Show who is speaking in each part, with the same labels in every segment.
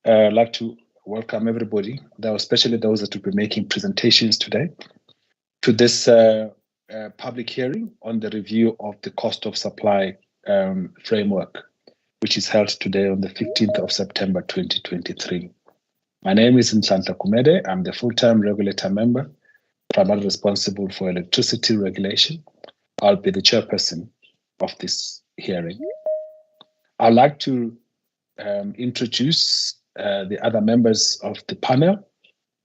Speaker 1: I'd like to welcome everybody, especially those that will be making presentations today, to this public hearing on the review of the cost of supply framework, which is held today on the 15th of September 2023. My name is Nhlanhla Kumede. I'm the full-time regulator member, primarily responsible for electricity regulation. I'll be the chairperson of this hearing. I'd like to introduce the other members of the panel.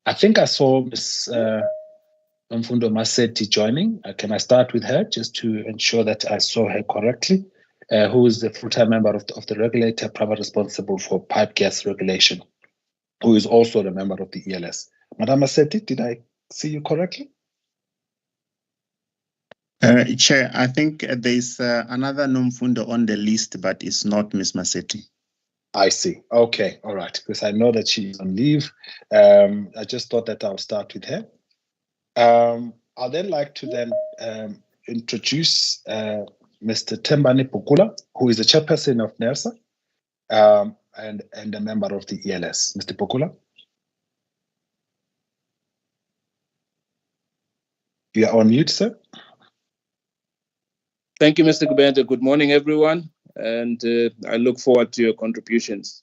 Speaker 1: I think I saw Ms. Mfundo Maseti joining. Can I start with her just to ensure that I saw her correctly? Who is the full-time member of the regulator, primarily responsible for pipe gas regulation, who is also the member of the ELS. Madam Maseti, did I see you correctly?
Speaker 2: Chair, I think there's another Nomfundo on the list, but it's not Ms. Maseti.
Speaker 1: I see. Okay, all right. Because I know that she's on leave. I just thought that I'll start with her. I'd then like to then introduce Mr. Tembani Pukula, who is the chairperson of NERSA and a member of the ELS. Mr. Pukula. You are on mute, sir.
Speaker 3: Thank you, Mr. Kubenda. Good morning, everyone, and I look forward to your contributions.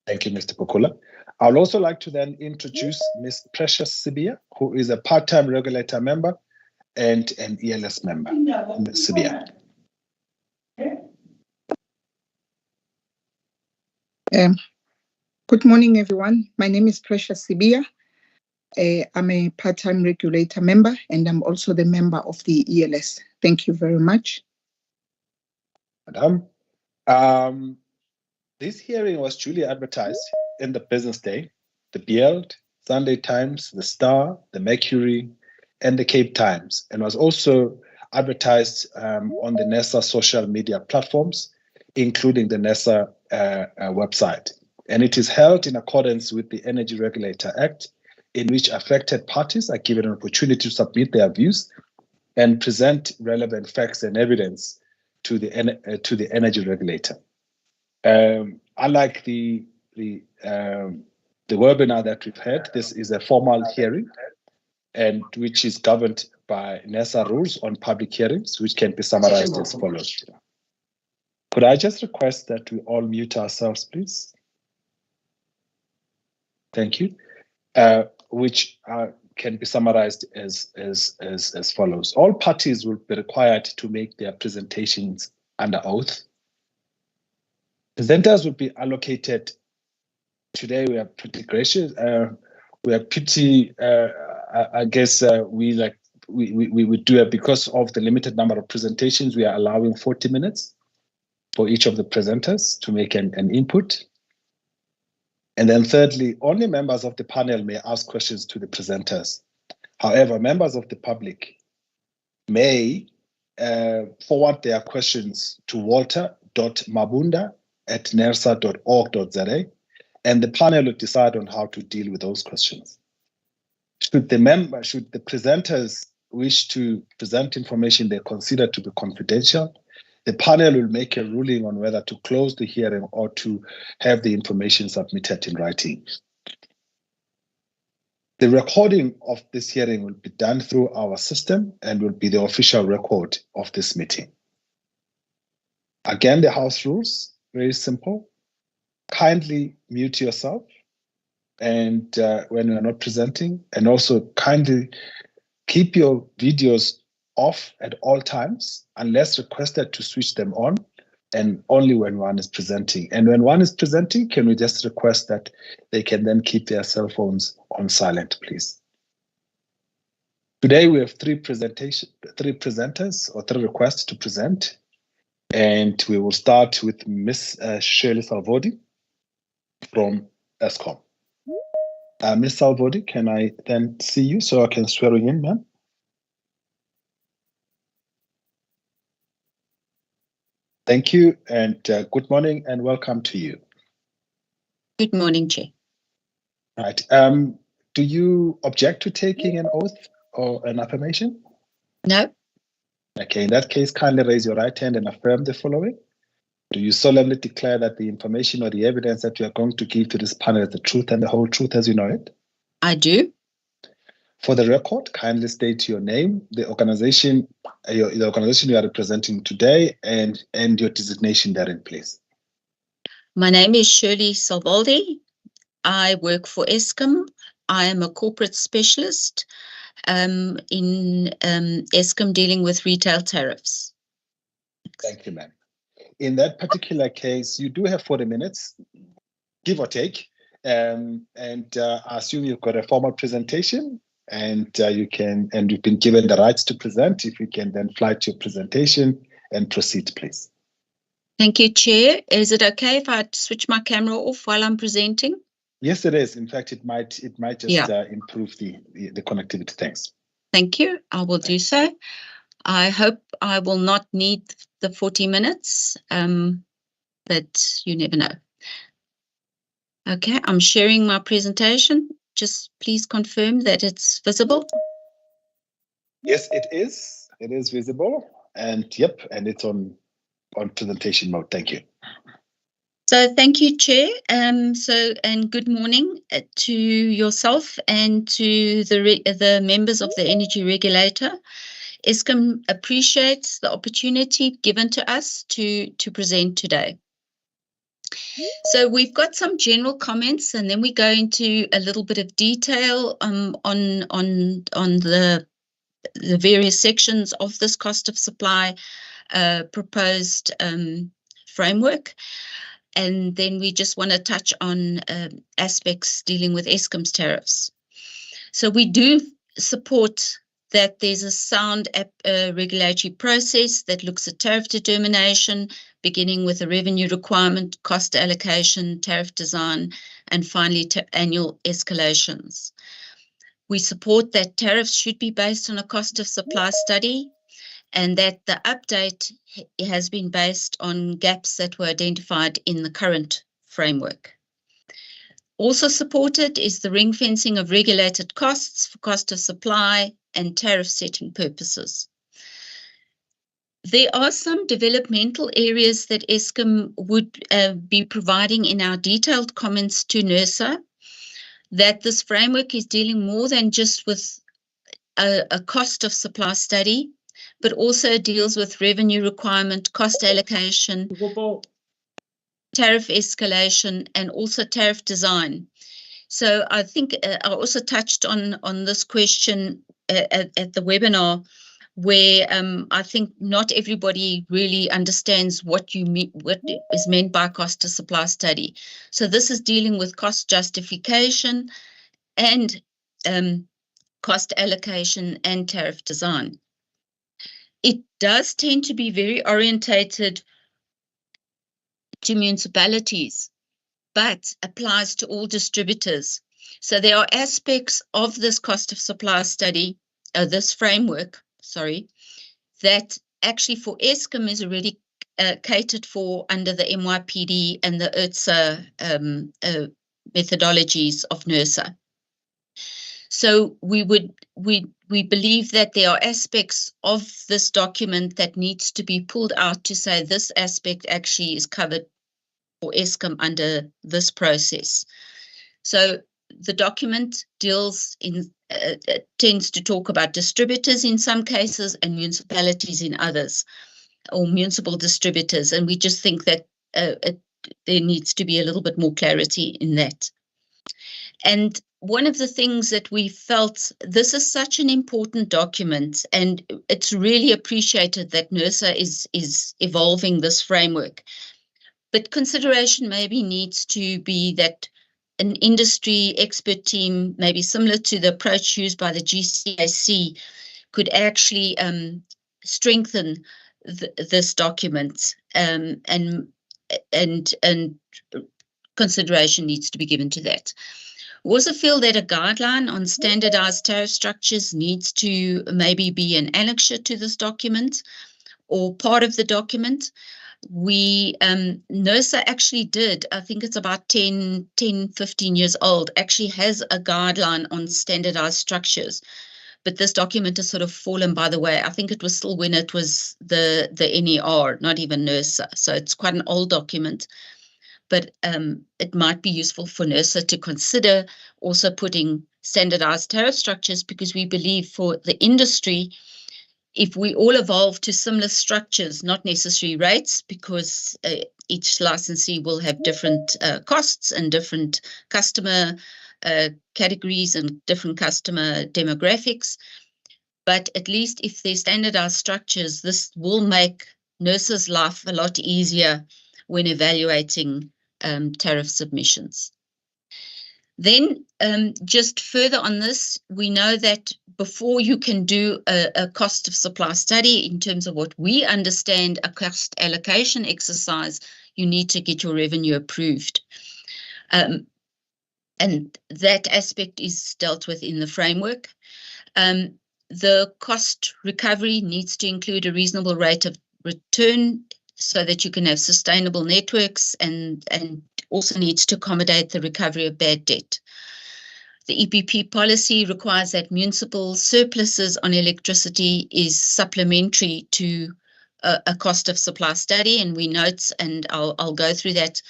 Speaker 1: Thank you, Mr. Pukula. I'd also like to then introduce Ms. Precious Sibia, who is a part-time regulator member and an ELS member. Ms. Sibia.
Speaker 4: Good morning, everyone. My name is Precious Sibia. I'm a part-time regulator member, and I'm also the member of the ELS. Thank you very much.
Speaker 1: Madam, this hearing was duly advertised in the Business Day, the Beeld, Sunday Times, the Star, the Mercury, and the Cape Times, and was also advertised on the NERSA social media platforms, including the NERSA website. And it is held in accordance with the Energy Regulator Act, in which affected parties are given an opportunity to submit their views and present relevant facts and evidence to the energy regulator. Unlike the webinar that we've had, this is a formal hearing, and which is governed by NERSA rules on public hearings, which can be summarized as follows. Could I just request that we all mute ourselves, please? Thank you. Which can be summarized as follows. All parties will be required to make their presentations under oath. Presenters will be allocated. Today we are pretty gracious. We are pretty. I guess we do it because of the limited number of presentations. We are allowing 40 minutes for each of the presenters to make an input. And then thirdly, only members of the panel may ask questions to the presenters. However, members of the public may forward their questions to walter.mabunda@nersa.org.za, and the panel will decide on how to deal with those questions. Should the presenters wish to present information they consider to be confidential, the panel will make a ruling on whether to close the hearing or to have the information submitted in writing. The recording of this hearing will be done through our system and will be the official record of this meeting. Again, the House rules, very simple. Kindly mute yourself and when you're not presenting, and also kindly keep your videos off at all times, unless requested to switch them on, and only when one is presenting. And when one is presenting, can we just request that they can then keep their cell phones on silent, please? Today we have three presenters or three requests to present, and we will start with Ms. Shirley Salvodi from ESCOM. Ms. Salvodi, can I then see you so I can swear you in, ma'am? Thank you, and good morning and welcome to you.
Speaker 5: Good morning, Chair.
Speaker 1: Right. Do you object to taking an oath or an affirmation?
Speaker 5: No.
Speaker 1: Okay, in that case, kindly raise your right hand and affirm the following. Do you solemnly declare that the information or the evidence that you are going to give to this panel is the truth and the whole truth as you know it?
Speaker 5: I do.
Speaker 1: For the record, kindly state your name, the organization you are representing today, and your designation therein, please.
Speaker 5: My name is Shirley Salvaldi. I work for Eskom. I am a corporate specialist in Eskom dealing with retail tariffs.
Speaker 1: Thank you, ma'am. In that particular case, you do have 40 minutes, give or take, and I assume you've got a formal presentation, and you've been given the rights to present. If you can then fly to your presentation and proceed, please.
Speaker 5: Thank you, Chair. Is it okay if I switch my camera off while I'm presenting?
Speaker 1: Yes, it is. In fact, it might just improve the connectivity. Thanks.
Speaker 5: Thank you. I will do so. I hope I will not need the 40 minutes, but you never know. Okay, I'm sharing my presentation. Just please confirm that it's visible.
Speaker 1: Yes, it is. It is visible, and yep, and it's on presentation mode. Thank you.
Speaker 5: So thank you, Chair. And good morning to yourself and to the members of the Energy Regulator. Eskom appreciates the opportunity given to us to present today. So we've got some general comments, and then we go into a little bit of detail on the various sections of this cost of supply proposed framework. And then we just want to touch on aspects dealing with Eskom's tariffs. So we do support that there's a sound regulatory process that looks at tariff determination, beginning with a revenue requirement, cost allocation, tariff design, and finally annual escalations. We support that tariffs should be based on a cost of supply study, and that the update has been based on gaps that were identified in the current framework. Also supported is the ring fencing of regulated costs for cost of supply and tariff setting purposes. There are some developmental areas that Eskom would be providing in our detailed comments to NERSA, that this framework is dealing more than just with a cost of supply study, but also deals with revenue requirement, cost allocation, tariff escalation, and also tariff design. So I think I also touched on this question at the webinar, where I think not everybody really understands what is meant by cost of supply study. So this is dealing with cost justification and cost allocation and tariff design. It does tend to be very orientated to municipalities, but applies to all distributors. So there are aspects of this cost of supply study, this framework, that actually for Eskom is already catered for under the MYPD and the IRSA methodologies of NERSA. So we believe that there are aspects of this document that needs to be pulled out to say this aspect actually is covered for Eskom under this process. So the document deals in tends to talk about distributors in some cases and municipalities in others, or municipal distributors, and we just think that there needs to be a little bit more clarity in that. And one of the things that we felt, this is such an important document, and it's really appreciated that NERSA is evolving this framework. But consideration maybe needs to be that an industry expert team, maybe similar to the approach used by the GCAC, could actually strengthen this document, and consideration needs to be given to that. We also feel that a guideline on standardized tariff structures needs to maybe be an annexure to this document or part of the document. NERSA actually did, I think it's about 10, 15 years old, actually has a guideline on standardized structures. but this document has sort of fallen by the way. I think it was still when it was the NER, not even NERSA. So it's quite an old document, but it might be useful for NERSA to consider also putting standardized tariff structures, because we believe for the industry, if we all evolve to similar structures, not necessarily rates, because each licensee will have different costs and different customer categories and different customer demographics. But at least if they're standardized structures, this will make NERSA's life a lot easier when evaluating tariff submissions. Then just further on this, we know that before you can do a cost of supply study in terms of what we understand a cost allocation exercise, you need to get your revenue approved. And that aspect is dealt with in the framework. The cost recovery needs to include a reasonable rate of return so that you can have sustainable networks, and also needs to accommodate the recovery of bad debt. The EPP policy requires that municipal surpluses on electricity is supplementary to a cost of supply study, and we note, and I'll go through that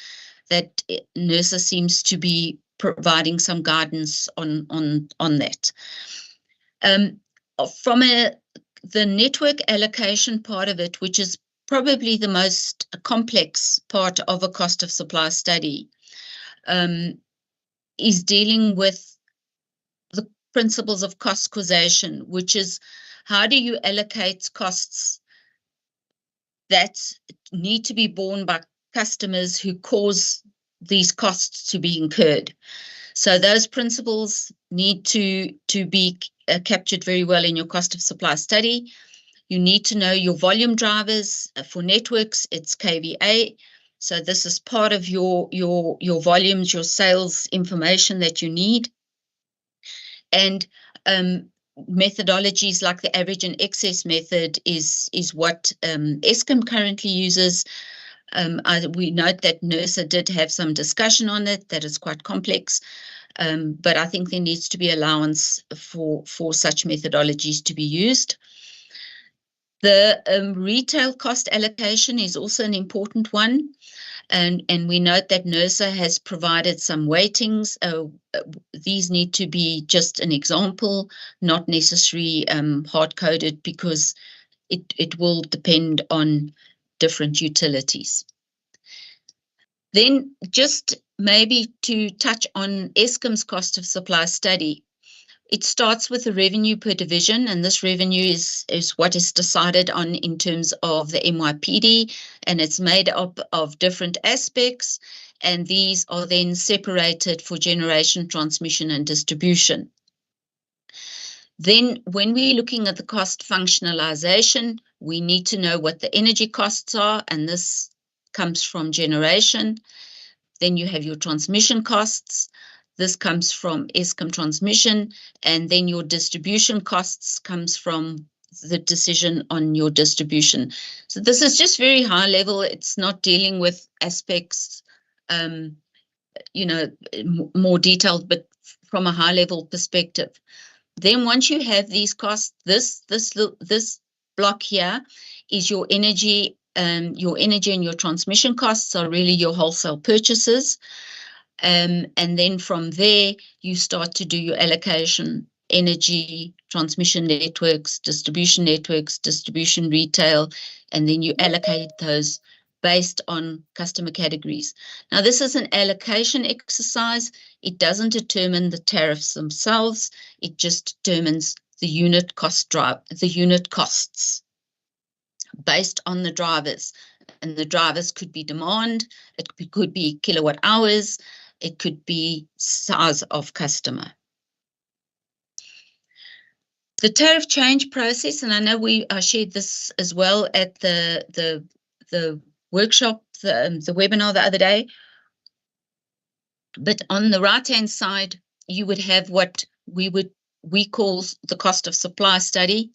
Speaker 5: NERSA seems to be providing some guidance on that. From the network allocation part of it, which is probably the most complex part of a cost of supply study, is dealing with the principles of cost causation, which is how do you allocate costs that need to be borne by customers who cause these costs to be incurred. So those principles need to be captured very well in your cost of supply study. You need to know your volume drivers. For networks, it's KVA. So this is part of your volumes, your sales information that you need. And methodologies like the average and excess method is what Eskom currently uses. We note that NERSA did have some discussion on it, that it's quite complex, but I think there needs to be allowance for such methodologies to be used. The retail cost allocation is also an important one, and we note that NERSA has provided some weightings. These need to be just an example, not necessarily hard-coded, because it will depend on different utilities. Then just maybe to touch on Eskom's cost of supply study. It starts with the revenue per division, and this revenue is what is decided on in terms of the MYPD, and it's made up of different aspects, and these are then separated for generation, transmission, and distribution. Then when we're looking at the cost functionalization, we need to know what the energy costs are, and this comes from generation. Then you have your transmission costs. This comes from Eskom transmission, and then your distribution costs comes from the decision on your distribution. So this is just very high level. It's not dealing with aspects, more detailed, but from a high level perspective. Then once you have these costs, this block here is your energy. Your energy and your transmission costs are really your wholesale purchases. And then from there, you start to do your allocation, energy, transmission networks, distribution retail, and then you allocate those based on customer categories. Now, this is an allocation exercise. It doesn't determine the tariffs themselves. It just determines the unit costs based on the drivers. And the drivers could be demand, it could be kilowatt hours, it could be size of customer. The tariff change process, and I know I shared this as well at the workshop, the webinar the other day. But on the right-hand side, you would have what we call the cost of supply study,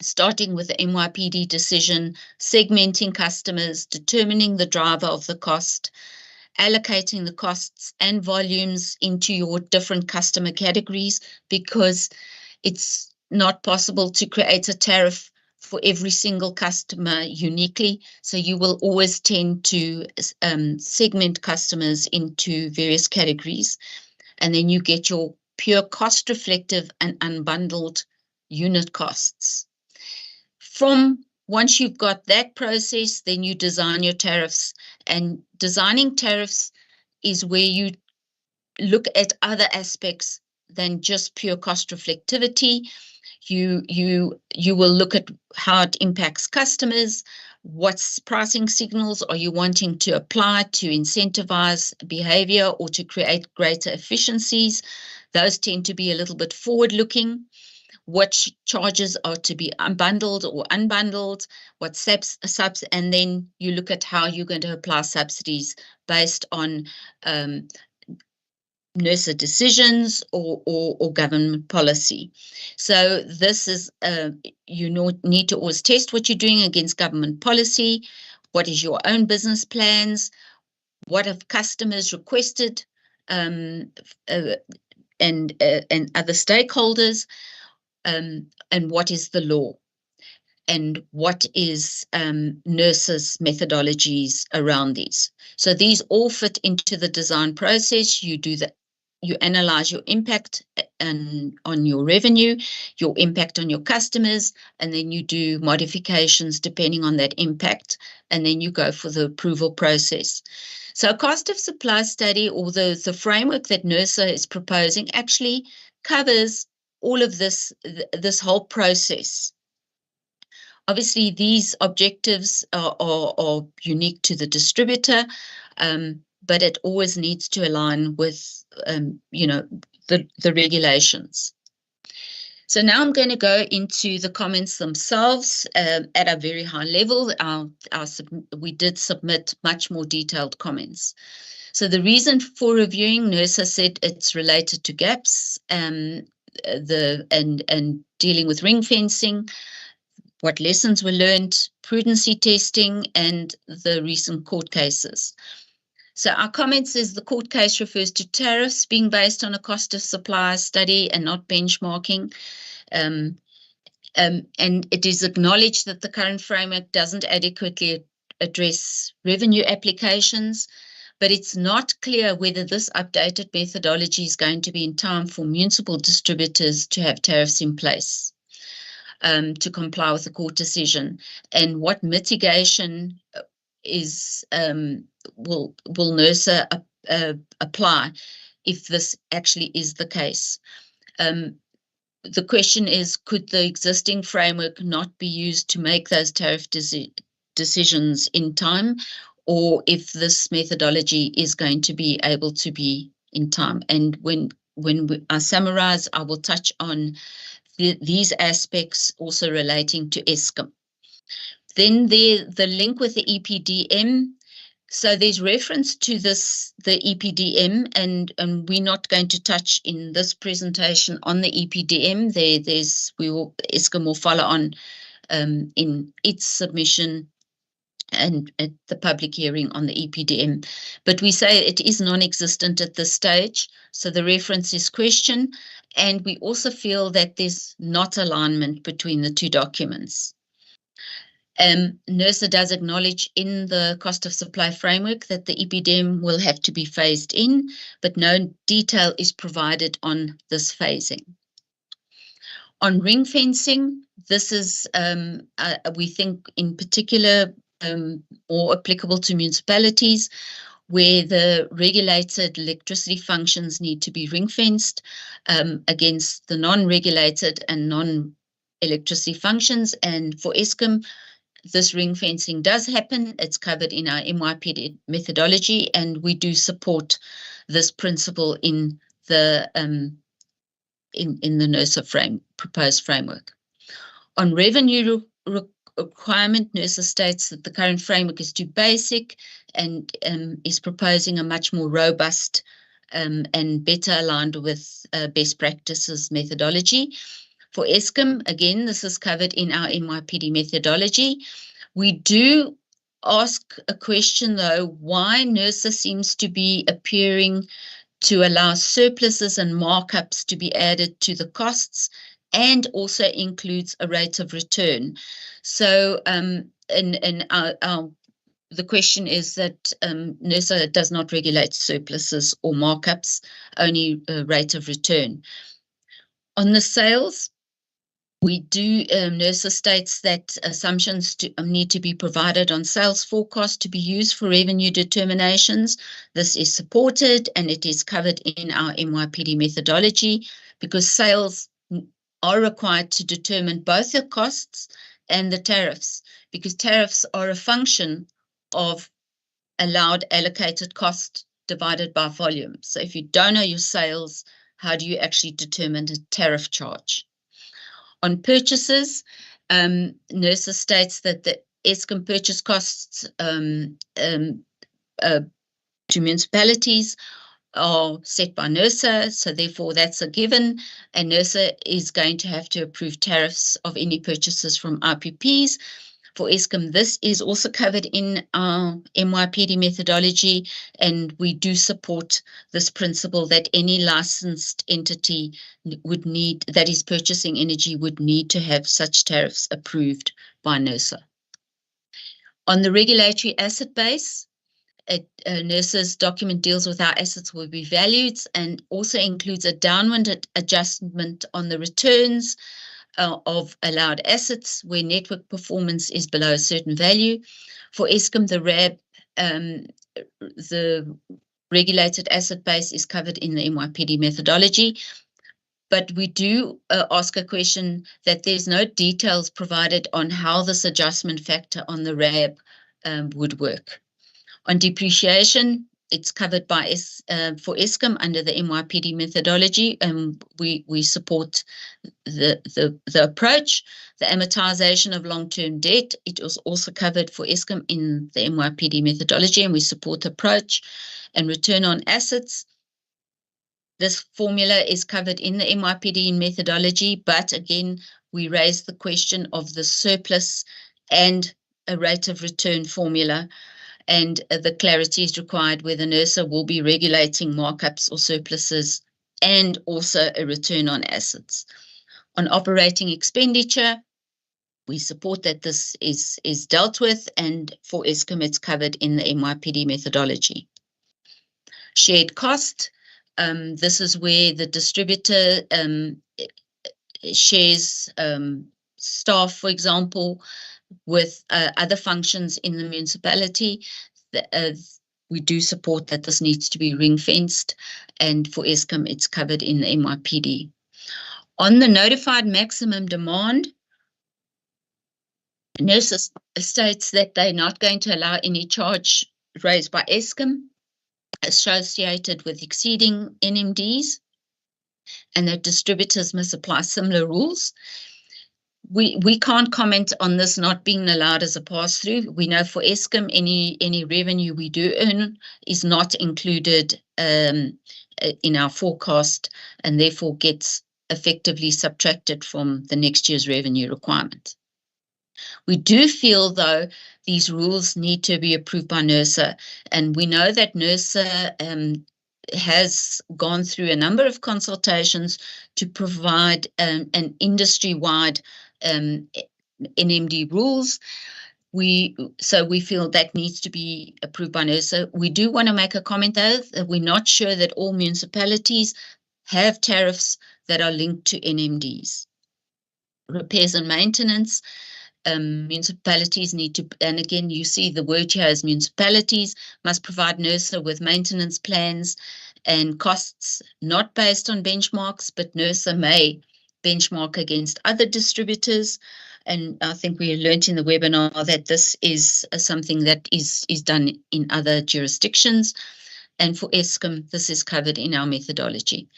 Speaker 5: starting with the MYPD decision, segmenting customers, determining the driver of the cost, allocating the costs and volumes into your different customer categories, because it's not possible to create a tariff for every single customer uniquely. So you will always tend to segment customers into various categories, and then you get your pure cost reflective and unbundled unit costs. From once you've got that process, then you design your tariffs, and designing tariffs is where you look at other aspects than just pure cost reflectivity. You will look at how it impacts customers. What pricing signals are you wanting to apply to incentivize behavior or to create greater efficiencies? Those tend to be a little bit forward-looking. What charges are to be unbundled or unbundled, what subs, and then you look at how you're going to apply subsidies based on NERSA decisions or government policy. So this is, you need to always test what you're doing against government policy. What is your own business plans? What have customers requested and other stakeholders? And what is the law? And what is NERSA's methodologies around these? So these all fit into the design process. You analyze your impact on your revenue, your impact on your customers, and then you do modifications depending on that impact, and then you go for the approval process. So a cost of supply study, or the framework that NERSA is proposing, actually covers all of this whole process. Obviously, these objectives are unique to the distributor, but it always needs to align with, the regulations. So now I'm going to go into the comments themselves at a very high level. We did submit much more detailed comments. So the reason for reviewing, NERSA said it's related to gaps and dealing with ring fencing, what lessons were learned, prudency testing, and the recent court cases. So our comments is the court case refers to tariffs being based on a cost of supply study and not benchmarking. And it is acknowledged that the current framework doesn't adequately address revenue applications, but it's not clear whether this updated methodology is going to be in time for municipal distributors to have tariffs in place to comply with the court decision, and what mitigation is will NERSA apply if this actually is the case. The question is, could the existing framework not be used to make those tariff decisions in time, or if this methodology is going to be able to be in time? And when I summarize, I will touch on these aspects also relating to Eskom. Then the link with the EPDM. So there's reference to the EPDM, and we're not going to touch in this presentation on the EPDM. Eskom will follow on in its submission and at the public hearing on the EPDM. But we say it is non-existent at this stage, so the reference is questioned, and we also feel that there's not alignment between the two documents. NERSA does acknowledge in the cost of supply framework that the EPDM will have to be phased in, but no detail is provided on this phasing. On ring fencing, this is, we think in particular, more applicable to municipalities where the regulated electricity functions need to be ring fenced against the non-regulated and non-electricity functions. And for Eskom, this ring fencing does happen. It's covered in our MYPD methodology, and we do support this principle in the NERSA proposed framework. On revenue requirement, NERSA states that the current framework is too basic and is proposing a much more robust and better aligned with best practices methodology. For Eskom, again, this is covered in our NYPD methodology. We do ask a question, though, why NERSA seems to be appearing to allow surpluses and markups to be added to the costs and also includes a rate of return. So the question is that NERSA does not regulate surpluses or markups, only rate of return. On the sales, we do, NERSA states that assumptions need to be provided on sales forecast to be used for revenue determinations. This is supported and it is covered in our MYPD methodology, because sales are required to determine both the costs and the tariffs, because tariffs are a function of allowed allocated cost divided by volume. So if you don't know your sales, how do you actually determine a tariff charge? On purchases, NERSA states that the Eskom purchase costs to municipalities are set by NERSA, so therefore that's a given, and NERSA is going to have to approve tariffs of any purchases from IPPs. For Eskom, this is also covered in our MYPD methodology, and we do support this principle that any licensed entity would need, that is purchasing energy, would need to have such tariffs approved by NERSA. On the regulatory asset base, NERSA's document deals with how assets will be valued and also includes a downward adjustment on the returns of allowed assets where network performance is below a certain value. For Eskom, the RAB, the regulated asset base is covered in the MYPD methodology, but we do ask a question that there's no details provided on how this adjustment factor on the RAB would work. On depreciation, it's covered by for Eskom under the MYPD methodology, and we support the approach. The amortization of long-term debt, it was also covered for Eskom in the MYPD methodology, and we support the approach. And return on assets, this formula is covered in the MYPD methodology, but again, we raise the question of the surplus and a rate of return formula, and the clarity is required whether NERSA will be regulating markups or surpluses and also a return on assets. On operating expenditure, we support that this is dealt with, and for Eskom, it's covered in the MYPD methodology. Shared cost, this is where the distributor shares staff, for example, with other functions in the municipality. We do support that this needs to be ring-fenced, and for Eskom, it's covered in the MYPD. On the notified maximum demand, NERSA states that they're not going to allow any charge raised by Eskom associated with exceeding NMDs, and that distributors must apply similar rules. We can't comment on this not being allowed as a pass-through. We know for Eskom, any revenue we do earn is not included in our forecast, and therefore gets effectively subtracted from the next year's revenue requirement. We do feel, though, these rules need to be approved by NERSA, and we know that NERSA has gone through a number of consultations to provide an industry-wide NMD rules. So we feel that needs to be approved by NERSA. We do want to make a comment, though, that we're not sure that all municipalities have tariffs that are linked to NMDs. Repairs and maintenance, municipalities need to, and again, you see the word here is municipalities must provide NERSA with maintenance plans and costs not based on benchmarks, but NERSA may benchmark against other distributors. And I think we learned in the webinar that this is something that is done in other jurisdictions. And for Eskom, this is covered in our methodology.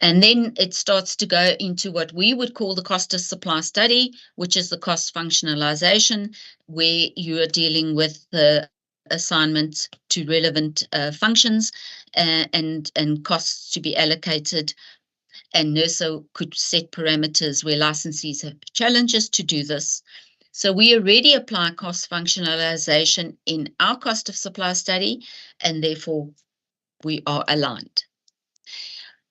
Speaker 5: And then it starts to go into what we would call the cost of supply study, which is the cost functionalization, where you are dealing with the assignment to relevant functions and costs to be allocated. And NERSA could set parameters where licensees have challenges to do this. So we already apply cost functionalization in our cost of supply study, and therefore we are aligned.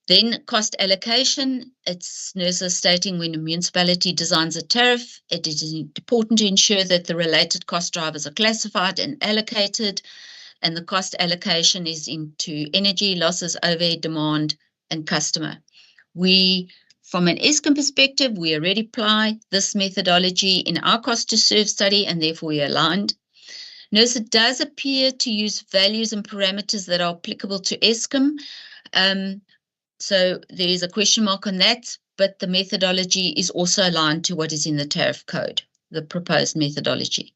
Speaker 5: Then cost allocation, it's NERSA stating when a municipality designs a tariff, it is important to ensure that the related cost drivers are classified and allocated, and the cost allocation is into energy, losses, overhead, demand, and customer. From an Eskom perspective, we already apply this methodology in our cost to serve study, and therefore we are aligned. NERSA does appear to use values and parameters that are applicable to Eskom. So there is a question mark on that, but the methodology is also aligned to what is in the tariff code, the proposed methodology.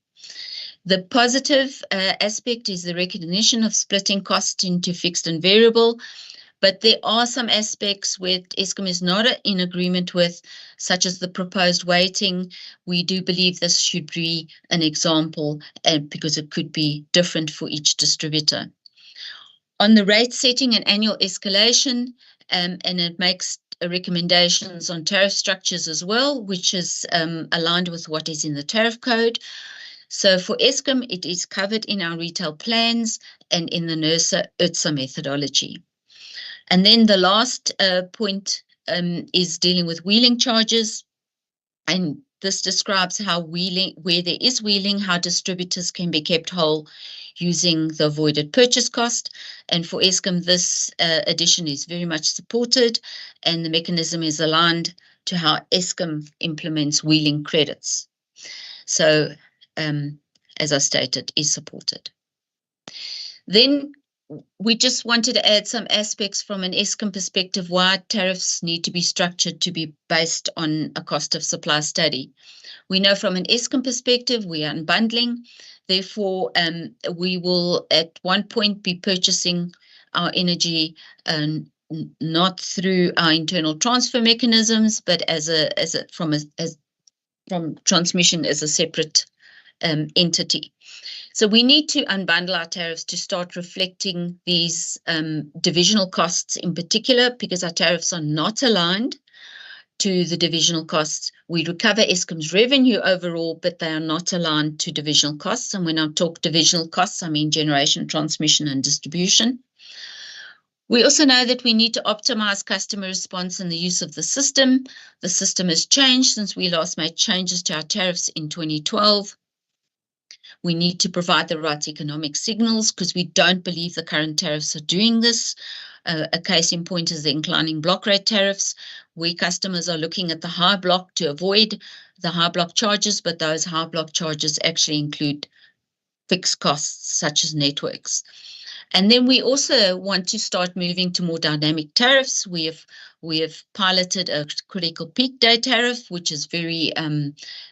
Speaker 5: The positive aspect is the recognition of splitting costs into fixed and variable, but there are some aspects where Eskom is not in agreement with, such as the proposed weighting. We do believe this should be an example because it could be different for each distributor. On the rate setting and annual escalation, and it makes recommendations on tariff structures as well, which is aligned with what is in the tariff code. So for Eskom, it is covered in our retail plans and in the NERSA UTSA methodology. And then the last point is dealing with wheeling charges. And this describes how where there is wheeling, how distributors can be kept whole using the avoided purchase cost. And for Eskom, this addition is very much supported, and the mechanism is aligned to how Eskom implements wheeling credits. So, as I stated, is supported. Then we just wanted to add some aspects from an Eskom perspective why tariffs need to be structured to be based on a cost of supply study. We know from an Eskom perspective, we are unbundling. Therefore, we will at one point be purchasing our energy not through our internal transfer mechanisms, but from transmission as a separate entity. So we need to unbundle our tariffs to start reflecting these divisional costs in particular, because our tariffs are not aligned to the divisional costs. We recover Eskom's revenue overall, but they are not aligned to divisional costs. And when I talk divisional costs, I mean generation, transmission, and distribution. We also know that we need to optimize customer response and the use of the system. The system has changed since we last made changes to our tariffs in 2012. We need to provide the right economic signals because we don't believe the current tariffs are doing this. A case in point is the inclining block rate tariffs, where customers are looking at the high block to avoid the high block charges, but those high block charges actually include fixed costs such as networks. And then we also want to start moving to more dynamic tariffs. We have piloted a critical peak day tariff, which is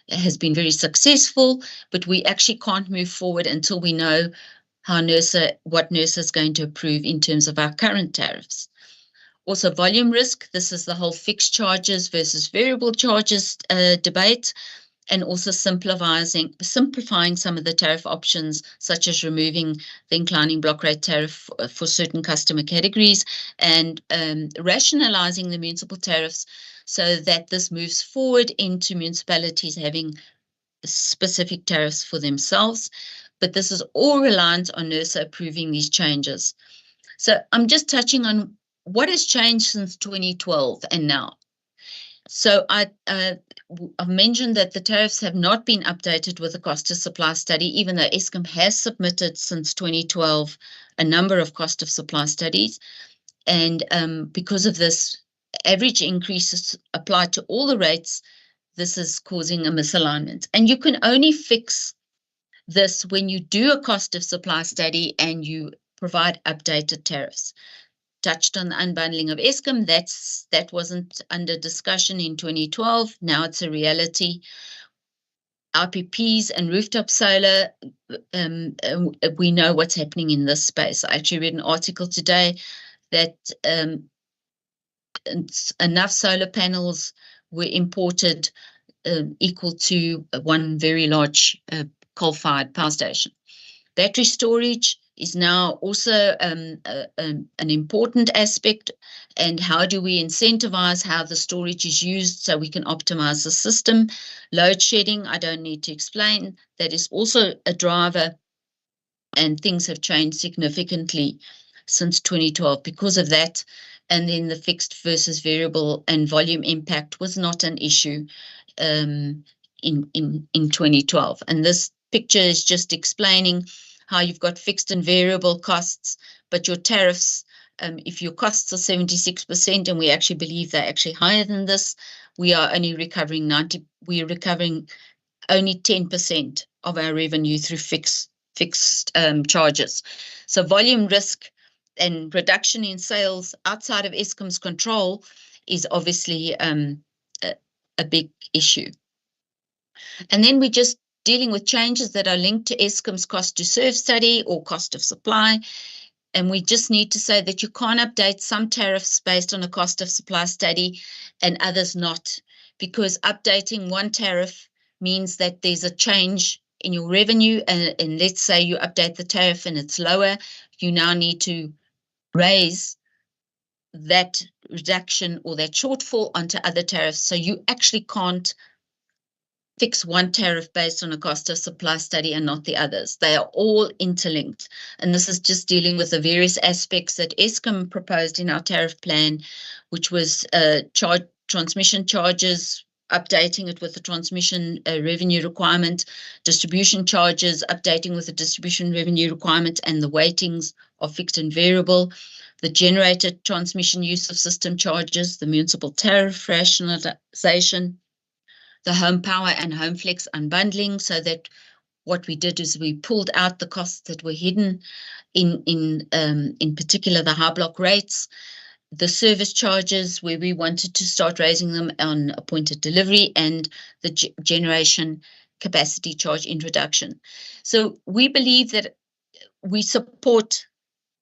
Speaker 5: has been very successful, but we actually can't move forward until we know what NERSA is going to approve in terms of our current tariffs. Also, volume risk. This is the whole fixed charges versus variable charges debate, and also simplifying some of the tariff options, such as removing the inclining block rate tariff for certain customer categories, and rationalizing the municipal tariffs so that this moves forward into municipalities having specific tariffs for themselves. But this is all reliant on NERSA approving these changes. So I'm just touching on what has changed since 2012 and now. So I've mentioned that the tariffs have not been updated with the cost of supply study, even though Eskom has submitted since 2012 a number of cost of supply studies. And because of this, average increases applied to all the rates, this is causing a misalignment. And you can only fix this when you do a cost of supply study and you provide updated tariffs. Touched on the unbundling of Eskom, that wasn't under discussion in 2012. Now it's a reality. RPPs and rooftop solar, we know what's happening in this space. I actually read an article today that enough solar panels were imported equal to one very large coal-fired power station. Battery storage is now also an important aspect, and how do we incentivize how the storage is used so we can optimize the system. Load shedding, I don't need to explain, that is also a driver, and things have changed significantly since 2012 because of that. And then the fixed versus variable and volume impact was not an issue in 2012. And this picture is just explaining how you've got fixed and variable costs, but your tariffs, if your costs are 76%, and we actually believe they're actually higher than this, we are only recovering we are recovering only 10% of our revenue through fixed charges. So volume risk and reduction in sales outside of Eskom's control is obviously a big issue. And then we're just dealing with changes that are linked to Eskom's cost to serve study or cost of supply. And we just need to say that you can't update some tariffs based on a cost of supply study and others not, because updating one tariff means that there's a change in your revenue. And let's say you update the tariff and it's lower, you now need to raise that reduction or that shortfall onto other tariffs. So you actually can't fix one tariff based on a cost of supply study and not the others. They are all interlinked. And this is just dealing with the various aspects that Eskom proposed in our tariff plan, which was transmission charges, updating it with the transmission revenue requirement, distribution charges, updating with the distribution revenue requirement and the weightings of fixed and variable, the generated transmission use of system charges, the municipal tariff rationalization, the home power and home flex unbundling, so that what we did is we pulled out the costs that were hidden in particular the high block rates, the service charges where we wanted to start raising them on appointed delivery, and the generation capacity charge introduction. So we believe that we support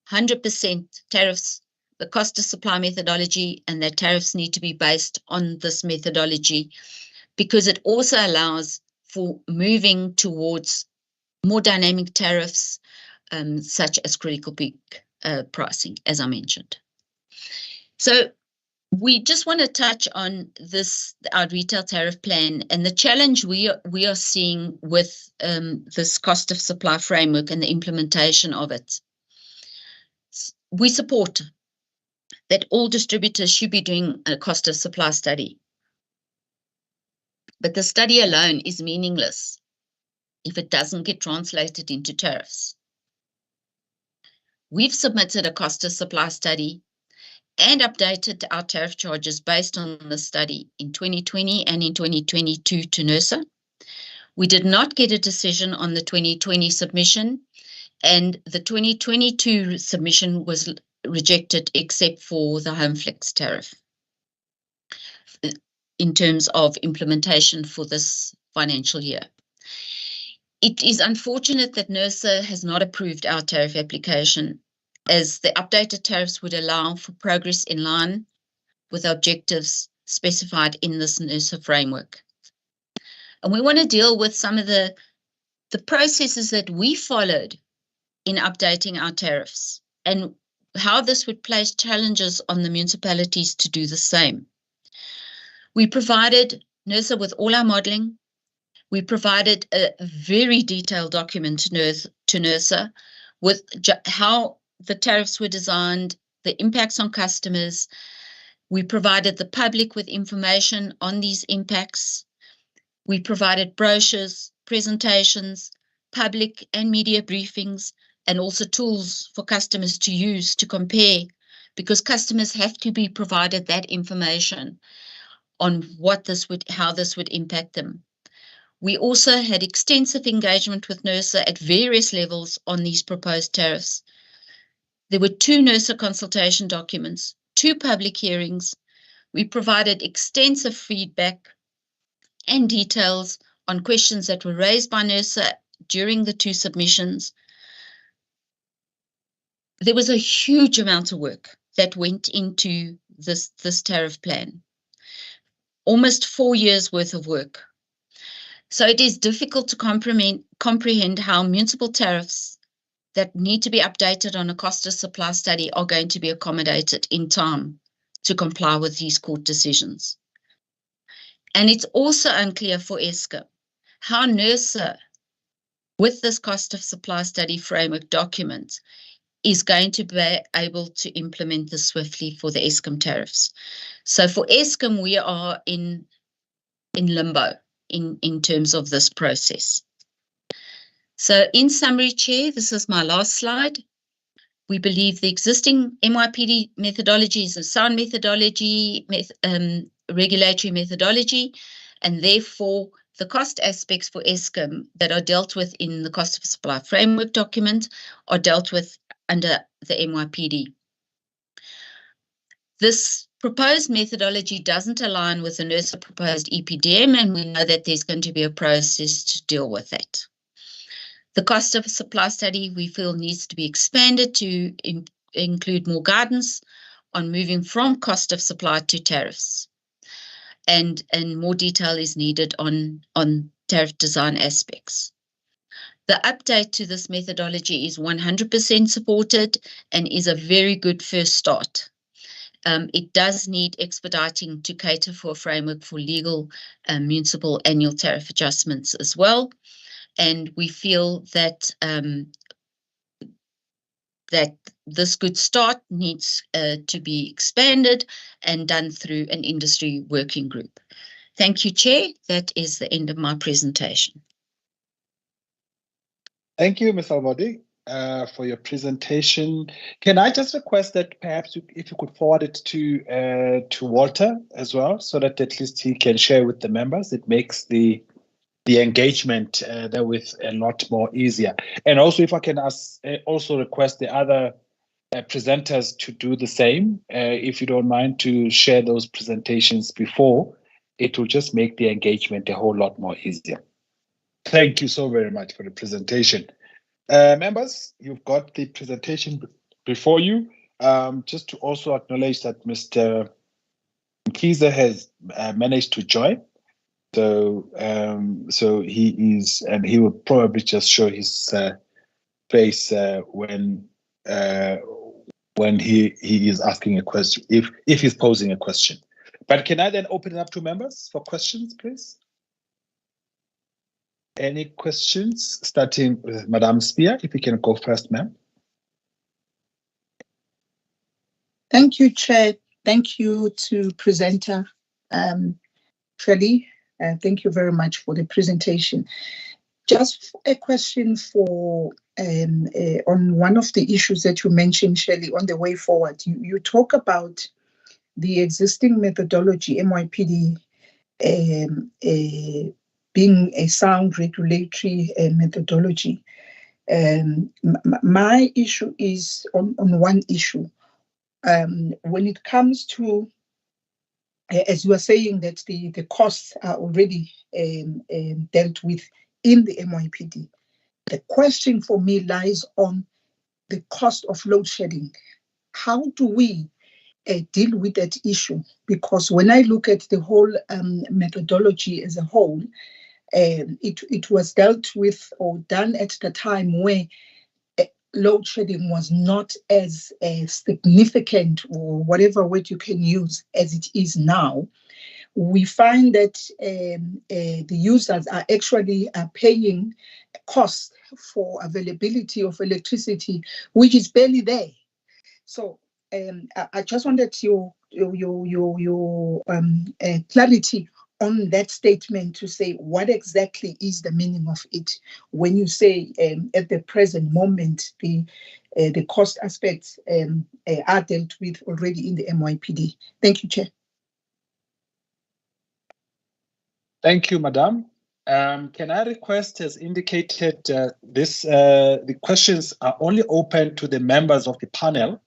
Speaker 5: 100% tariffs, the cost of supply methodology, and that tariffs need to be based on this methodology, because it also allows for moving towards more dynamic tariffs, such as critical peak pricing, as I mentioned. So we just want to touch on this, our retail tariff plan, and the challenge we are seeing with this cost of supply framework and the implementation of it. We support that all distributors should be doing a cost of supply study. But the study alone is meaningless if it doesn't get translated into tariffs. We've submitted a cost of supply study and updated our tariff charges based on the study in 2020 and in 2022 to NERSA. We did not get a decision on the 2020 submission, and the 2022 submission was rejected except for the home flex tariff in terms of implementation for this financial year. It is unfortunate that NERSA has not approved our tariff application, as the updated tariffs would allow for progress in line with objectives specified in this NERSA framework. And we want to deal with some of the processes that we followed in updating our tariffs and how this would place challenges on the municipalities to do the same. We provided NERSA with all our modelling. We provided a very detailed document to NERSA with how the tariffs were designed, the impacts on customers. We provided the public with information on these impacts. We provided brochures, presentations, public and media briefings, and also tools for customers to use to compare, because customers have to be provided that information on how this would impact them. We also had extensive engagement with NERSA at various levels on these proposed tariffs. There were 2 NERSA consultation documents, 2 public hearings. We provided extensive feedback and details on questions that were raised by NERSA during the 2 submissions. There was a huge amount of work that went into this tariff plan, almost 4 years worth of work. So it is difficult to comprehend how municipal tariffs that need to be updated on a cost of supply study are going to be accommodated in time to comply with these court decisions. And it's also unclear for Eskom how NERSA, with this cost of supply study framework document, is going to be able to implement this swiftly for the Eskom tariffs. So for Eskom, we are in limbo in terms of this process. So in summary, Chair, this is my last slide. We believe the existing MYPD methodology is a sound methodology, regulatory methodology, and therefore the cost aspects for Eskom that are dealt with in the cost of supply framework document are dealt with under the MYPD. This proposed methodology doesn't align with the NERSA proposed EPDM, and we know that there's going to be a process to deal with that. The cost of a supply study, we feel, needs to be expanded to include more guidance on moving from cost of supply to tariffs. And more detail is needed on tariff design aspects. The update to this methodology is 100% supported and is a very good first start. It does need expediting to cater for a framework for legal municipal annual tariff adjustments as well. And we feel that that this good start needs to be expanded and done through an industry working group. Thank you, Chair. That is the end of my presentation.
Speaker 1: Thank you, Ms. Almodi, for your presentation. Can I just request that perhaps if you could forward it to Walter as well, so that at least he can share with the members? It makes the engagement therewith a lot more easier. And also, if I can also request the other presenters to do the same, if you don't mind, to share those presentations before, it will just make the engagement a whole lot more easier. Thank you so very much for the presentation. Members, you've got the presentation before you. Just to also acknowledge that Mr. Mkhize has managed to join. So he is, and he will probably just show his face when he is asking a question, if he's posing a question. But can I then open it up to members for questions, please? Any questions, starting with Madame Spear, if you can go first, ma'am.
Speaker 4: Thank you, Chair. Thank you to presenter Shirley. Thank you very much for the presentation. Just a question for on one of the issues that you mentioned, Shirley, on the way forward. You talk about the existing methodology, MYPD, being a sound regulatory methodology. My issue is on one issue. When it comes to, as you are saying, that the costs are already dealt with in the MYPD. The question for me lies on the cost of load shedding. How do we deal with that issue? Because when I look at the whole methodology as a whole, it was dealt with or done at the time where load shedding was not as significant, or whatever word you can use, as it is now. We find that the users are actually paying costs for availability of electricity, which is barely there. So I just wanted your clarity on that statement, to say what exactly is the meaning of it when you say at the present moment the cost aspects are dealt with already in the MYPD. Thank you, Chair.
Speaker 1: Thank you, Madam. Can I request, as indicated, the questions are only open to the members of the panel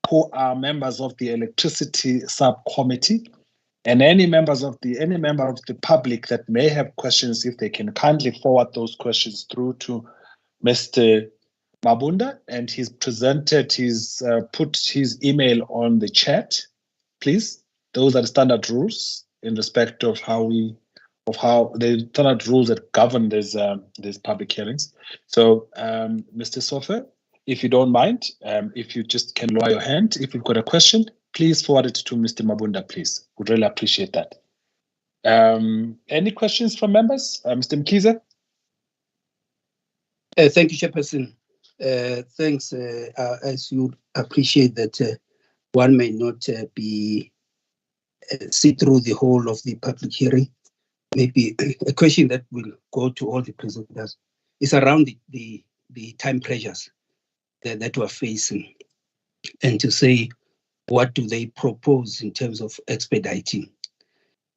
Speaker 1: who are members of the electricity subcommittee, and any member of the public that may have questions, if they can kindly forward those questions through to Mr. Mabunda, and he's presented put his email on the chat, please. Those are the standard rules in respect of how the standard rules that govern these public hearings. So, Mr. Sofer, if you don't mind, if you just can lower your hand, if you've got a question, please forward it to Mr. Mabunda, please. Would really appreciate that. Any questions from members? Mr. Mkhize?
Speaker 3: Thank you, Chairperson.
Speaker 6: Thanks. As you appreciate that one may not be see through the whole of the public hearing. Maybe a question that will go to all the presenters is around the time pressures that we're facing, and to say what do they propose in terms of expediting,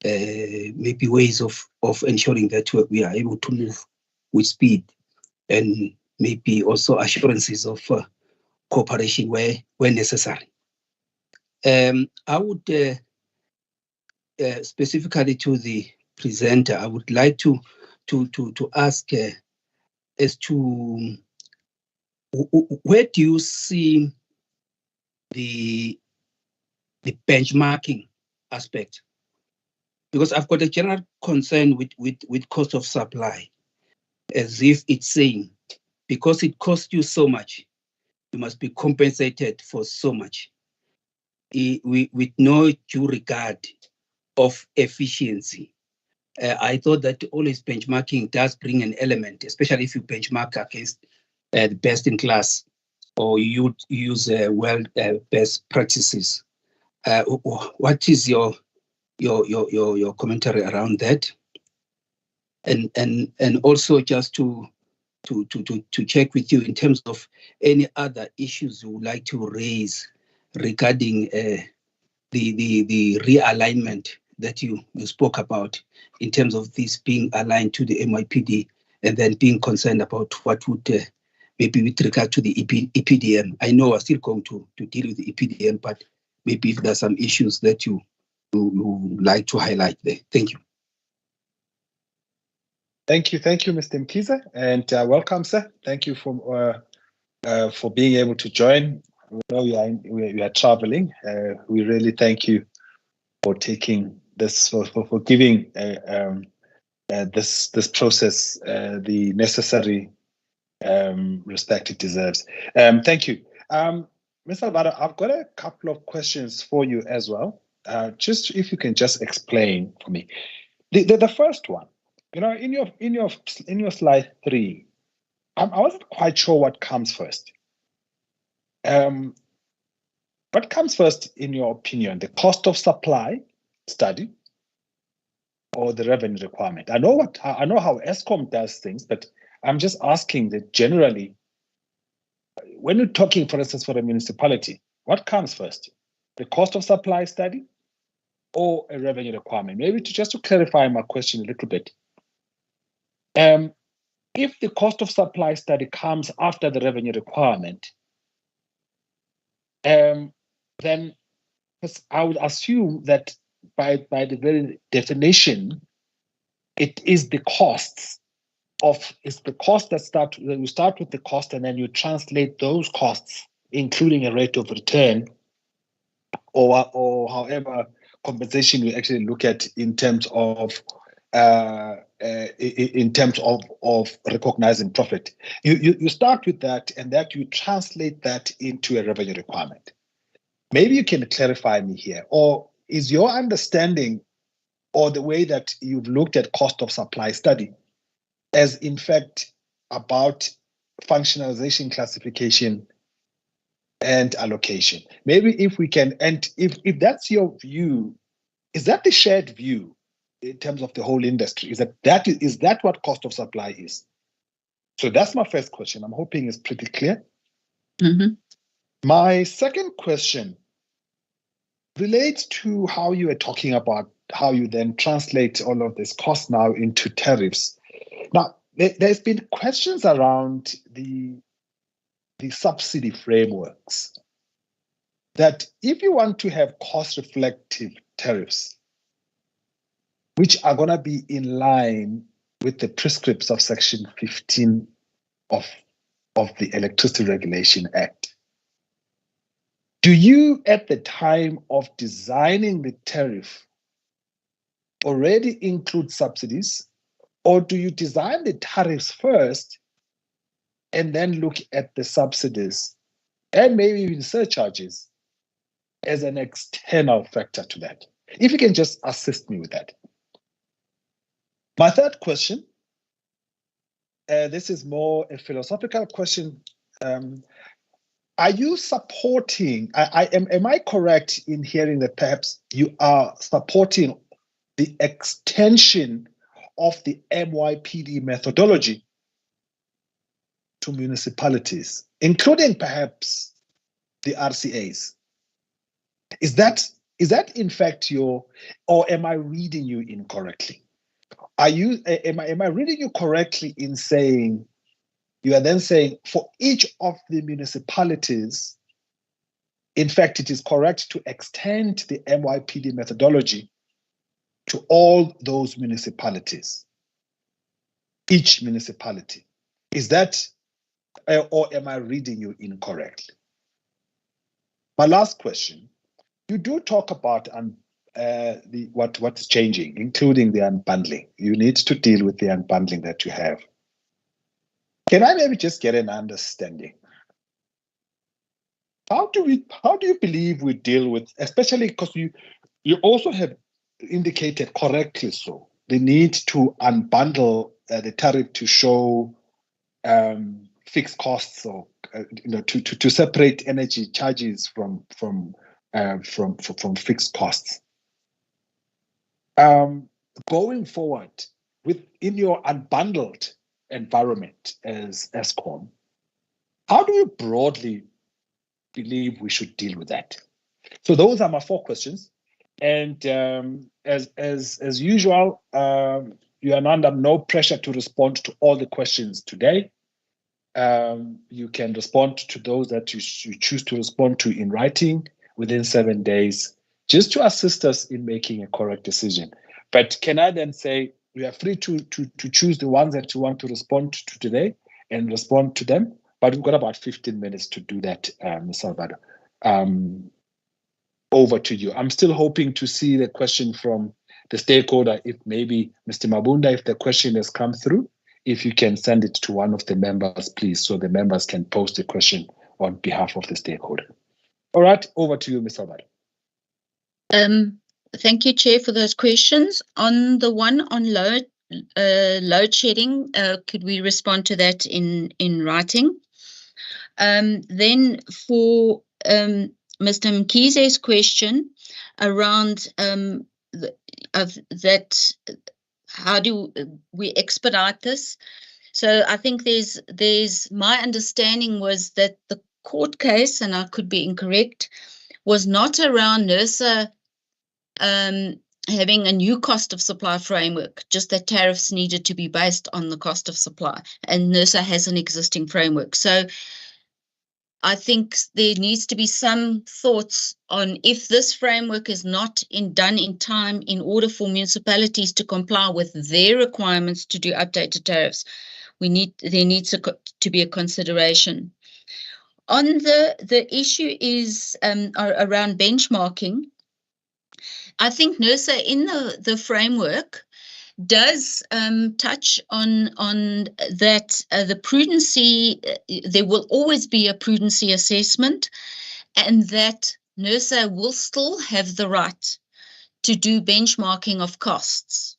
Speaker 6: maybe ways of ensuring that we are able to move with speed, and maybe also assurances of cooperation where necessary. I would specifically to the presenter, I would like to ask as to where do you see the benchmarking aspect? Because I've got a general concern with cost of supply, as if it's saying, because it costs you so much, you must be compensated for so much, with no due regard of efficiency. I thought that always benchmarking does bring an element, especially if you benchmark against the best in class, or you use best practices. What is your commentary around that? And also just to check with you in terms of any other issues you would like to raise regarding the realignment that you spoke about, in terms of this being aligned to the MYPD, and then being concerned about what would maybe with regard to the EPDM. I know we're still going to deal with the EPDM, but maybe if there's some issues that you like to highlight there. Thank you.
Speaker 1: Thank you, Mr. Mkiza, and welcome, sir. Thank you for being able to join. We know you are traveling. We really thank you for taking this, for giving this process the necessary respect it deserves. Thank you. Mr. Alvaro, I've got a couple of questions for you as well. Just if you can just explain for me. The first one, in your slide 3, I wasn't quite sure what comes first. What comes first, in your opinion, the cost of supply study or the revenue requirement? I know how Eskom does things, but I'm just asking that generally, when you're talking, for instance, for a municipality, what comes first? The cost of supply study or a revenue requirement? Maybe just to clarify my question a little bit. If the cost of supply study comes after the revenue requirement, then I would assume that by the very definition, it is the costs that you start with the cost, and then you translate those costs, including a rate of return, or however compensation you actually look at in terms of recognizing profit. You start with that, and that you translate that into a revenue requirement. Maybe you can clarify me here, or is your understanding or the way that you've looked at cost of supply study as in fact about functionalization, classification, and allocation? Maybe if we can, and if that's your view, is that the shared view in terms of the whole industry? Is that what cost of supply is? So that's my first question. I'm hoping it's pretty clear.
Speaker 5: Mm-hmm.
Speaker 1: My second question relates to how you were talking about how you then translate all of this cost now into tariffs. Now, there's been questions around the subsidy frameworks, that if you want to have cost-reflective tariffs, which are going to be in line with the prescripts of Section 15 of the Electricity Regulation Act, do you, at the time of designing the tariff, already include subsidies, or do you design the tariffs first and then look at the subsidies and maybe even surcharges as an external factor to that? If you can just assist me with that. My third question, this is more a philosophical question, Are you supporting, am I correct in hearing that perhaps you are supporting the extension of the MYPD methodology to municipalities, including perhaps the RCAs? Is that in fact or am I reading you incorrectly? Am I reading you correctly in saying you are then saying for each of the municipalities, in fact, it is correct to extend the MYPD methodology to all those municipalities, each municipality? Is that, or am I reading you incorrectly? My last question, you do talk about what's changing, including the unbundling. You need to deal with the unbundling that you have. Can I maybe just get an understanding? How do you believe we deal with, especially because you also have indicated correctly so, the need to unbundle the tariff to show fixed costs, or to separate energy charges from fixed costs. Going forward, in your unbundled environment as Eskom, how do you broadly believe we should deal with that? So those are my 4 questions. And as usual, you are under no pressure to respond to all the questions today. You can respond to those that you choose to respond to in writing within 7 days, just to assist us in making a correct decision. But can I then say we are free to choose the ones that you want to respond to today and respond to them? But we've got about 15 minutes to do that, Ms. Salvador. Over to you. I'm still hoping to see the question from the stakeholder, if maybe Mr. Mabunda, if the question has come through, if you can send it to one of the members, please, so the members can post the question on behalf of the stakeholder. All right, over to you, Ms. Salvador.
Speaker 5: Thank you, Chair, for those questions. On the one on load shedding, could we respond to that in writing? Then for Mr. Mkize's question around that, how do we expedite this? So I think there's my understanding was that the court case, and I could be incorrect, was not around NERSA having a new cost of supply framework, just that tariffs needed to be based on the cost of supply, and NERSA has an existing framework. So I think there needs to be some thoughts on if this framework is not done in time in order for municipalities to comply with their requirements to do updated tariffs. There needs to be a consideration. On the issue is around benchmarking. I think NERSA in the framework does touch on that the prudency, there will always be a prudency assessment, and that NERSA will still have the right to do benchmarking of costs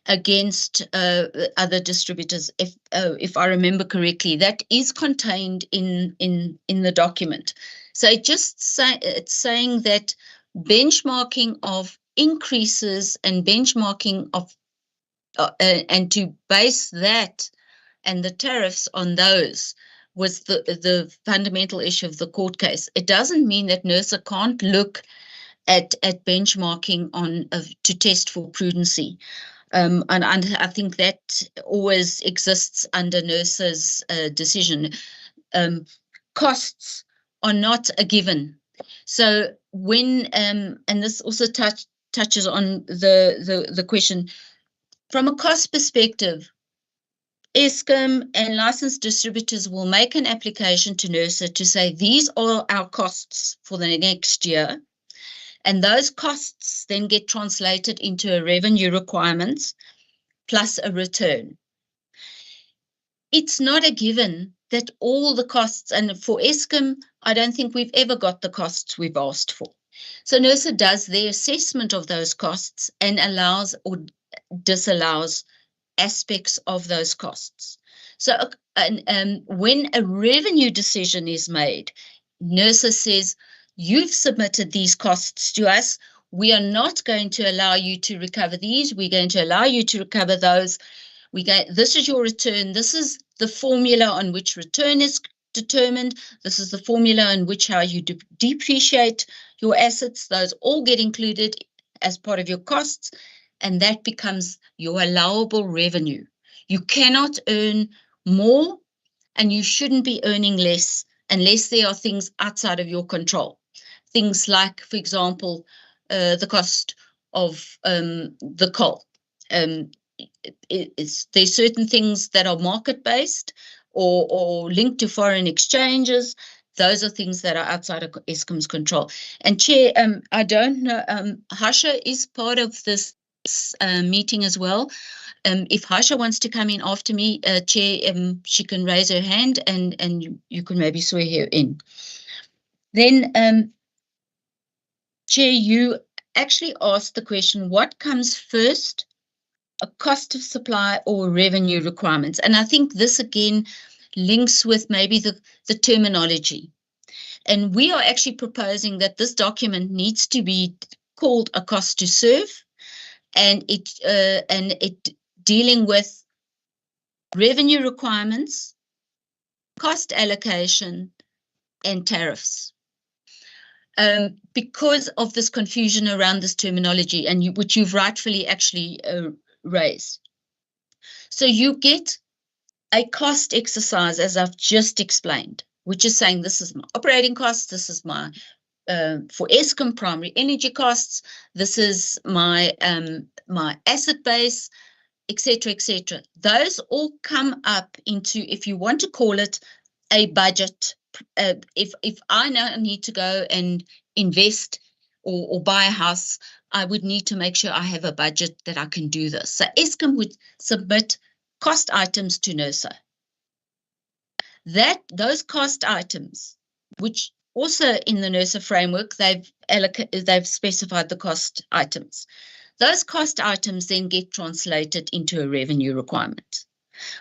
Speaker 5: against other distributors, if I remember correctly. That is contained in the document. So it's saying that benchmarking of increases and benchmarking of and to base that and the tariffs on those was the fundamental issue of the court case. It doesn't mean that NERSA can't look at benchmarking to test for prudency. And I think that always exists under NERSA's decision. Costs are not a given. So when, and this also touches on the question, from a cost perspective, Eskom and licensed distributors will make an application to NERSA to say these are our costs for the next year, and those costs then get translated into a revenue requirement plus a return. It's not a given that all the costs, and for Eskom, I don't think we've ever got the costs we've asked for. So NERSA does their assessment of those costs and allows or disallows aspects of those costs. So when a revenue decision is made, NERSA says, you've submitted these costs to us. We are not going to allow you to recover these. We're going to allow you to recover those. This is your return. This is the formula on which return is determined. This is the formula on which how you depreciate your assets. Those all get included as part of your costs, and that becomes your allowable revenue. You cannot earn more, and you shouldn't be earning less unless there are things outside of your control. Things like, for example, the cost of the coal. There's certain things that are market-based or linked to foreign exchanges. Those are things that are outside of Eskom's control. And Chair, I don't know, Harsha is part of this meeting as well. If Harsha wants to come in after me, Chair, she can raise her hand and you can maybe swear her in. Then, Chair, you actually asked the question, what comes first, a cost of supply or revenue requirements? And I think this again links with maybe the terminology. And we are actually proposing that this document needs to be called a cost to serve, and it dealing with revenue requirements, cost allocation, and tariffs. Because of this confusion around this terminology, and which you've rightfully actually raised. So you get a cost exercise, as I've just explained, which is saying this is my operating costs, this is my, for Eskom, primary energy costs, this is my, my asset base, etc., etc. Those all come up into, if you want to call it a budget. If I now need to go and invest or buy a house, I would need to make sure I have a budget that I can do this. So Eskom would submit cost items to NERSA. Those cost items, which also in the NERSA framework, they've specified the cost items. Those cost items then get translated into a revenue requirement.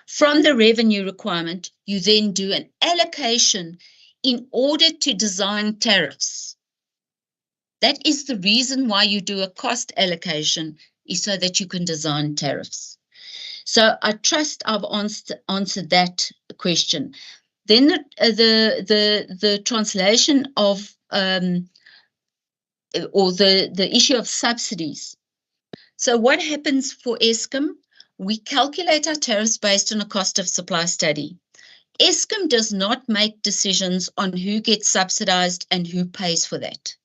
Speaker 5: From the revenue requirement, you then do an allocation in order to design tariffs. That is the reason why you do a cost allocation, is so that you can design tariffs. So I trust I've answered that question. Then the translation of or the issue of subsidies. So what happens for Eskom? We calculate our tariffs based on a cost of supply study. Eskom does not make decisions on who gets subsidized and who pays for that.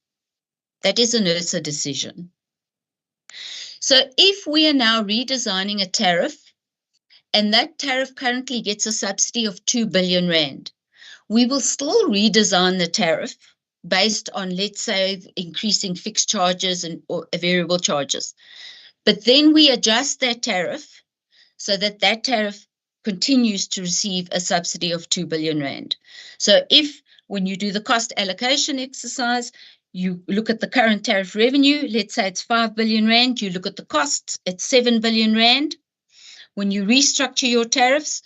Speaker 5: That is a NERSA decision. So if we are now redesigning a tariff, and that tariff currently gets a subsidy of 2 billion rand, we will still redesign the tariff based on, let's say, increasing fixed charges or variable charges. But then we adjust that tariff so that that tariff continues to receive a subsidy of 2 billion rand. So if, when you do the cost allocation exercise, you look at the current tariff revenue, let's say it's 5 billion rand, you look at the costs, it's 7 billion rand. When you restructure your tariffs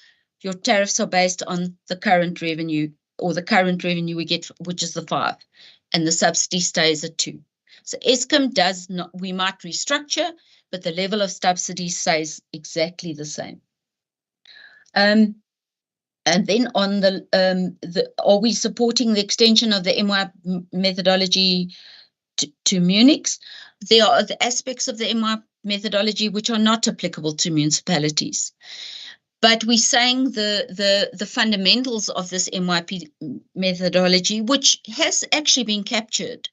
Speaker 5: are based on the current revenue, or the current revenue we get, which is the 5, and the subsidy stays at 2. So Eskom does not, we might restructure, but the level of subsidy stays exactly the same. And then on are we supporting the extension of the MY methodology to Munich's? There are the aspects of the MY methodology which are not applicable to municipalities. But we're saying the fundamentals of this MYP methodology, which has actually been captured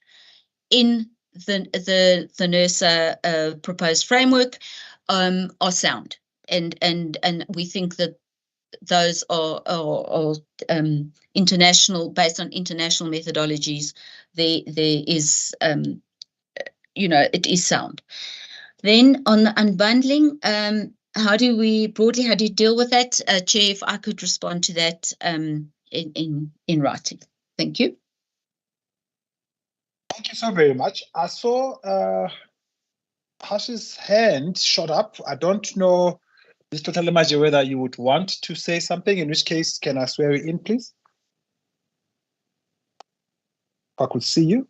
Speaker 5: in the NERSA proposed framework, are sound, and we think that those are international, based on international methodologies. There is, it is sound. Then on the unbundling, how do you deal with that? Chair, if I could respond to that in writing. Thank you.
Speaker 1: Thank you so very much. I saw Hash's hand shot up. I don't know Mr. Telemaji, whether you would want to say something, in which case, can I swear you in, please? If I could see you.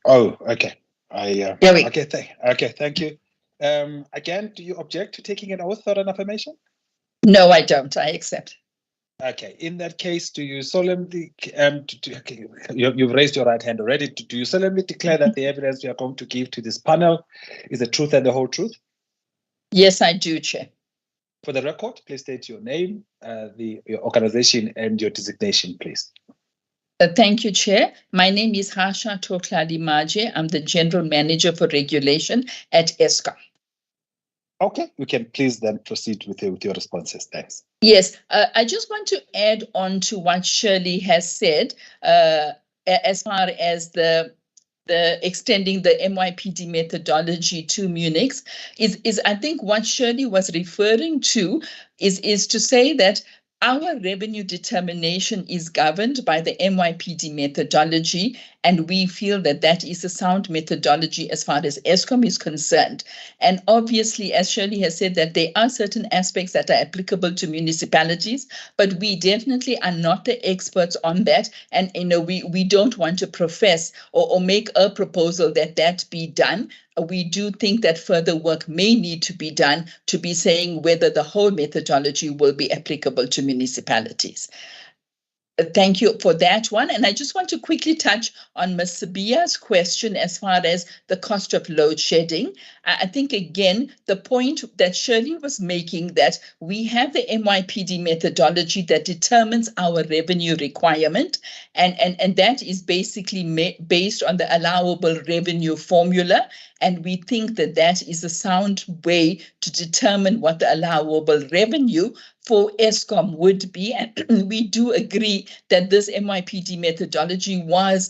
Speaker 1: Oh, okay. Okay, thank you. Again, do you object to taking an oath or an affirmation?
Speaker 7: No, I don't. I accept.
Speaker 1: Okay. In that case, do you solemnly, you've raised your right hand already. Do you solemnly declare that the evidence you are going to give to this panel is the truth and the whole truth?
Speaker 7: Yes, I do, Chair.
Speaker 1: For the record, please state your name, your organization, and your designation, please.
Speaker 7: Thank you, Chair. My name is Harsha Tokladi-Maje. I'm the General Manager for Regulation at Eskom.
Speaker 1: Okay, you can please then proceed with your responses. Thanks.
Speaker 7: Yes, I just want to add on to what Shirley has said as far as the extending the MYPD methodology to Munich's is I think what Shirley was referring to is to say that our revenue determination is governed by the MYPD methodology, and we feel that that is a sound methodology as far as Eskom is concerned. And obviously, as Shirley has said, that there are certain aspects that are applicable to municipalities, but we definitely are not the experts on that. And we don't want to profess or make a proposal that be done. We do think that further work may need to be done to be saying whether the whole methodology will be applicable to municipalities. Thank you for that one. And I just want to quickly touch on Ms. Sabia's question as far as the cost of load shedding. I think, again, the point that Shirley was making, that we have the MYPD methodology that determines our revenue requirement, and that is basically based on the allowable revenue formula. And we think that that is a sound way to determine what the allowable revenue for Eskom would be. And we do agree that this MYPD methodology was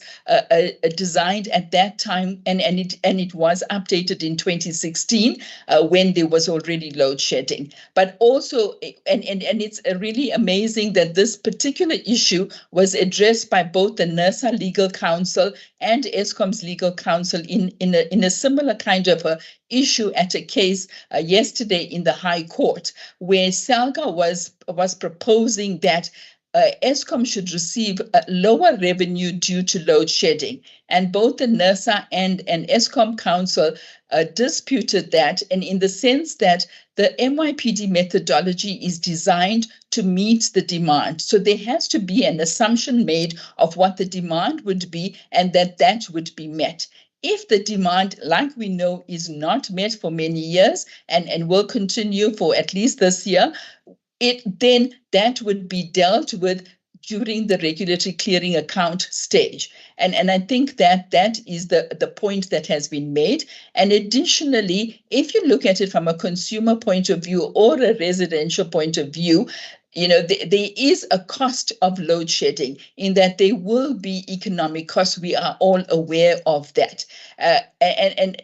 Speaker 7: designed at that time, and it was updated in 2016 when there was already load shedding. But also, and it's really amazing that this particular issue was addressed by both the NERSA Legal Counsel and Eskom's Legal Counsel in a similar kind of a issue at a case yesterday in the High Court, where SALGA was proposing that Eskom should receive a lower revenue due to load shedding. And both the NERSA and Eskom Council disputed that, and in the sense that the MYPD methodology is designed to meet the demand. So there has to be an assumption made of what the demand would be, and that would be met. If the demand, like we know, is not met for many years and will continue for at least this year, then that would be dealt with during the regulatory clearing account stage. And I think that is the point that has been made. And additionally, if you look at it from a consumer point of view or a residential point of view, there is a cost of load shedding, in that there will be economic costs. We are all aware of that. And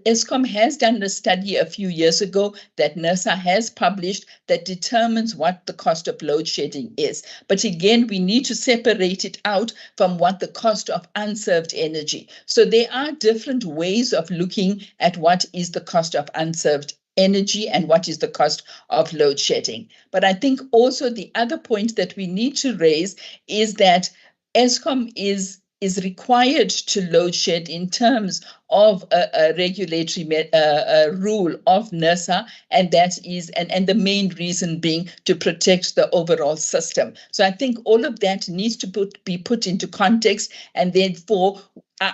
Speaker 7: Eskom has done a study a few years ago that NERSA has published that determines what the cost of load shedding is. But again, we need to separate it out from what the cost of unserved energy. So there are different ways of looking at what is the cost of unserved energy and what is the cost of load shedding. But I think also the other point that we need to raise is that Eskom is required to load shed in terms of a regulatory rule of NERSA, and that is, and the main reason being to protect the overall system. So I think all of that needs to be put into context, and therefore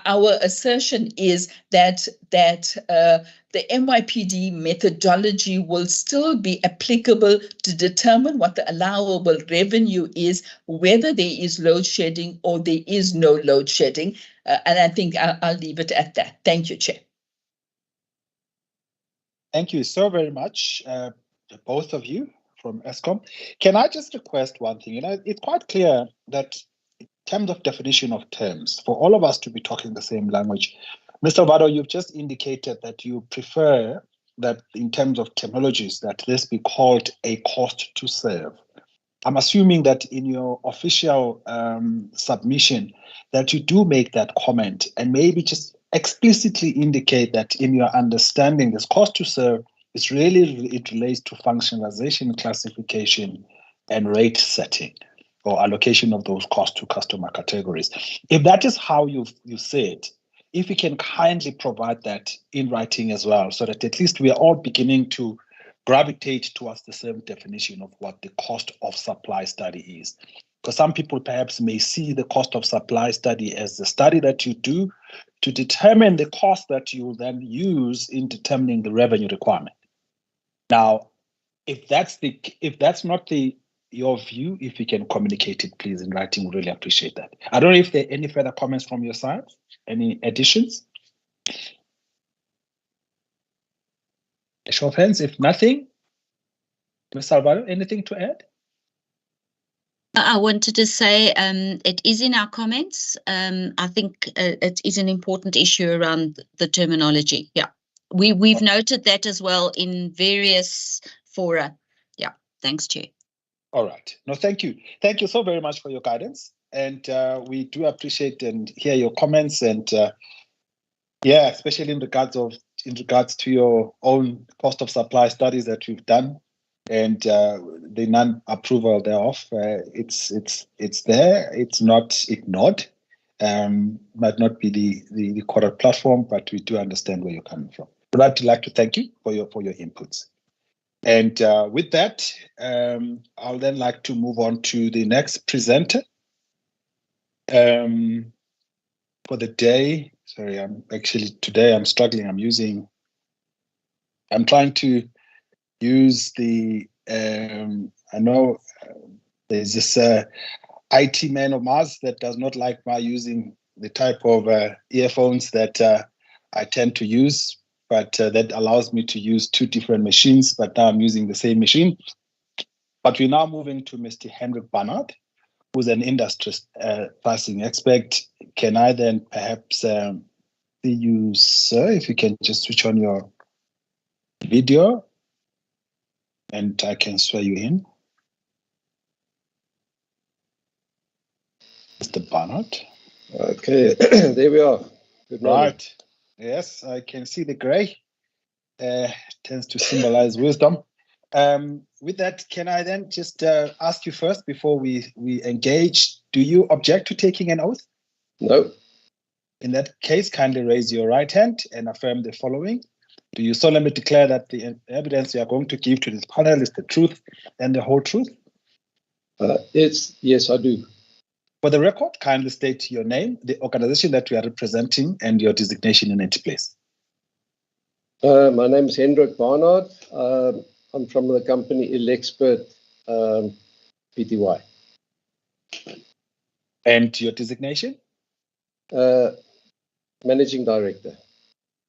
Speaker 7: our assertion is that the MYPD methodology will still be applicable to determine what the allowable revenue is, whether there is load shedding or there is no load shedding. And I think I'll leave it at that. Thank you, Chair.
Speaker 1: Thank you so very much, both of you from Eskom. Can I just request one thing? It's quite clear that in terms of definition of terms, for all of us to be talking the same language, Mr. Vado, you've just indicated that you prefer that in terms of terminologies that this be called a cost to serve. I'm assuming that in your official submission that you do make that comment, and maybe just explicitly indicate that in your understanding, this cost to serve is really, it relates to functionalization, classification, and rate setting or allocation of those costs to customer categories. If that is how you say it, if you can kindly provide that in writing as well, so that at least we are all beginning to gravitate towards the same definition of what the cost of supply study is. Because some people perhaps may see the cost of supply study as the study that you do to determine the cost that you will then use in determining the revenue requirement. Now, if that's not your view, if you can communicate it, please, in writing, we really appreciate that. I don't know if there are any further comments from your side, any additions? A show of hands, if nothing. Ms. Salvador, anything to add?
Speaker 5: I wanted to say it is in our comments. I think it is an important issue around the terminology. Yeah, we've noted that as well in various fora. Yeah, thanks, Chair.
Speaker 1: All right. No, thank you. Thank you so very much for your guidance. And we do appreciate and hear your comments. And yeah, especially in regards to your own cost of supply studies that we've done and the non-approval thereof. It's there. It's not ignored. Might not be the correct platform, but we do understand where you're coming from. I'd like to thank you for your inputs. And with that, I'll then like to move on to the next presenter for the day. Sorry, today I'm struggling. I'm trying to use the, I know there's this IT man of Mars that does not like my using the type of earphones that I tend to use. But that allows me to use two different machines, but now I'm using the same machine. But we're now moving to Mr. Hendrik Barnard, who's an industry pricing expert. Can I then perhaps see you, sir, if you can just switch on your video and I can swear you in. Mr. Barnard.
Speaker 8: Okay, there we are. Good morning.
Speaker 1: Right. Yes, I can see the gray. Tends to symbolize wisdom. With that, can I then just ask you first before we engage, do you object to taking an oath?
Speaker 8: No.
Speaker 1: In that case, kindly raise your right hand and affirm the following. Do you solemnly declare that the evidence you are going to give to this panel is the truth and the whole truth?
Speaker 8: Yes, I do.
Speaker 1: For the record, kindly state your name, the organization that you are representing, and your designation in its place.
Speaker 8: My name is Hendrik Barnard. I'm from the company ELS Pty.
Speaker 1: And your designation?
Speaker 8: Managing Director.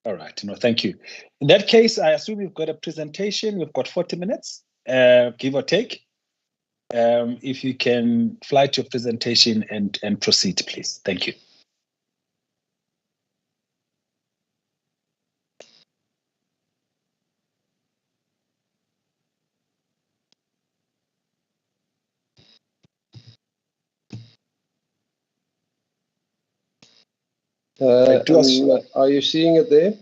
Speaker 1: All right. No, thank you. In that case, I assume you've got a presentation. We've got 40 minutes, give or take. If you can fly to your presentation and proceed, please. Thank you.
Speaker 8: Are you seeing it there?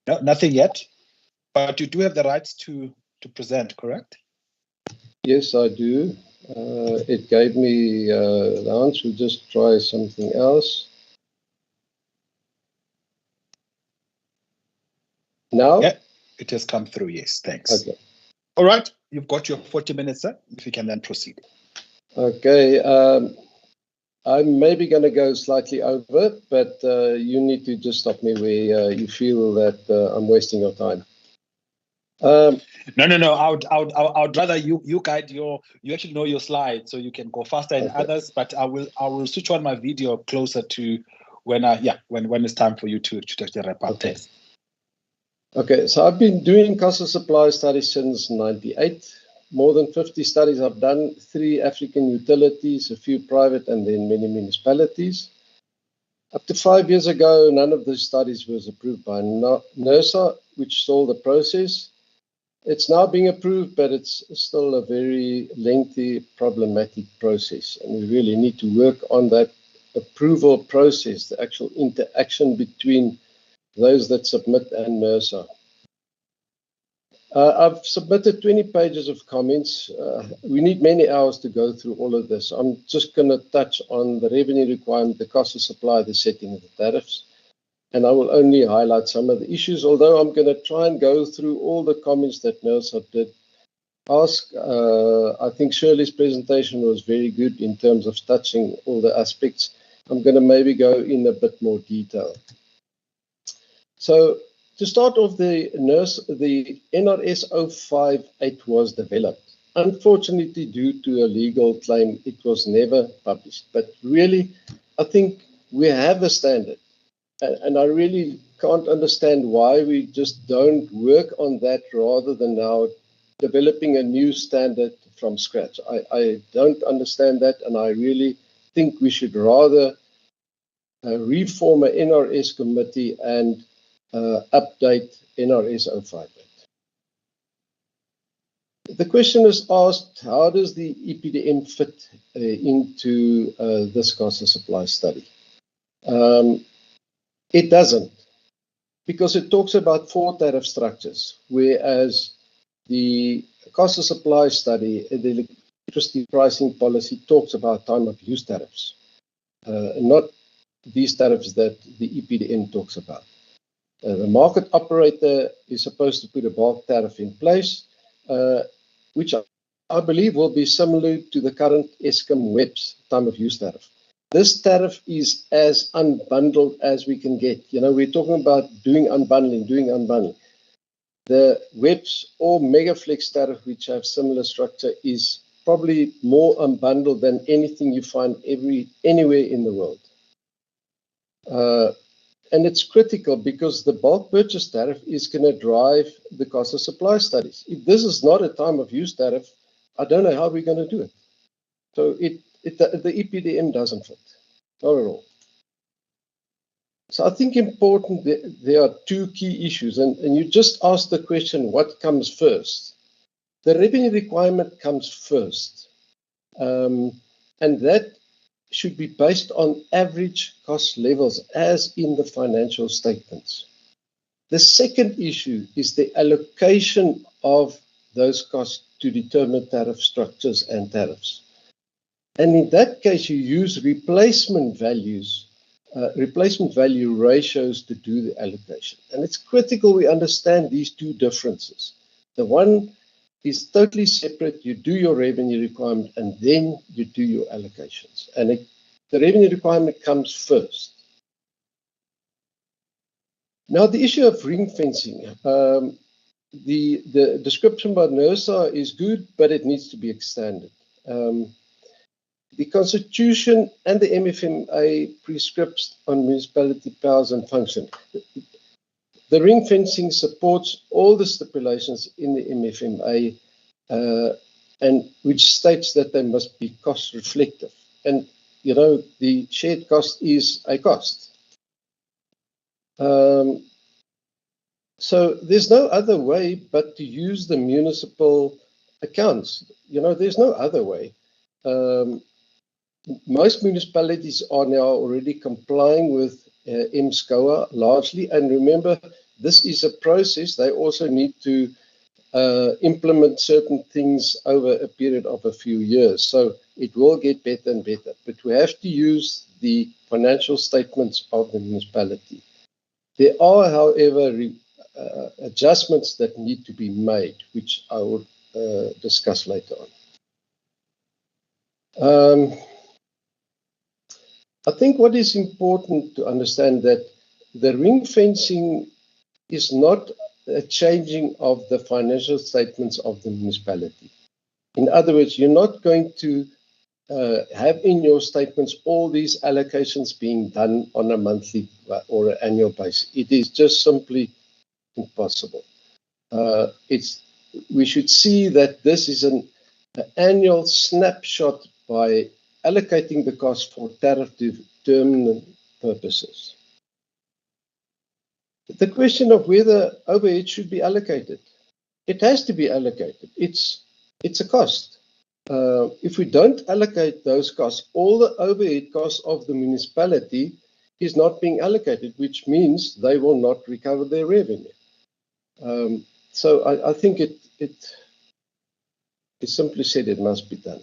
Speaker 1: No, nothing yet. But you do have the rights to present, correct?
Speaker 8: Yes, I do. It gave me the answer. We'll just try something else. Now?
Speaker 1: Yeah, it has come through. Yes, thanks.
Speaker 8: Okay.
Speaker 1: All right. You've got your 40 minutes, sir. If you can then proceed.
Speaker 8: Okay. I'm maybe going to go slightly over, but you need to just stop me where you feel that I'm wasting your time.
Speaker 1: No. I would rather you guide you actually know your slides, so you can go faster than others. But I will switch on my video closer to when it's time for you to wrap up.
Speaker 8: Okay. Okay. So I've been doing cost of supply studies since '98. More than 50 studies I've done, 3 African utilities, a few private, and then many municipalities. Up to 5 years ago, none of these studies was approved by NERSA, which stalled the process. It's now being approved, but it's still a very lengthy, problematic process. And we really need to work on that approval process, the actual interaction between those that submit and NERSA. I've submitted 20 pages of comments. We need many hours to go through all of this. I'm just going to touch on the revenue requirement, the cost of supply, the setting of the tariffs, and I will only highlight some of the issues, although I'm going to try and go through all the comments that NERSA did ask. I think Shirley's presentation was very good in terms of touching all the aspects. I'm going to maybe go in a bit more detail. So to start off, the NRS 058 was developed. Unfortunately, due to a legal claim, it was never published. But really, I think we have a standard. And I really can't understand why we just don't work on that rather than now developing a new standard from scratch. I don't understand that, and I really think we should rather reform an NRS committee and update NRS 058. The question is asked, how does the EPDM fit into this cost of supply study? It doesn't, because it talks about 4 tariff structures, whereas the cost of supply study, the electricity pricing policy, talks about time of use tariffs, not these tariffs that the EPDM talks about. The market operator is supposed to put a bulk tariff in place, which I believe will be similar to the current Eskom WEPS time of use tariff. This tariff is as unbundled as we can get. You know, we're talking about doing unbundling. The WEPS or Megaflex tariff, which have similar structure, is probably more unbundled than anything you find anywhere in the world. And it's critical because the bulk purchase tariff is going to drive the cost of supply studies. If this is not a time of use tariff, I don't know how we're going to do it. So the EPDM doesn't fit, not at all. So I think important, there are 2 key issues, and you just asked the question, what comes first? The revenue requirement comes first, and that should be based on average cost levels as in the financial statements. The second issue is the allocation of those costs to determine tariff structures and tariffs. And in that case, you use replacement values, replacement value ratios to do the allocation. And it's critical we understand these 2 differences. The one is totally separate. You do your revenue requirement and then you do your allocations. And the revenue requirement comes first. Now, the issue of ring fencing. The description by NERSA is good, but it needs to be extended. The Constitution and the MFMA prescripts on municipality powers and function. The ring fencing supports all the stipulations in the MFMA, and which states that they must be cost reflective. And, you know, the shared cost is a cost. So there's no other way but to use the municipal accounts. You know, there's no other way. Most municipalities are now already complying with MSCOA largely. And remember, this is a process. They also need to implement certain things over a period of a few years. So it will get better and better. But we have to use the financial statements of the municipality. There are, however, adjustments that need to be made, which I will discuss later on. I think what is important to understand that the ring fencing is not a changing of the financial statements of the municipality. In other words, you're not going to have in your statements all these allocations being done on a monthly or an annual basis. It is just simply impossible. We should see that this is an annual snapshot by allocating the cost for tariff determinant purposes. The question of whether overhead should be allocated, it has to be allocated. It's a cost. if we don't allocate those costs, all the overhead costs of the municipality is not being allocated, which means they will not recover their revenue. So I think it simply said it must be done.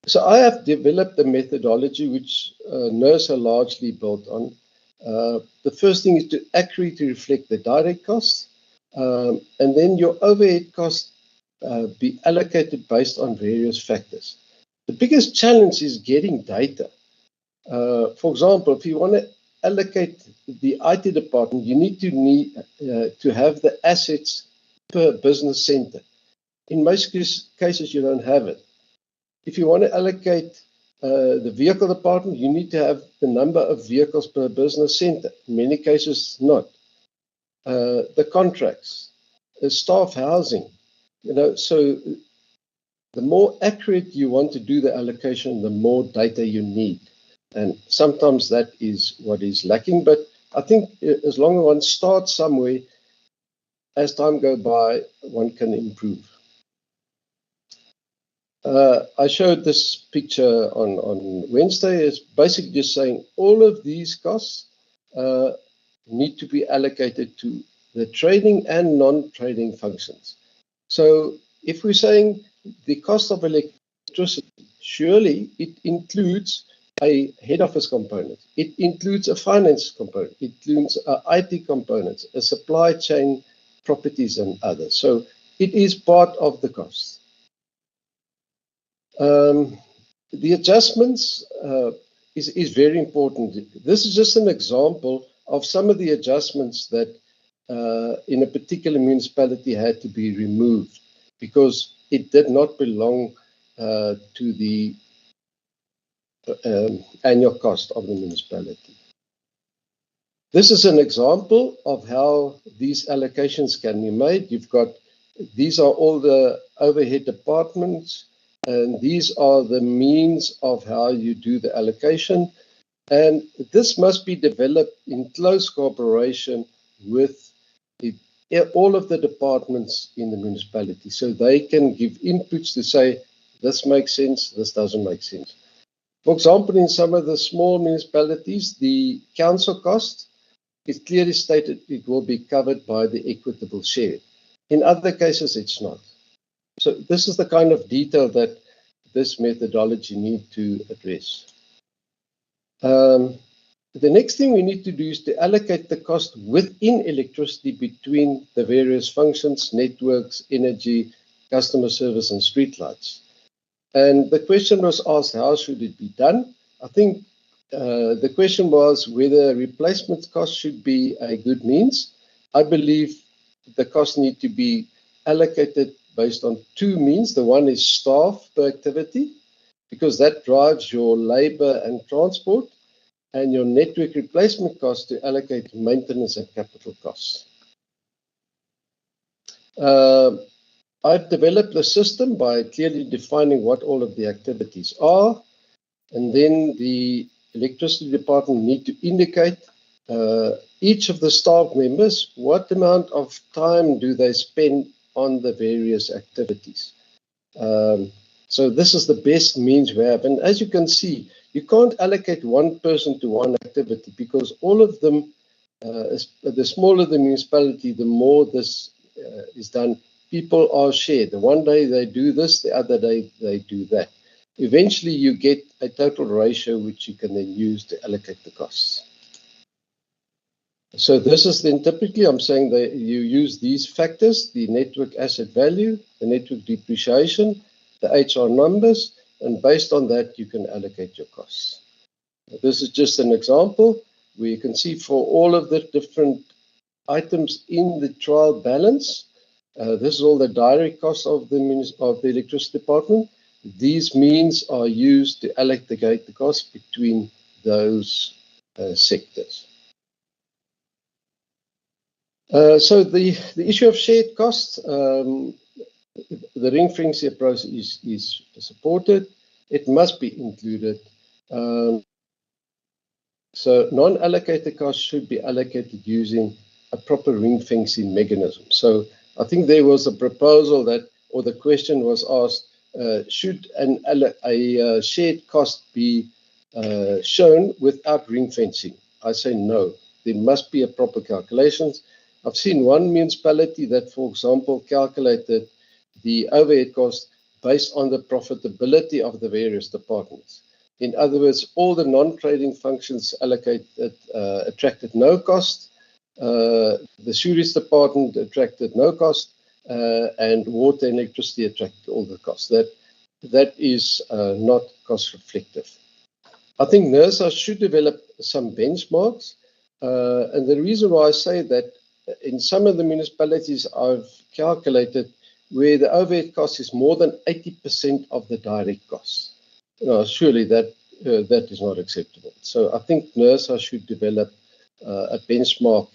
Speaker 8: So I have developed a methodology which NERSA largely built on. The first thing is to accurately reflect the direct costs, and then your overhead costs be allocated based on various factors. The biggest challenge is getting data. For example, if you want to allocate the IT department, you need to have the assets per business center. In most cases, you don't have it. If you want to allocate the vehicle department, you need to have the number of vehicles per business center. In many cases, not. The contracts, the staff housing, so the more accurate you want to do the allocation, the more data you need. And sometimes that is what is lacking. But I think as long as one starts somewhere, as time goes by, one can improve. I showed this picture on Wednesday. It's basically just saying all of these costs need to be allocated to the trading and non-trading functions. So if we're saying the cost of electricity, surely it includes a head office component. It includes a finance component. It includes IT components, a supply chain, properties, and others. So it is part of the cost. The adjustments is very important. This is just an example of some of the adjustments that in a particular municipality had to be removed because it did not belong to the annual cost of the municipality. This is an example of how these allocations can be made. These are all the overhead departments, and these are the means of how you do the allocation. And this must be developed in close cooperation with all of the departments in the municipality, so they can give inputs to say, this makes sense, this doesn't make sense. For example, in some of the small municipalities, the council cost is clearly stated it will be covered by the equitable share. In other cases, it's not. So this is the kind of detail that this methodology needs to address. The next thing we need to do is to allocate the cost within electricity between the various functions, networks, energy, customer service, and streetlights. And the question was asked, how should it be done? I think the question was whether replacement cost should be a good means. I believe the costs need to be allocated based on two means. The one is staff per activity, because that drives your labor and transport, and your network replacement cost to allocate maintenance and capital costs. I've developed a system by clearly defining what all of the activities are, and then the electricity department need to indicate each of the staff members, what amount of time do they spend on the various activities. So this is the best means we have. And as you can see, you can't allocate one person to one activity because all of them, the smaller the municipality, the more this is done. People are shared. The one day they do this, the other day they do that. Eventually you get a total ratio which you can then use to allocate the costs. So this is then typically, I'm saying that you use these factors, the network asset value, the network depreciation, the HR numbers, and based on that, you can allocate your costs. This is just an example where you can see for all of the different items in the trial balance, this is all the direct costs of the electricity department. These means are used to allocate the costs between those sectors. So the issue of shared costs, the ring-fencing approach is supported. It must be included. So non-allocated costs should be allocated using a proper ring-fencing mechanism. So I think there was a proposal that, or the question was asked, should a shared cost be shown without ring fencing? I say no. There must be a proper calculations. I've seen one municipality that, for example, calculated the overhead cost based on the profitability of the various departments. In other words, all the non-trading functions allocated attracted no cost. The sewerage department attracted no cost, and water and electricity attracted all the costs. That is not cost reflective. I think NERSA should develop some benchmarks, and the reason why I say that, in some of the municipalities I've calculated where the overhead cost is more than 80% of the direct costs. Surely that is not acceptable. So I think NERSA should develop a benchmark,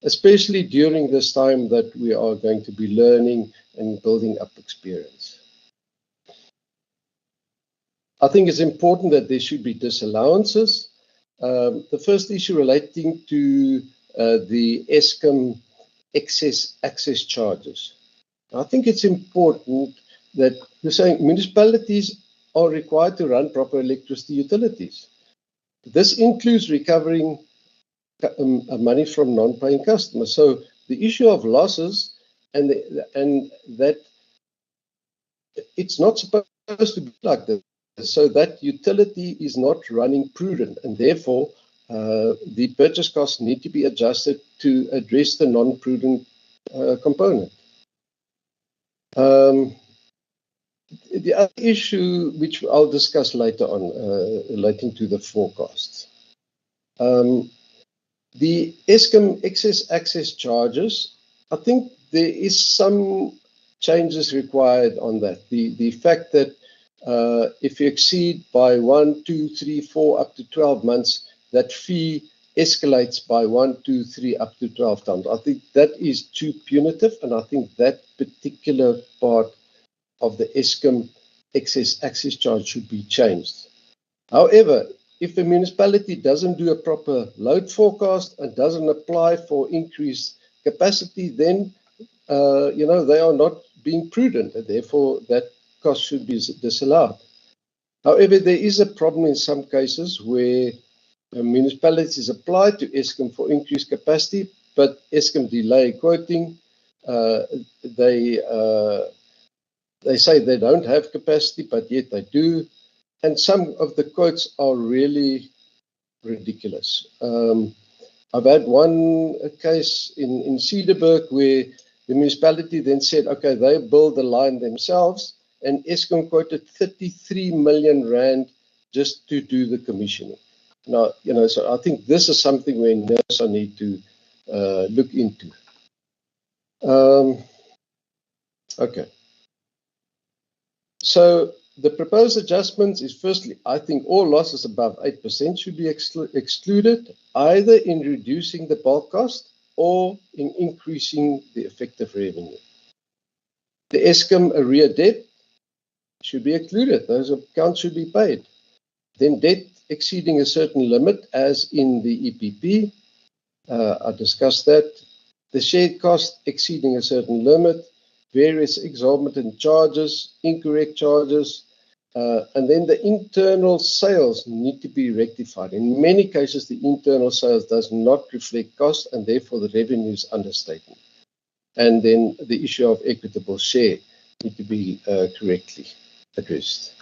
Speaker 8: especially during this time that we are going to be learning and building up experience. I think it's important that there should be disallowances. The first issue relating to the Eskom excess access charges. I think it's important that we're saying municipalities are required to run proper electricity utilities. This includes recovering money from non-paying customers. So the issue of losses and that it's not supposed to be like that. So that utility is not running prudent, and therefore the purchase costs need to be adjusted to address the non-prudent component. The other issue, which I'll discuss later on, relating to the forecasts. The Eskom excess access charges, I think there is some changes required on that. The fact that if you exceed by 1, 2, 3, 4, up to 12 months, that fee escalates by 1, 2, 3, up to 12 times. I think that is too punitive, and I think that particular part of the Eskom excess access charge should be changed. However, if a municipality doesn't do a proper load forecast and doesn't apply for increased capacity, then they are not being prudent, and therefore that cost should be disallowed. However, there is a problem in some cases where municipalities apply to Eskom for increased capacity, but Eskom delay quoting. They say they don't have capacity, but yet they do. And some of the quotes are really ridiculous. I've had one case in Cederberg where the municipality then said, okay, they build the line themselves, and Eskom quoted 33 million rand just to do the commissioning. Now, so I think this is something where NERSA need to look into. Okay. So the proposed adjustments is, firstly, I think all losses above 8% should be excluded, either in reducing the bulk cost or in increasing the effective revenue. The Eskom arrear debt should be excluded. Those accounts should be paid. Then debt exceeding a certain limit, as in the EPP, I discussed that. The shared cost exceeding a certain limit, various exorbitant charges, incorrect charges, and then the internal sales need to be rectified. In many cases, the internal sales does not reflect cost, and therefore the revenue is understatement. And then the issue of equitable share need to be correctly addressed.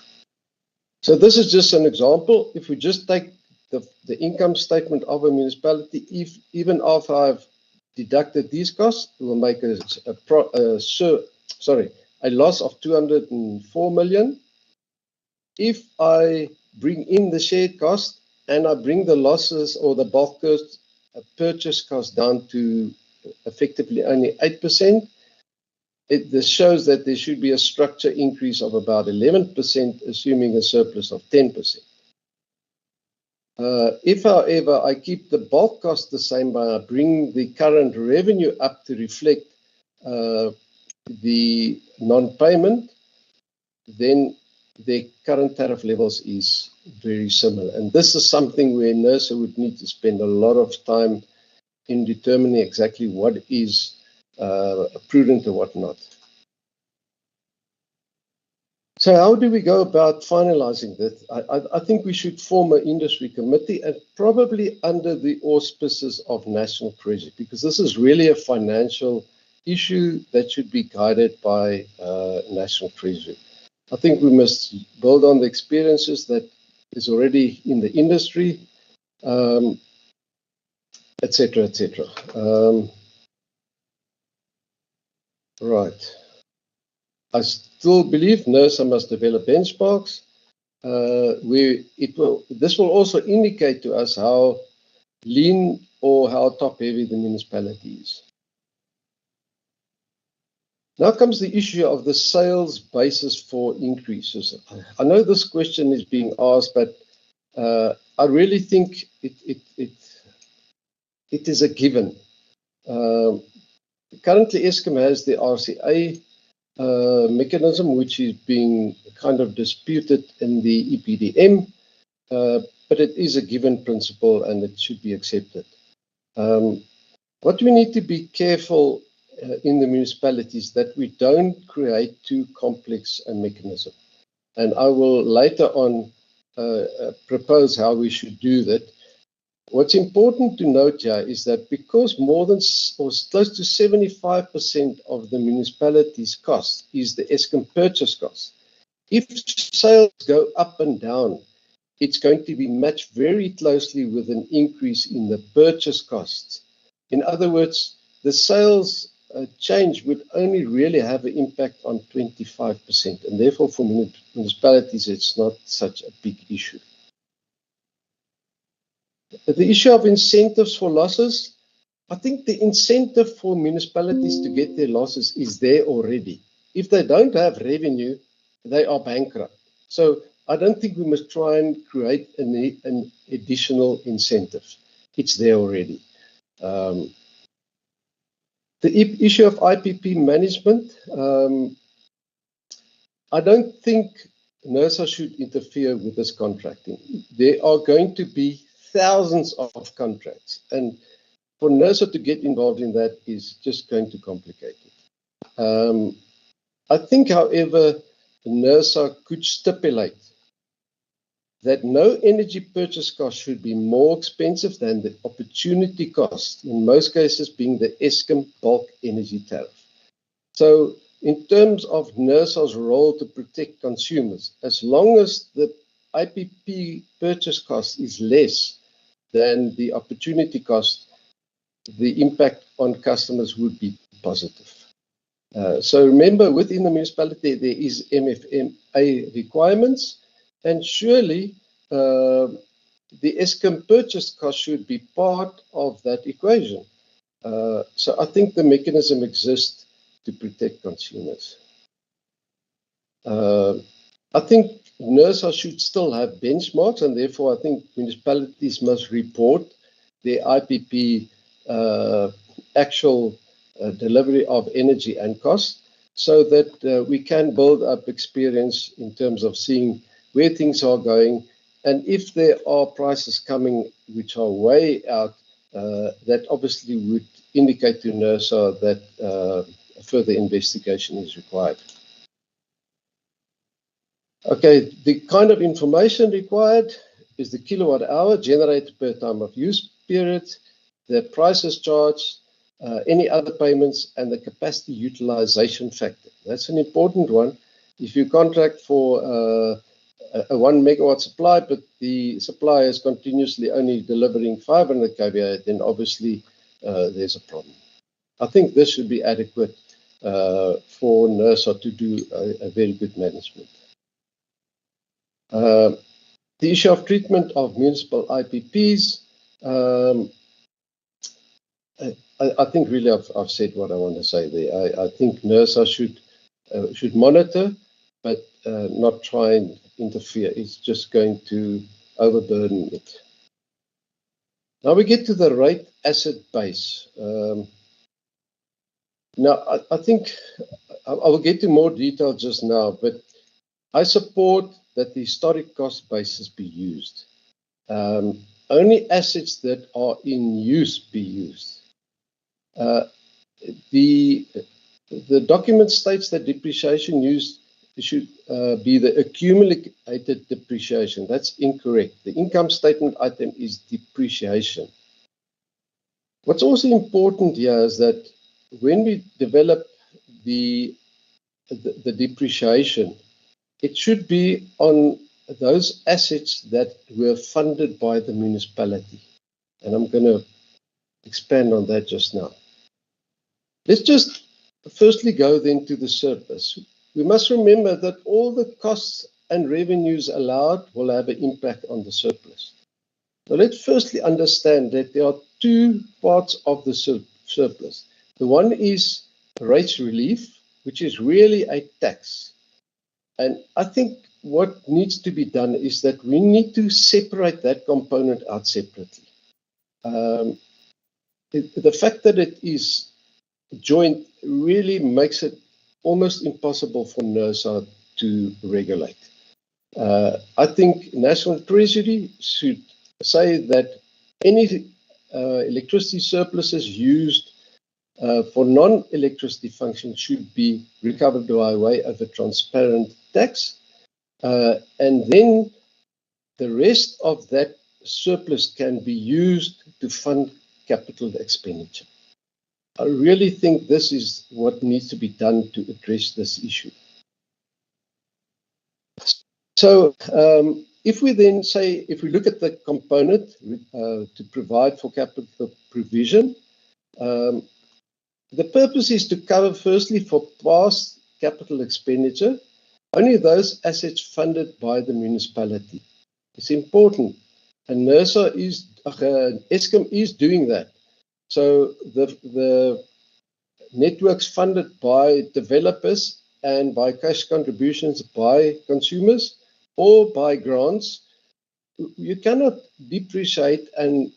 Speaker 8: So this is just an example. If we just take the income statement of a municipality, even after I've deducted these costs, it will make a loss of 204 million. If I bring in the shared cost and I bring the losses or the bulk cost, purchase cost down to effectively only 8%, this shows that there should be a structure increase of about 11%, assuming a surplus of 10%. If, however, I keep the bulk cost the same, but I bring the current revenue up to reflect the non-payment, then the current tariff levels is very similar. And this is something where NERSA would need to spend a lot of time in determining exactly what is prudent and what not. So how do we go about finalizing that? I think we should form an industry committee, and probably under the auspices of National Treasury, because this is really a financial issue that should be guided by National Treasury. I think we must build on the experiences that is already in the industry, etc., etc. Right. I still believe NERSA must develop benchmarks. This will also indicate to us how lean or how top-heavy the municipality is. Now comes the issue of the sales basis for increases. I know this question is being asked, but I really think it is a given. Currently, Eskom has the RCA mechanism, which is being kind of disputed in the EPDM, but it is a given principle and it should be accepted. What we need to be careful in the municipalities that we don't create too complex a mechanism. And I will later on propose how we should do that. What's important to note here is that because more than or close to 75% of the municipality's cost is the Eskom purchase cost, if sales go up and down, it's going to be matched very closely with an increase in the purchase costs. In other words, the sales change would only really have an impact on 25%, and therefore for municipalities it's not such a big issue. The issue of incentives for losses, I think the incentive for municipalities to get their losses is there already. If they don't have revenue, they are bankrupt. So I don't think we must try and create an additional incentive. It's there already. The issue of IPP management, I don't think NERSA should interfere with this contracting. There are going to be thousands of contracts, and for NERSA to get involved in that is just going to complicate it. I think, however, NERSA could stipulate that no energy purchase cost should be more expensive than the opportunity cost, in most cases being the Eskom bulk energy tariff. So in terms of NERSA's role to protect consumers, as long as the IPP purchase cost is less than the opportunity cost, the impact on customers would be positive. So remember, within the municipality, there is MFMA requirements, and surely the Eskom purchase cost should be part of that equation. So I think the mechanism exists to protect consumers. I think NERSA should still have benchmarks, and therefore I think municipalities must report their IPP actual delivery of energy and cost, so that we can build up experience in terms of seeing where things are going, and if there are prices coming which are way out, that obviously would indicate to NERSA that further investigation is required. Okay, the kind of information required is the kilowatt hour generated per time of use period, the prices charged, any other payments, and the capacity utilization factor. That's an important one. If you contract for a 1 megawatt supply, but the supplier is continuously only delivering 500 kVA, then obviously there's a problem. I think this should be adequate for NERSA to do a very good management. The issue of treatment of municipal IPPs, I think really I've said what I want to say there. I think NERSA should monitor, but not try and interfere. It's just going to overburden it. Now we get to the rate asset base. Now I think I will get to more detail just now, but I support that the historic cost basis be used. Only assets that are in use be used. The document states that depreciation used be the accumulated depreciation. That's incorrect. The income statement item is depreciation. What's also important here is that when we develop the depreciation, it should be on those assets that were funded by the municipality. And I'm going to expand on that just now. Let's just firstly go then to the surplus. We must remember that all the costs and revenues allowed will have an impact on the surplus. So let's firstly understand that there are two parts of the surplus. The one is rates relief, which is really a tax. And I think what needs to be done is that we need to separate that component out separately. The fact that it is joint really makes it almost impossible for NERSA to regulate. I think National Treasury should say that any electricity surpluses used for non-electricity functions should be recovered by way of a transparent tax. And then the rest of that surplus can be used to fund capital expenditure. I really think this is what needs to be done to address this issue. So if we then say, if we look at the component to provide for capital provision, the purpose is to cover firstly for past capital expenditure, only those assets funded by the municipality. It's important, and NERSA is, Eskom is doing that. So the networks funded by developers and by cash contributions by consumers or by grants, you cannot depreciate and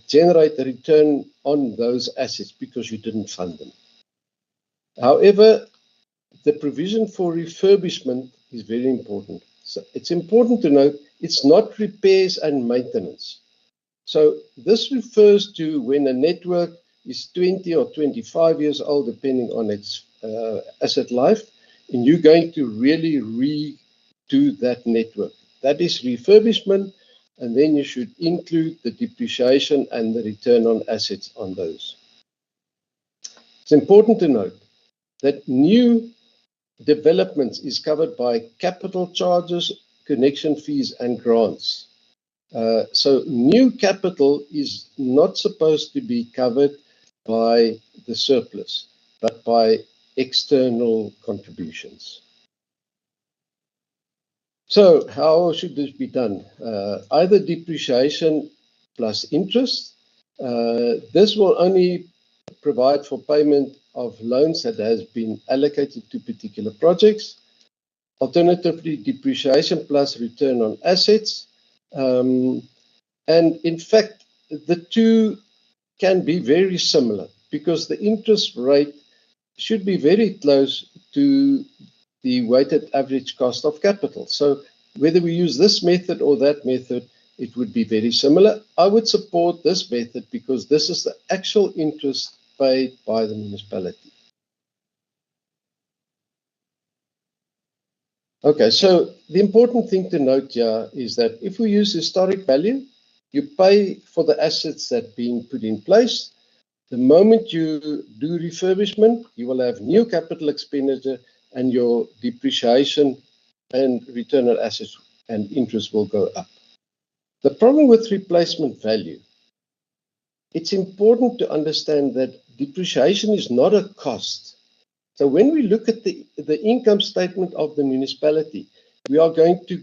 Speaker 8: generate a return on those assets because you didn't fund them. However, the provision for refurbishment is very important. So it's important to note it's not repairs and maintenance. So this refers to when a network is 20 or 25 years old, depending on its asset life, and you're going to really redo that network. That is refurbishment, and then you should include the depreciation and the return on assets on those. It's important to note that new developments is covered by capital charges, connection fees, and grants. So new capital is not supposed to be covered by the surplus, but by external contributions. So how should this be done? Either depreciation plus interest. This will only provide for payment of loans that has been allocated to particular projects. Alternatively, depreciation plus return on assets. And in fact, the two can be very similar because the interest rate should be very close to the weighted average cost of capital. So whether we use this method or that method, it would be very similar. I would support this method because this is the actual interest paid by the municipality. Okay, so the important thing to note here is that if we use historic value, you pay for the assets that are being put in place. The moment you do refurbishment, you will have new capital expenditure and your depreciation and return on assets and interest will go up. The problem with replacement value, it's important to understand that depreciation is not a cost. So when we look at the income statement of the municipality, we are going to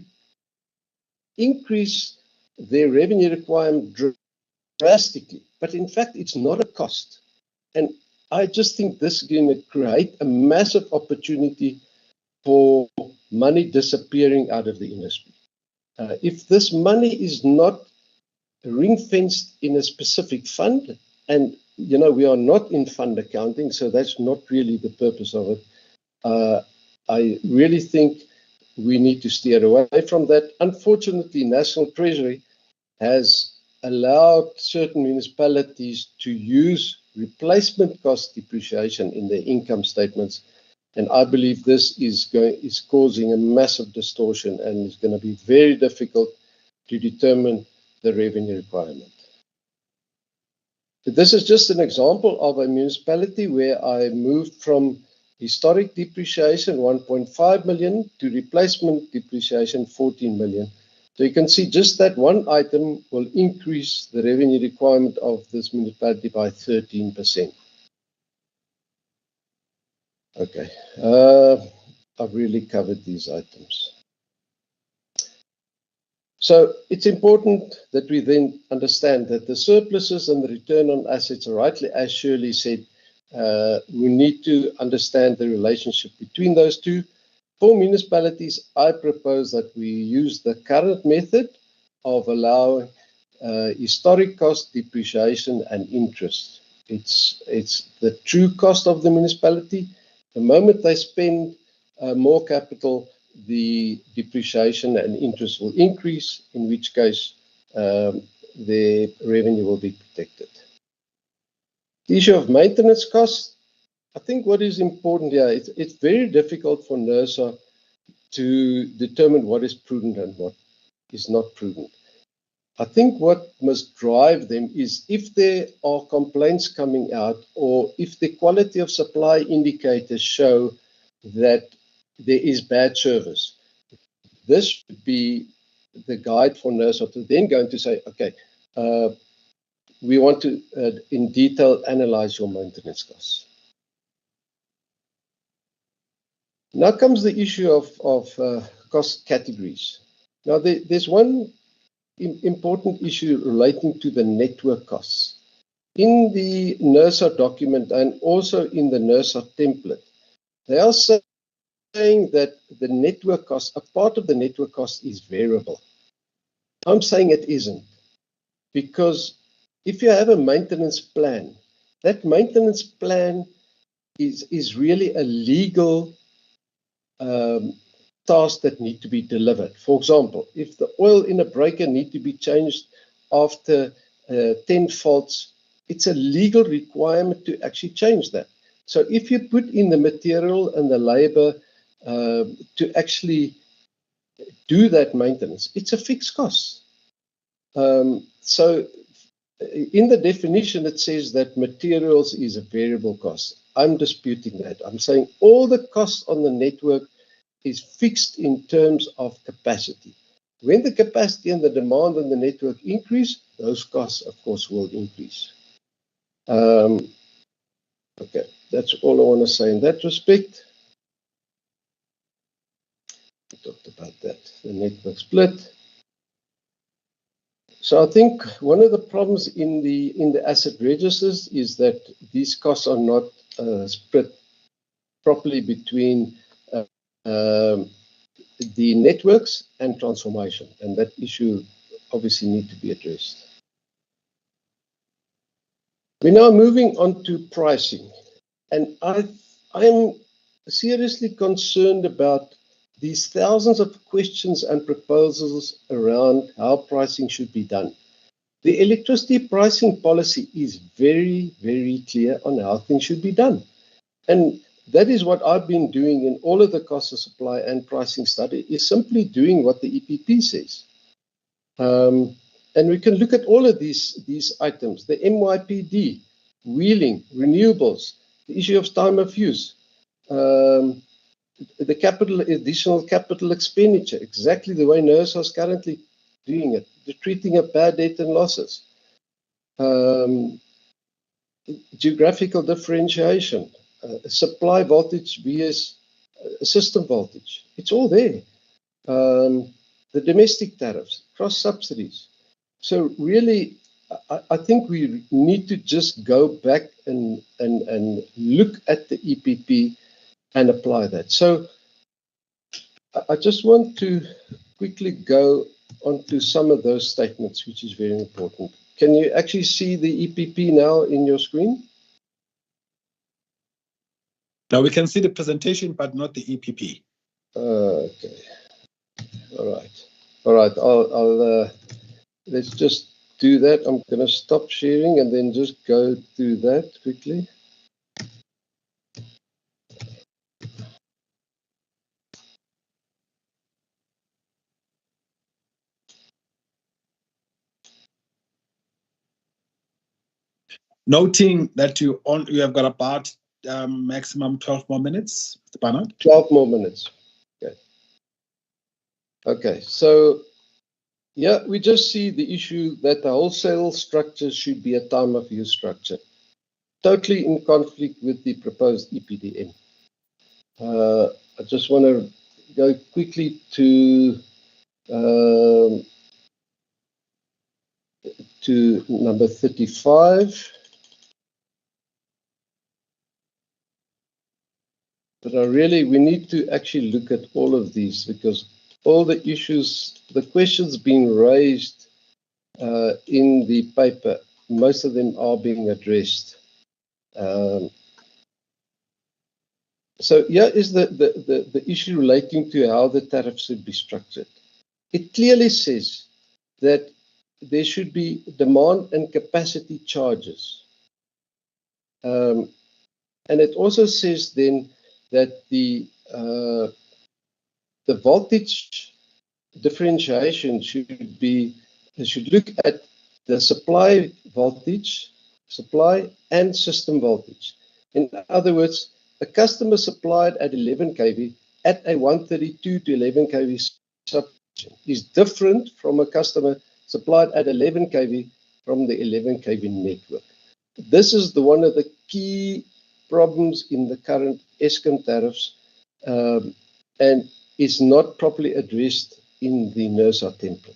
Speaker 8: increase their revenue requirement drastically. But in fact, it's not a cost. And I just think this is going to create a massive opportunity for money disappearing out of the industry. If this money is not ring-fenced in a specific fund, and we are not in fund accounting, so that's not really the purpose of it. I really think we need to steer away from that. Unfortunately, National Treasury has allowed certain municipalities to use replacement cost depreciation in their income statements, And I believe this is causing a massive distortion and is going to be very difficult to determine the revenue requirement. This is just an example of a municipality where I moved from historic depreciation 1.5 million to replacement depreciation 14 million. So you can see just that one item will increase the revenue requirement of this municipality by 13%. Okay, I've really covered these items. So it's important that we then understand that the surpluses and the return on assets, rightly as Shirley said, we need to understand the relationship between those two. For municipalities, I propose that we use the current method of allowing historic cost, depreciation, and interest. It's the true cost of the municipality. The moment they spend more capital, the depreciation and interest will increase, in which case their revenue will be protected. The issue of maintenance costs, I think what is important here, it's very difficult for NERSA to determine what is prudent and what is not prudent. I think what must drive them is if there are complaints coming out or if the quality of supply indicators show that there is bad service. This would be the guide for NERSA to then going to say, okay, we want to in detail analyze your maintenance costs. Now comes the issue of cost categories. Now there's one important issue relating to the network costs. In the NERSA document and also in the NERSA template, they are saying that the network cost, a part of the network cost is variable. I'm saying it isn't, because if you have a maintenance plan, that maintenance plan is really a legal tasks that need to be delivered. For example, if the oil in a breaker need to be changed after 10 faults, it's a legal requirement to actually change that. So if you put in the material and the labor to actually do that maintenance, it's a fixed cost. So in the definition, it says that materials is a variable cost. I'm disputing that. I'm saying all the costs on the network is fixed in terms of capacity. When the capacity and the demand on the network increase, those costs, of course, will increase. Okay, that's all I want to say in that respect. We talked about that, the network split. So I think one of the problems in the asset registers is that these costs are not split properly between the networks and transformation, and that issue obviously need to be addressed. We're now moving on to pricing, and I am seriously concerned about these thousands of questions and proposals around how pricing should be done. The electricity pricing policy is very, very clear on how things should be done. And that is what I've been doing in all of the cost of supply and pricing study, is simply doing what the EPP says. And we can look at all of these items, the MYPD, wheeling, renewables, the issue of time of use, the additional capital expenditure, exactly the way NERSA is currently doing it, the treating of bad debt and losses, geographical differentiation, supply voltage vs system voltage. It's all there. The domestic tariffs, cross subsidies. So really, I think we need to just go back and look at the EPP and apply that. So I just want to quickly go onto some of those statements, which is very important. Can you actually see the EPP now in your screen?
Speaker 1: Now we can see the presentation, but not the EPP.
Speaker 8: Okay. All right. I'll let's just do that. I'm going to stop sharing and then just go through that quickly.
Speaker 1: Noting that you have got about maximum 12 more minutes, Mr. Barnard.
Speaker 8: 12 more minutes. Okay. Okay, so yeah, we just see the issue that the wholesale structure should be a time of use structure, totally in conflict with the proposed EPDM. I just want to go quickly to number 35. But we need to actually look at all of these, because all the issues, the questions being raised in the paper, most of them are being addressed. So here is the issue relating to how the tariffs should be structured. It clearly says that there should be demand and capacity charges. And it also says then that the voltage differentiation should look at the supply voltage, supply and system voltage. In other words, a customer supplied at 11 kV at a 132 to 11 kV substation is different from a customer supplied at 11 kV from the 11 kV network. This is one of the key problems in the current Eskom tariffs, and is not properly addressed in the NERSA template.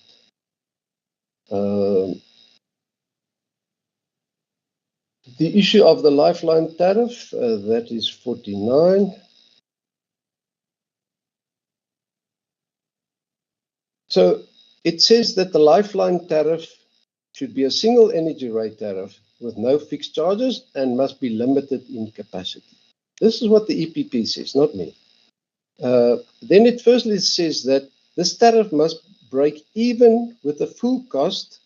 Speaker 8: The issue of the lifeline tariff, that is 49. So it says that the lifeline tariff should be a single energy rate tariff with no fixed charges and must be limited in capacity. This is what the EPP says, not me. Then it firstly says that this tariff must break even with the full cost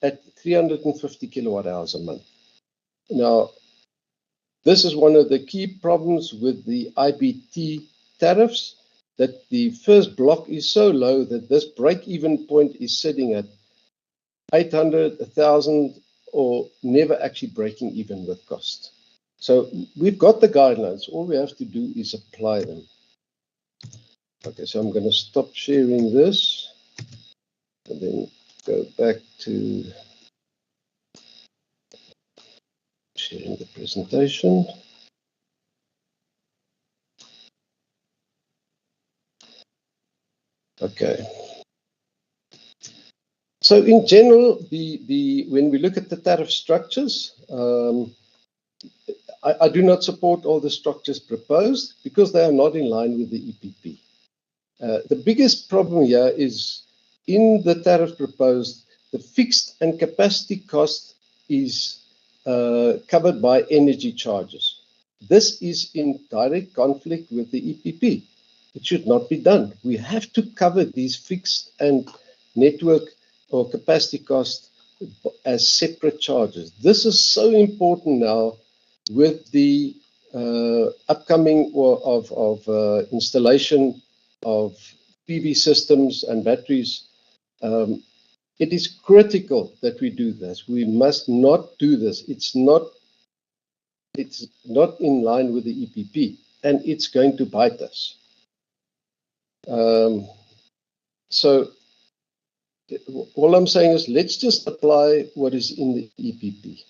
Speaker 8: at 350 kilowatt hours a month. Now, this is one of the key problems with the IBT tariffs, that the first block is so low that this break-even point is sitting at 800, 1,000, or never actually breaking even with cost. So we've got the guidelines. All we have to do is apply them. Okay, so I'm going to stop sharing this and then go back to sharing the presentation. Okay. So in general, when we look at the tariff structures, I do not support all the structures proposed because they are not in line with the EPP. The biggest problem here is in the tariff proposed, the fixed and capacity cost is covered by energy charges. This is in direct conflict with the EPP. It should not be done. We have to cover these fixed and network or capacity costs as separate charges. This is so important now with the upcoming installation of PV systems and batteries. It is critical that we do this. We must not do this. It's not in line with the EPP, and it's going to bite us. So all I'm saying is let's just apply what is in the EPP.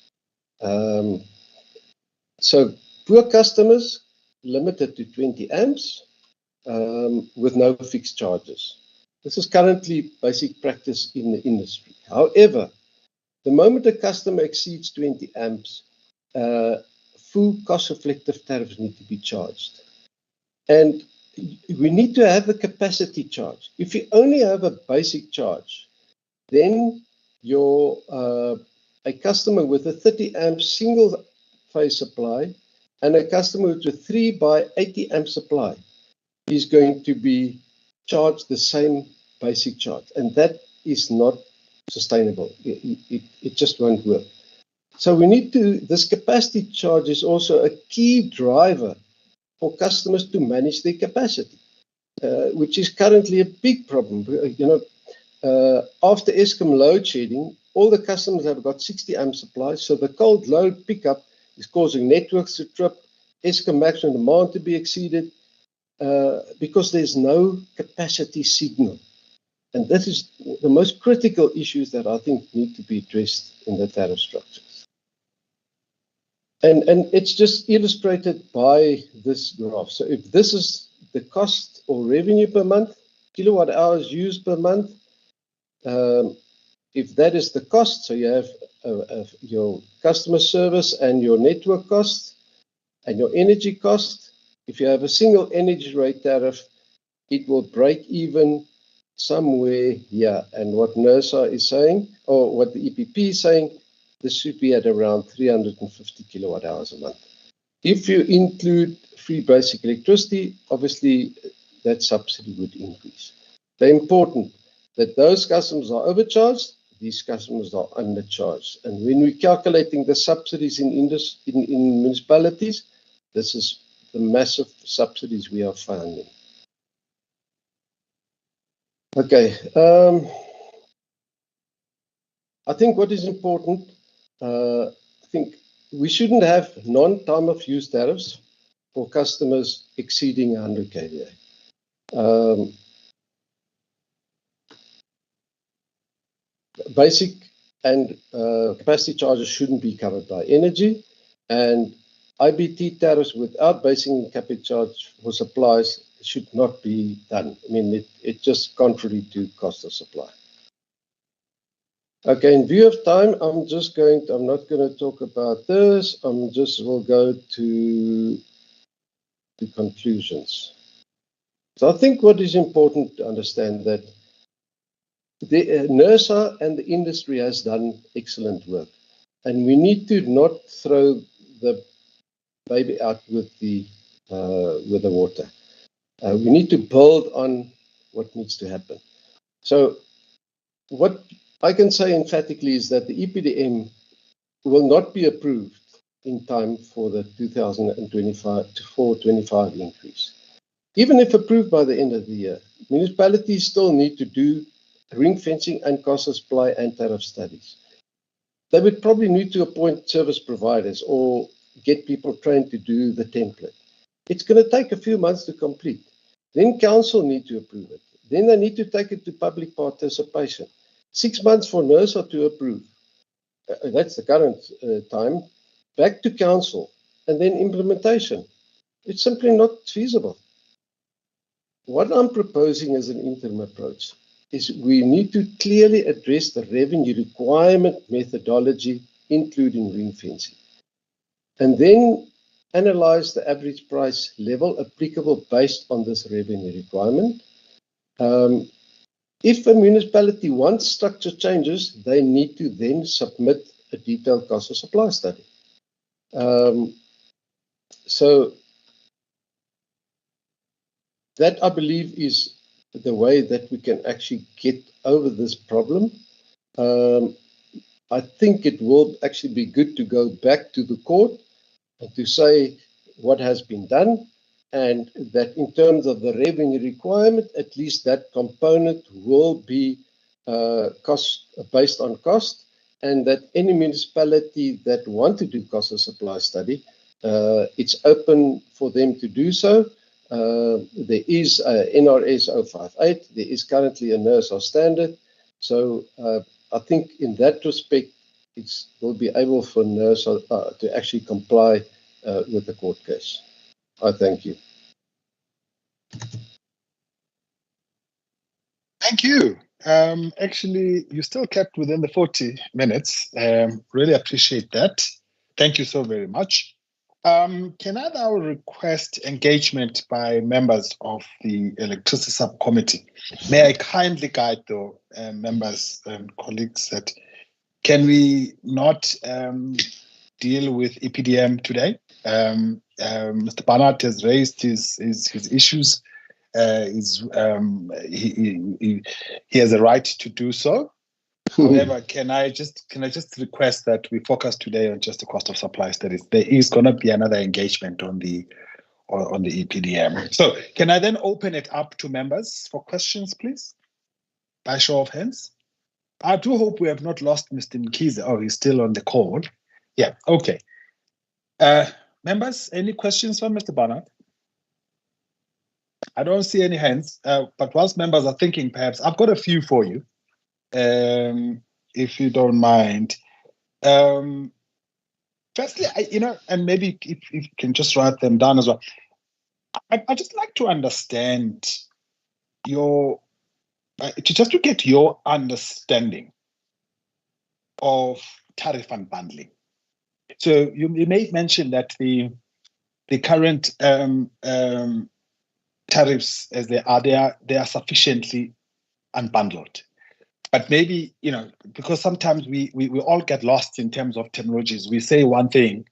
Speaker 8: So poor customers limited to 20 amps with no fixed charges. This is currently basic practice in the industry. However, the moment a customer exceeds 20 amps, full cost-reflective tariffs need to be charged. And we need to have a capacity charge. If you only have a basic charge, then a customer with a 30 amp single phase supply and a customer with a 3 by 80 amp supply is going to be charged the same basic charge, and that is not sustainable. It just won't work. So we need to, this capacity charge is also a key driver for customers to manage their capacity, which is currently a big problem. After Eskom load shedding, all the customers have got 60 amp supply, so the cold load pickup is causing networks to trip, Eskom maximum demand to be exceeded, because there's no capacity signal. And that is the most critical issues that I think need to be addressed in the tariff structures. And it's just illustrated by this graph. So if this is the cost or revenue per month, kilowatt hours used per month, if that is the cost, so you have your customer service and your network cost and your energy cost. If you have a single energy rate tariff, it will break even somewhere here. And what NERSA is saying, or what the EPP is saying, this should be at around 350 kilowatt hours a month. If you include free basic electricity, obviously that subsidy would increase. They're important that those customers are overcharged, these customers are undercharged. And when we're calculating the subsidies in municipalities, this is the massive subsidies we are finding. Okay, I think what is important, I think we shouldn't have non-time of use tariffs for customers exceeding 100 kVA. Basic and capacity charges shouldn't be covered by energy, and IBT tariffs without basic and capacity charge for supplies should not be done. I mean, it's just contrary to cost of supply. Okay, in view of time, I'm not going to talk about this. Will go to the conclusions. So I think what is important to understand that the NERSA and the industry has done excellent work, and we need to not throw the baby out with the water. We need to build on what needs to happen. So what I can say emphatically is that the EPDM will not be approved in time for the 2024-25 increase. Even if approved by the end of the year, municipalities still need to do ring fencing and cost of supply and tariff studies. They would probably need to appoint service providers or get people trained to do the template. It's going to take a few months to complete. Then council need to approve it. Then they need to take it to public participation. 6 months for NERSA to approve. That's the current time. Back to council and then implementation. It's simply not feasible. What I'm proposing as an interim approach is we need to clearly address the revenue requirement methodology, including ring fencing, and then analyze the average price level applicable based on this revenue requirement. If a municipality wants structure changes, they need to then submit a detailed cost of supply study. So that, I believe, is the way that we can actually get over this problem. I think it will actually be good to go back to the court and to say what has been done, and that in terms of the revenue requirement, at least that component will be based on cost, and that any municipality that want to do cost of supply study, it's open for them to do so. There is a NRS 058, there is currently a NERSA standard. So I think in that respect, it will be able for NERSA to actually comply with the court case. I thank you.
Speaker 1: Thank you. Actually, you still kept within the 40 minutes. Really appreciate that. Thank you so very much. Can I now request engagement by members of the electricity subcommittee? May I kindly guide the members and colleagues that can we not deal with EPDM today? Mr. Barnard has raised his issues. He has a right to do so. However, can I just request that we focus today on just the cost of supply studies? There is going to be another engagement on the EPDM. So can I then open it up to members for questions, please? By show of hands. I do hope we have not lost Mr. Mkhize. Oh, he's still on the call. Yeah, okay. Members, any questions for Mr. Barnard? I don't see any hands, but whilst members are thinking, perhaps I've got a few for you, if you don't mind. Firstly, and maybe if you can just write them down as well. I just like to understand to get your understanding of tariff unbundling. So you may mention that the current tariffs as they are sufficiently unbundled. But maybe, because sometimes we all get lost in terms of terminologies. We say one thing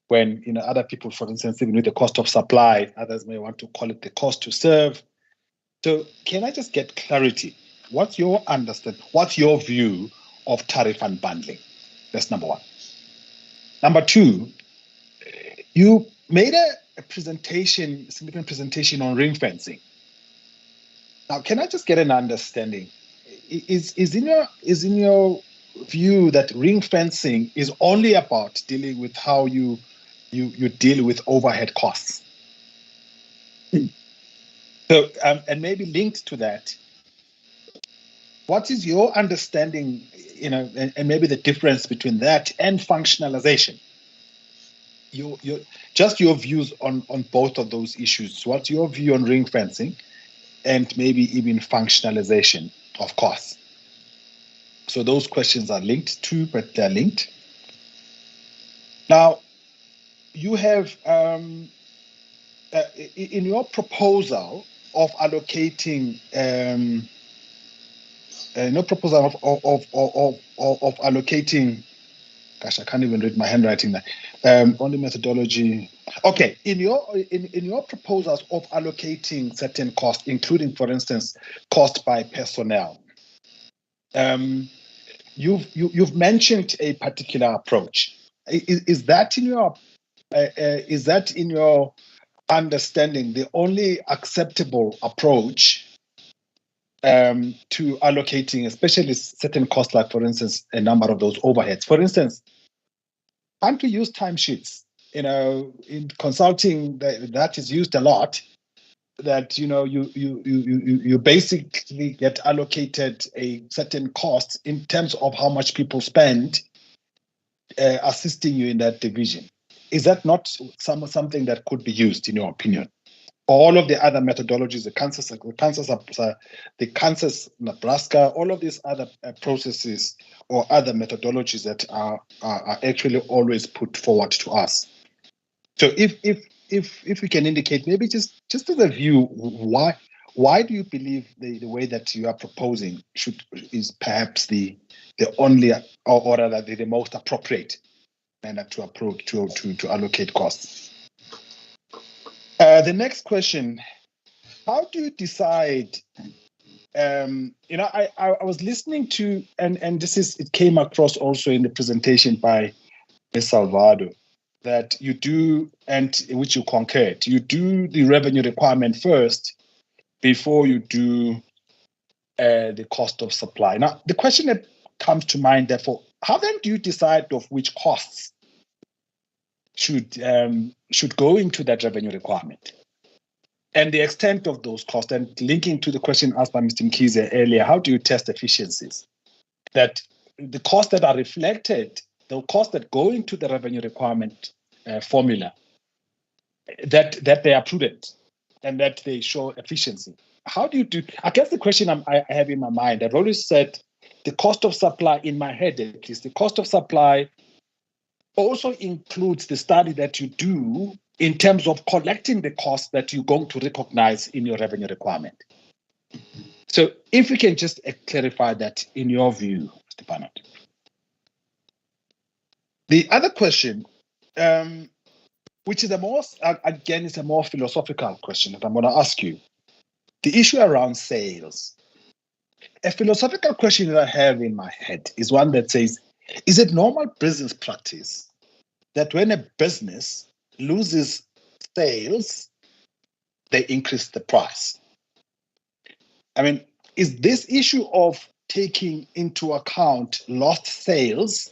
Speaker 1: when, other people, for instance, even with the cost of supply, others may want to call it the cost to serve. So can I just get clarity? What's your understanding? What's your view of tariff unbundling? That's number one. Number two, you made a significant presentation on ring fencing. Now, can I just get an understanding? Is in your view that ring fencing is only about dealing with how you deal with overhead costs? So, and maybe linked to that, what is your understanding, and maybe the difference between that and functionalization? Your views on both of those issues. What's your view on ring fencing and maybe even functionalization of costs? So those questions are linked too, but they're linked. Now, you have in your proposal of allocating allocating, gosh, I can't even read my handwriting now. Only methodology. Okay, in your proposals of allocating certain costs, including, for instance, cost by personnel, you've mentioned a particular approach. Is that in your understanding the only acceptable approach to allocating, especially certain costs, like, for instance, a number of those overheads? For instance, can't we use timesheets? In consulting, that is used a lot. That you basically get allocated a certain cost in terms of how much people spend assisting you in that division. Is that not something that could be used, in your opinion? All of the other methodologies, the Kansas, Nebraska, all of these other processes or other methodologies that are actually always put forward to us. So if we can indicate, maybe just as a view, why do you believe the way that you are proposing is perhaps the only, or rather the most appropriate manner to approach to allocate costs? The next question: how do you decide? I was listening to, and it came across also in the presentation by Ms. Salvador, that you do, and which you concurred, you do the revenue requirement first before you do the cost of supply. Now, the question that comes to mind, therefore, how then do you decide of which costs should go into that revenue requirement, and the extent of those costs? And linking to the question asked by Mr. Mkhize earlier, how do you test efficiencies? That the costs that are reflected, the costs that go into the revenue requirement formula, that they are prudent and that they show efficiency. How do you do? I guess the question I have in my mind, I've always said the cost of supply, in my head at least, the cost of supply also includes the study that you do in terms of collecting the costs that you're going to recognize in your revenue requirement. So if we can just clarify that in your view, Mr. Barnard. The other question, which is a more philosophical question that I'm going to ask you, the issue around sales. A philosophical question that I have in my head is one that says, is it normal business practice that when a business loses sales, they increase the price? I mean, is this issue of taking into account lost sales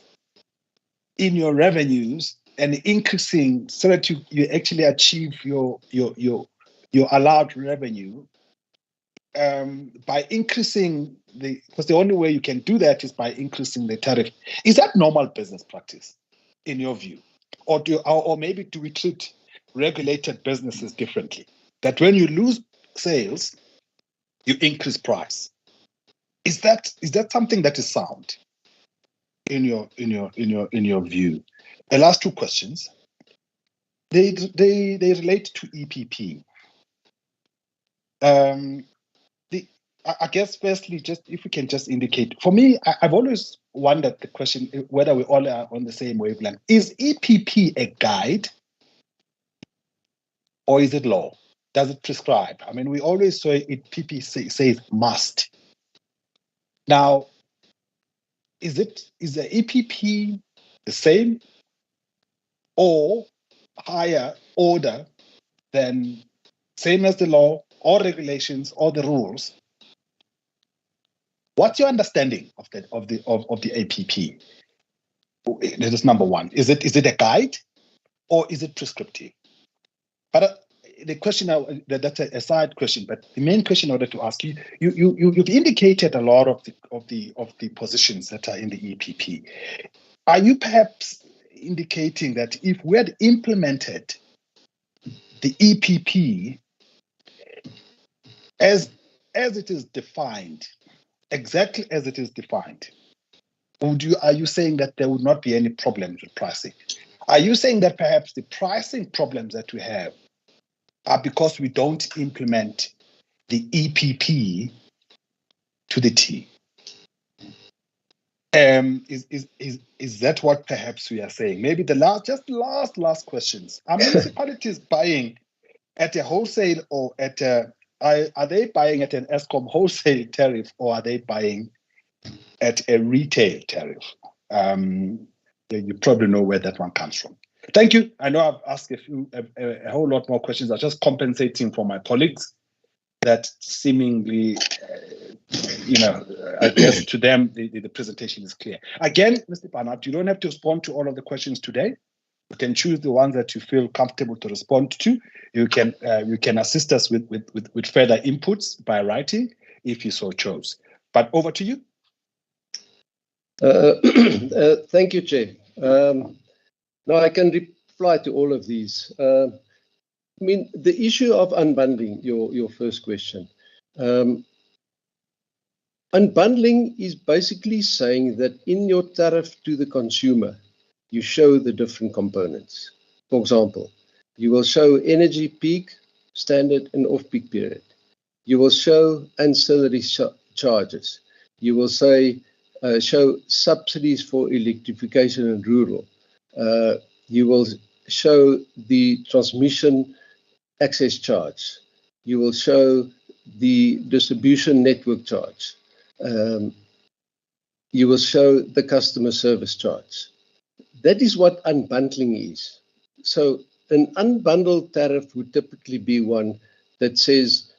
Speaker 1: in your revenues and increasing so that you actually achieve your allowed revenue by increasing because the only way you can do that is by increasing the tariff. Is that normal business practice in your view? Or maybe do we treat regulated businesses differently? That when you lose sales, you increase price. Is that something that is sound in your view? The last two questions, they relate to EPP. I guess firstly, just if we can just indicate, for me, I've always wondered the question whether we all are on the same wavelength. Is EPP a guide or is it law? Does it prescribe? I mean, we always say EPP says must. Now, is the EPP the same or higher order than same as the law or regulations or the rules? What's your understanding of the APP? That is number one. Is it a guide or is it prescriptive? But the question that's a side question. But the main question I wanted to ask you, you've indicated a lot of the positions that are in the EPP. Are you perhaps indicating that if we had implemented the EPP as it is defined, exactly as it is defined, are you saying that there would not be any problems with pricing? Are you saying that perhaps the pricing problems that we have are because we don't implement the EPP to the T? Is that what perhaps we are saying? Maybe the last questions. Are municipalities buying at a wholesale or at a are they buying at an ESCOM wholesale tariff or are they buying at a retail tariff? You probably know where that one comes from. Thank you. I know I've asked a whole lot more questions. I'm just compensating for my colleagues that seemingly, I guess to them, the presentation is clear. Again, Mr. Barnard, you don't have to respond to all of the questions today. You can choose the ones that you feel comfortable to respond to. You can assist us with further inputs by writing if you so chose. But over to you.
Speaker 8: Thank you, Chair. Now I can reply to all of these. I mean, the issue of unbundling, your first question. Unbundling is basically saying that in your tariff to the consumer, you show the different components. For example, you will show energy peak, standard and off-peak period. You will show ancillary charges. You will say, show subsidies for electrification and rural. You will show the transmission access charge. You will show the distribution network charge. You will show the customer service charge. That is what unbundling is. So an unbundled tariff would typically be one that says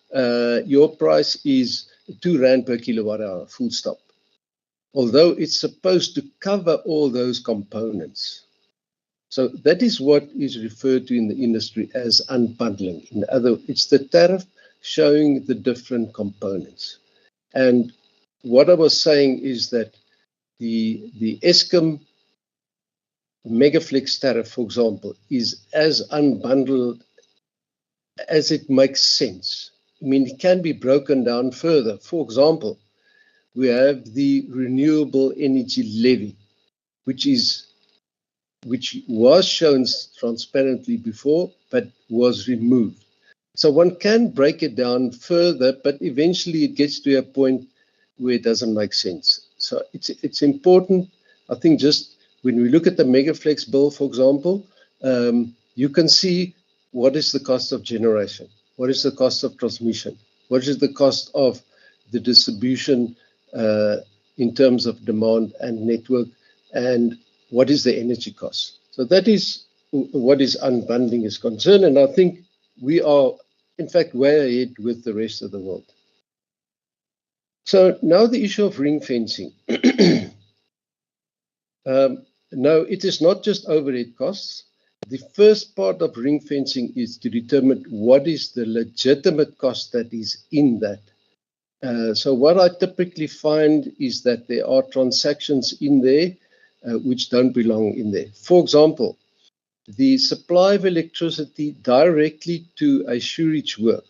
Speaker 8: your price is R2 per kilowatt hour, full stop. Although it's supposed to cover all those components. So that is what is referred to in the industry as unbundling. It's the tariff showing the different components. And what I was saying is that the ESCOM Megaflex tariff, for example, is as unbundled as it makes sense. I mean, it can be broken down further. For example, we have the renewable energy levy, which was shown transparently before, but was removed. So one can break it down further, but eventually it gets to a point where it doesn't make sense. So it's important, I think, just when we look at the Megaflex bill, for example, you can see what is the cost of generation, what is the cost of transmission, what is the cost of the distribution in terms of demand and network, and what is the energy cost. So that is what is unbundling is concerned, and I think we are, in fact, way ahead with the rest of the world. So now the issue of ring fencing. No, it is not just overhead costs. The first part of ring fencing is to determine what is the legitimate cost that is in that. So what I typically find is that there are transactions in there which don't belong in there. For example, the supply of electricity directly to a sewerage work,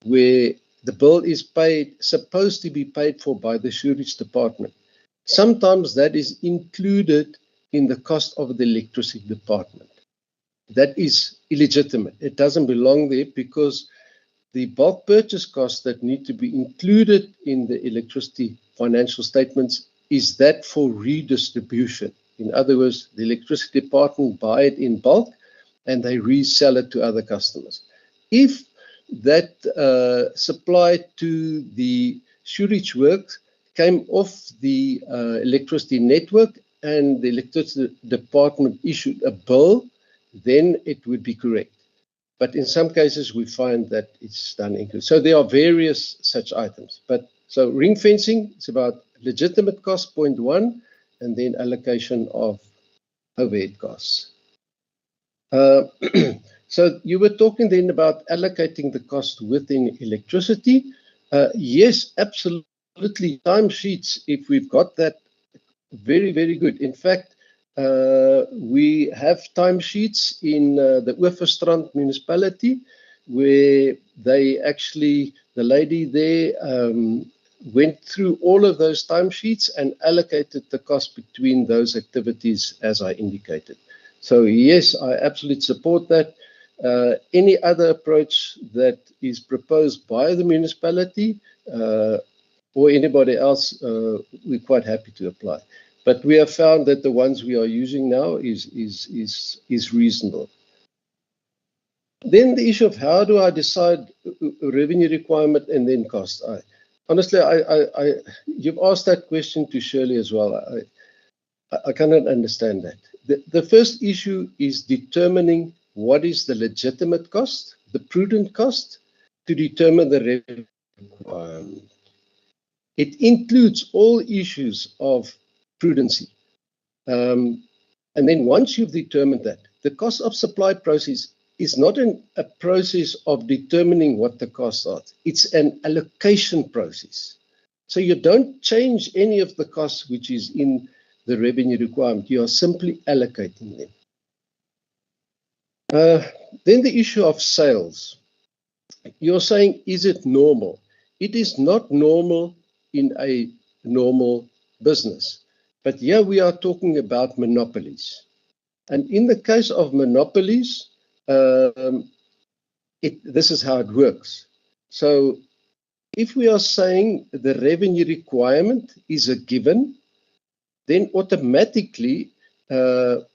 Speaker 8: where the bill is supposed to be paid for by the sewerage department. Sometimes that is included in the cost of the electricity department. That is illegitimate. It doesn't belong there because the bulk purchase costs that need to be included in the electricity financial statements is that for redistribution. In other words, the electricity department buy it in bulk and they resell it to other customers. If that supply to the sewerage works came off the electricity network and the electricity department issued a bill, then it would be correct. But in some cases, we find that it's done incorrectly. So there are various such items. But so ring fencing is about legitimate cost, point one, and then allocation of overhead costs. So you were talking then about allocating the cost within electricity. Yes, absolutely. Timesheets, if we've got that, very, very good. In fact, we have timesheets in the Oeverstrand municipality where they actually, the lady there went through all of those timesheets and allocated the cost between those activities as I indicated. So yes, I absolutely support that. Any other approach that is proposed by the municipality or anybody else, we're quite happy to apply. But we have found that the ones we are using now is reasonable. Then the issue of how do I decide revenue requirement and then cost? Honestly, you've asked that question to Shirley as well. I cannot understand that. The first issue is determining what is the legitimate cost, the prudent cost, to determine the revenue requirement. It includes all issues of prudency. And then once you've determined that, the cost of supply process is not a process of determining what the costs are. It's an allocation process. So you don't change any of the costs which is in the revenue requirement. You are simply allocating them. Then the issue of sales. You're saying, is it normal? It is not normal in a normal business. But here we are talking about monopolies. And in the case of monopolies, this is how it works. So if we are saying the revenue requirement is a given, then automatically the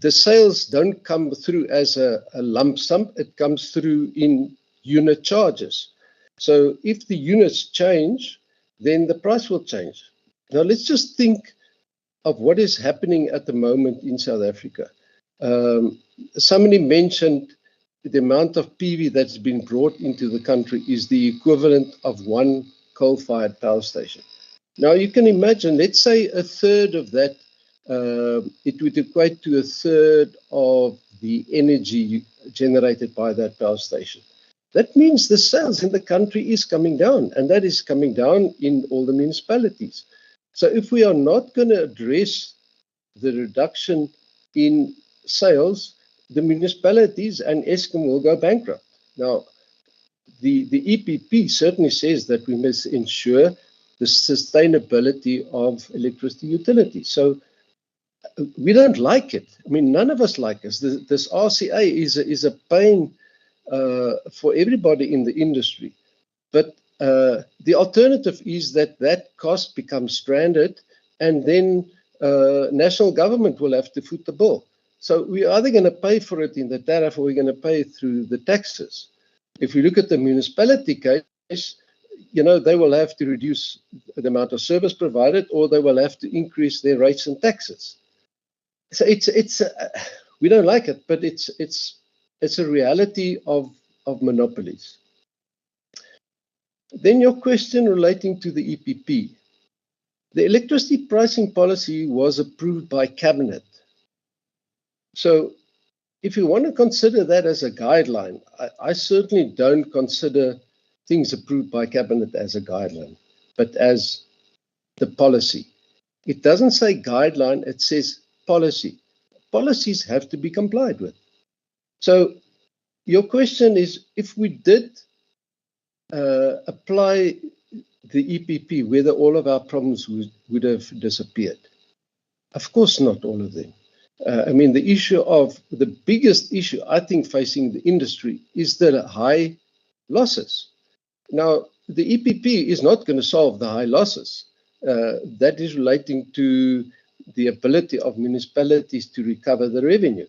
Speaker 8: sales don't come through as a lump sum. It comes through in unit charges. So if the units change, then the price will change. Now let's just think of what is happening at the moment in South Africa. Somebody mentioned the amount of PV that's been brought into the country is the equivalent of one coal-fired power station. Now you can imagine, let's say a third of that, it would equate to a third of the energy generated by that power station. That means the sales in the country is coming down, and that is coming down in all the municipalities. So if we are not going to address the reduction in sales, the municipalities and Eskom will go bankrupt. Now, the EPP certainly says that we must ensure the sustainability of electricity utilities. So we don't like it. I mean, none of us like it. This RCA is a pain for everybody in the industry. But the alternative is that cost becomes stranded, and then national government will have to foot the bill. So we're either going to pay for it in the tariff or we're going to pay through the taxes. If we look at the municipality case, you know, they will have to reduce the amount of service provided, or they will have to increase their rates and taxes. So it's we don't like it, but it's a reality of monopolies. Then your question relating to the EPP. The electricity pricing policy was approved by Cabinet. So if you want to consider that as a guideline, I certainly don't consider things approved by Cabinet as a guideline, but as the policy. It doesn't say guideline, it says policy. Policies have to be complied with. So your question is, if we did apply the EPP, whether all of our problems would have disappeared? Of course not all of them. I mean, the biggest issue, I think, facing the industry is the high losses. Now, the EPP is not going to solve the high losses. That is relating to the ability of municipalities to recover the revenue.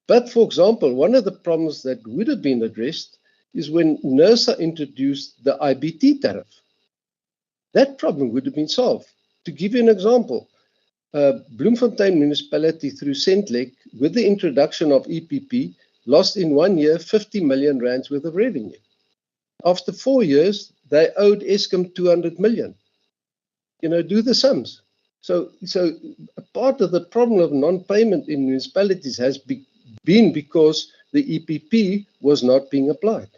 Speaker 8: But, for example, one of the problems that would have been addressed is when NERSA introduced the IBT tariff. That problem would have been solved. To give you an example, Bloemfontein municipality through Centlec, with the introduction of EPP, lost in 1 year 50 million rands worth of revenue. After 4 years, they owed Eskom 200 million. You know, do the sums. So a part of the problem of non-payment in municipalities has been because the EPP was not being applied.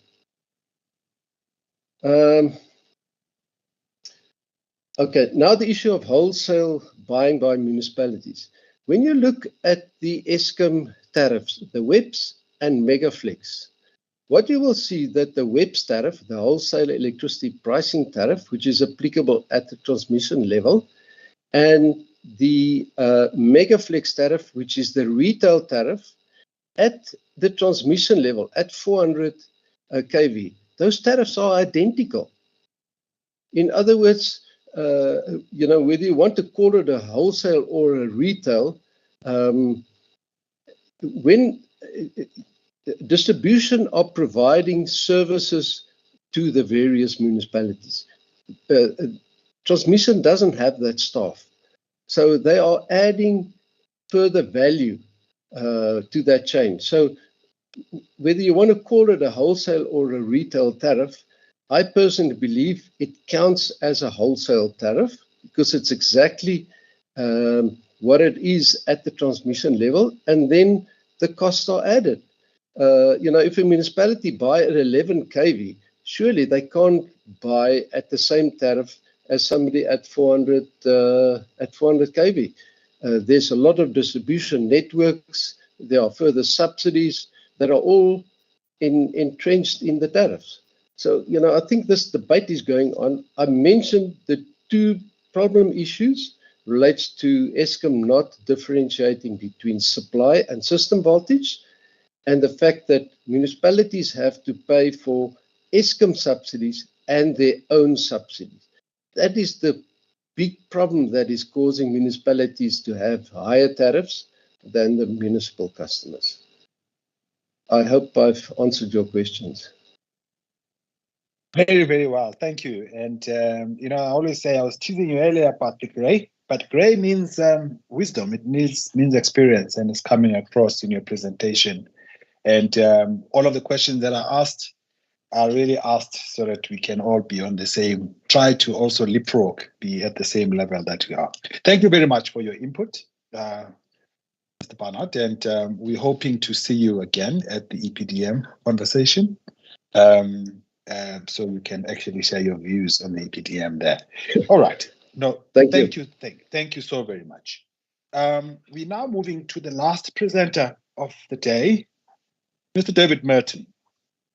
Speaker 8: Okay, now the issue of wholesale buying by municipalities. When you look at the Eskom tariffs, the WEPS and Megaflex, what you will see that the WEPS tariff, the wholesale electricity pricing tariff, which is applicable at the transmission level, and the Megaflex tariff, which is the retail tariff at the transmission level at 400 kV, those tariffs are identical. In other words, you know, whether you want to call it a wholesale or a retail, when distribution are providing services to the various municipalities, transmission doesn't have that staff. So they are adding further value to that chain. So whether you want to call it a wholesale or a retail tariff, I personally believe it counts as a wholesale tariff because it's exactly what it is at the transmission level, and then the costs are added. You know, if a municipality buy at 11 kV, surely they can't buy at the same tariff as somebody at 400 kV. There's a lot of distribution networks. There are further subsidies that are all entrenched in the tariffs. So, you know, I think this debate is going on. I mentioned the two problem issues relates to Eskom not differentiating between supply and system voltage, and the fact that municipalities have to pay for Eskom subsidies and their own subsidies. That is the big problem that is causing municipalities to have higher tariffs than the municipal customers. I hope I've answered your questions.
Speaker 1: Very, very well. Thank you. And, you know, I always say I was teasing you earlier about the grey, but grey means wisdom. It means experience, and it's coming across in your presentation. And all of the questions that are asked are really asked so that we can all be on the same, try to also leapfrog, be at the same level that we are. Thank you very much for your input, Mr. Barnard, and we're hoping to see you again at the EPDM conversation. So you can actually share your views on the EPDM there. All right. No, thank you. Thank you so very much. We're now moving to the last presenter of the day, Mr. David Merton.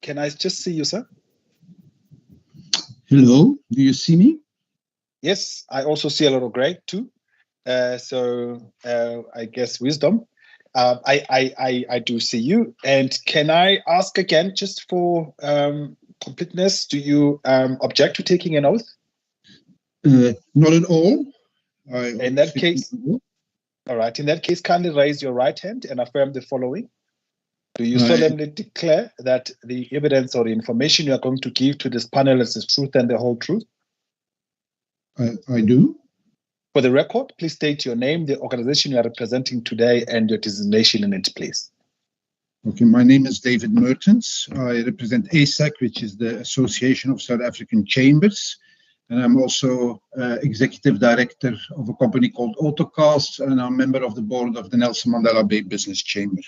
Speaker 1: Can I just see you, sir?
Speaker 9: Hello, do you see me?
Speaker 1: Yes, I also see a little grey too. So I guess wisdom. I do see you. And can I ask again, just for completeness, do you object to taking an oath?
Speaker 9: Not at all.
Speaker 1: In that case, all right. In that case, kindly raise your right hand and affirm the following. Do you solemnly declare that the evidence or the information you are going to give to this panel is the truth and the whole truth?
Speaker 9: I do.
Speaker 1: For the record, please state your name, the organization you are representing today, and your designation in it, please.
Speaker 9: Okay, my name is David Mertens. I represent ASAC, which is the Association of South African Chambers. And I'm also executive director of a company called Autocast, and I'm a member of the board of the Nelson Mandela Bay Business Chamber.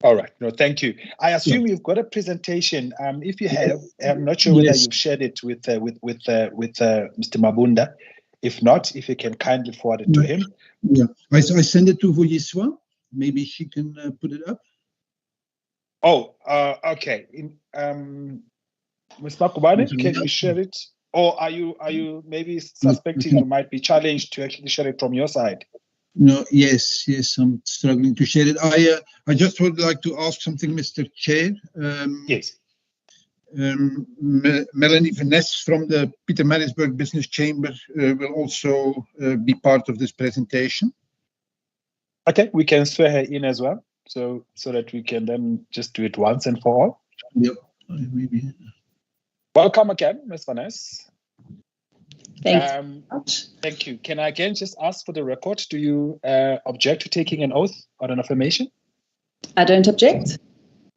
Speaker 1: All right. No, thank you. I assume you've got a presentation. If you have, I'm not sure whether you've shared it with Mr. Mabunda. If not, if you can kindly forward it to him.
Speaker 9: Yeah, I send it to Vuyiswa. Maybe she can put it up.
Speaker 1: Oh, okay. Ms. Makubane, can you share it? Or are you maybe suspecting you might be challenged to actually share it from your side?
Speaker 9: No, yes, I'm struggling to share it. I just would like to ask something, Mr. Chair.
Speaker 1: Yes.
Speaker 9: Melanie Vaness from the Pietermaritzburg Business Chamber will also be part of this presentation.
Speaker 1: Okay, we can swear her in as well, so that we can then just do it once and for all.
Speaker 9: Yep, maybe.
Speaker 1: Welcome again, Ms. Vaness.
Speaker 7: Thanks.
Speaker 1: Thank you. Can I again just ask for the record, do you object to taking an oath or an affirmation?
Speaker 7: I don't object.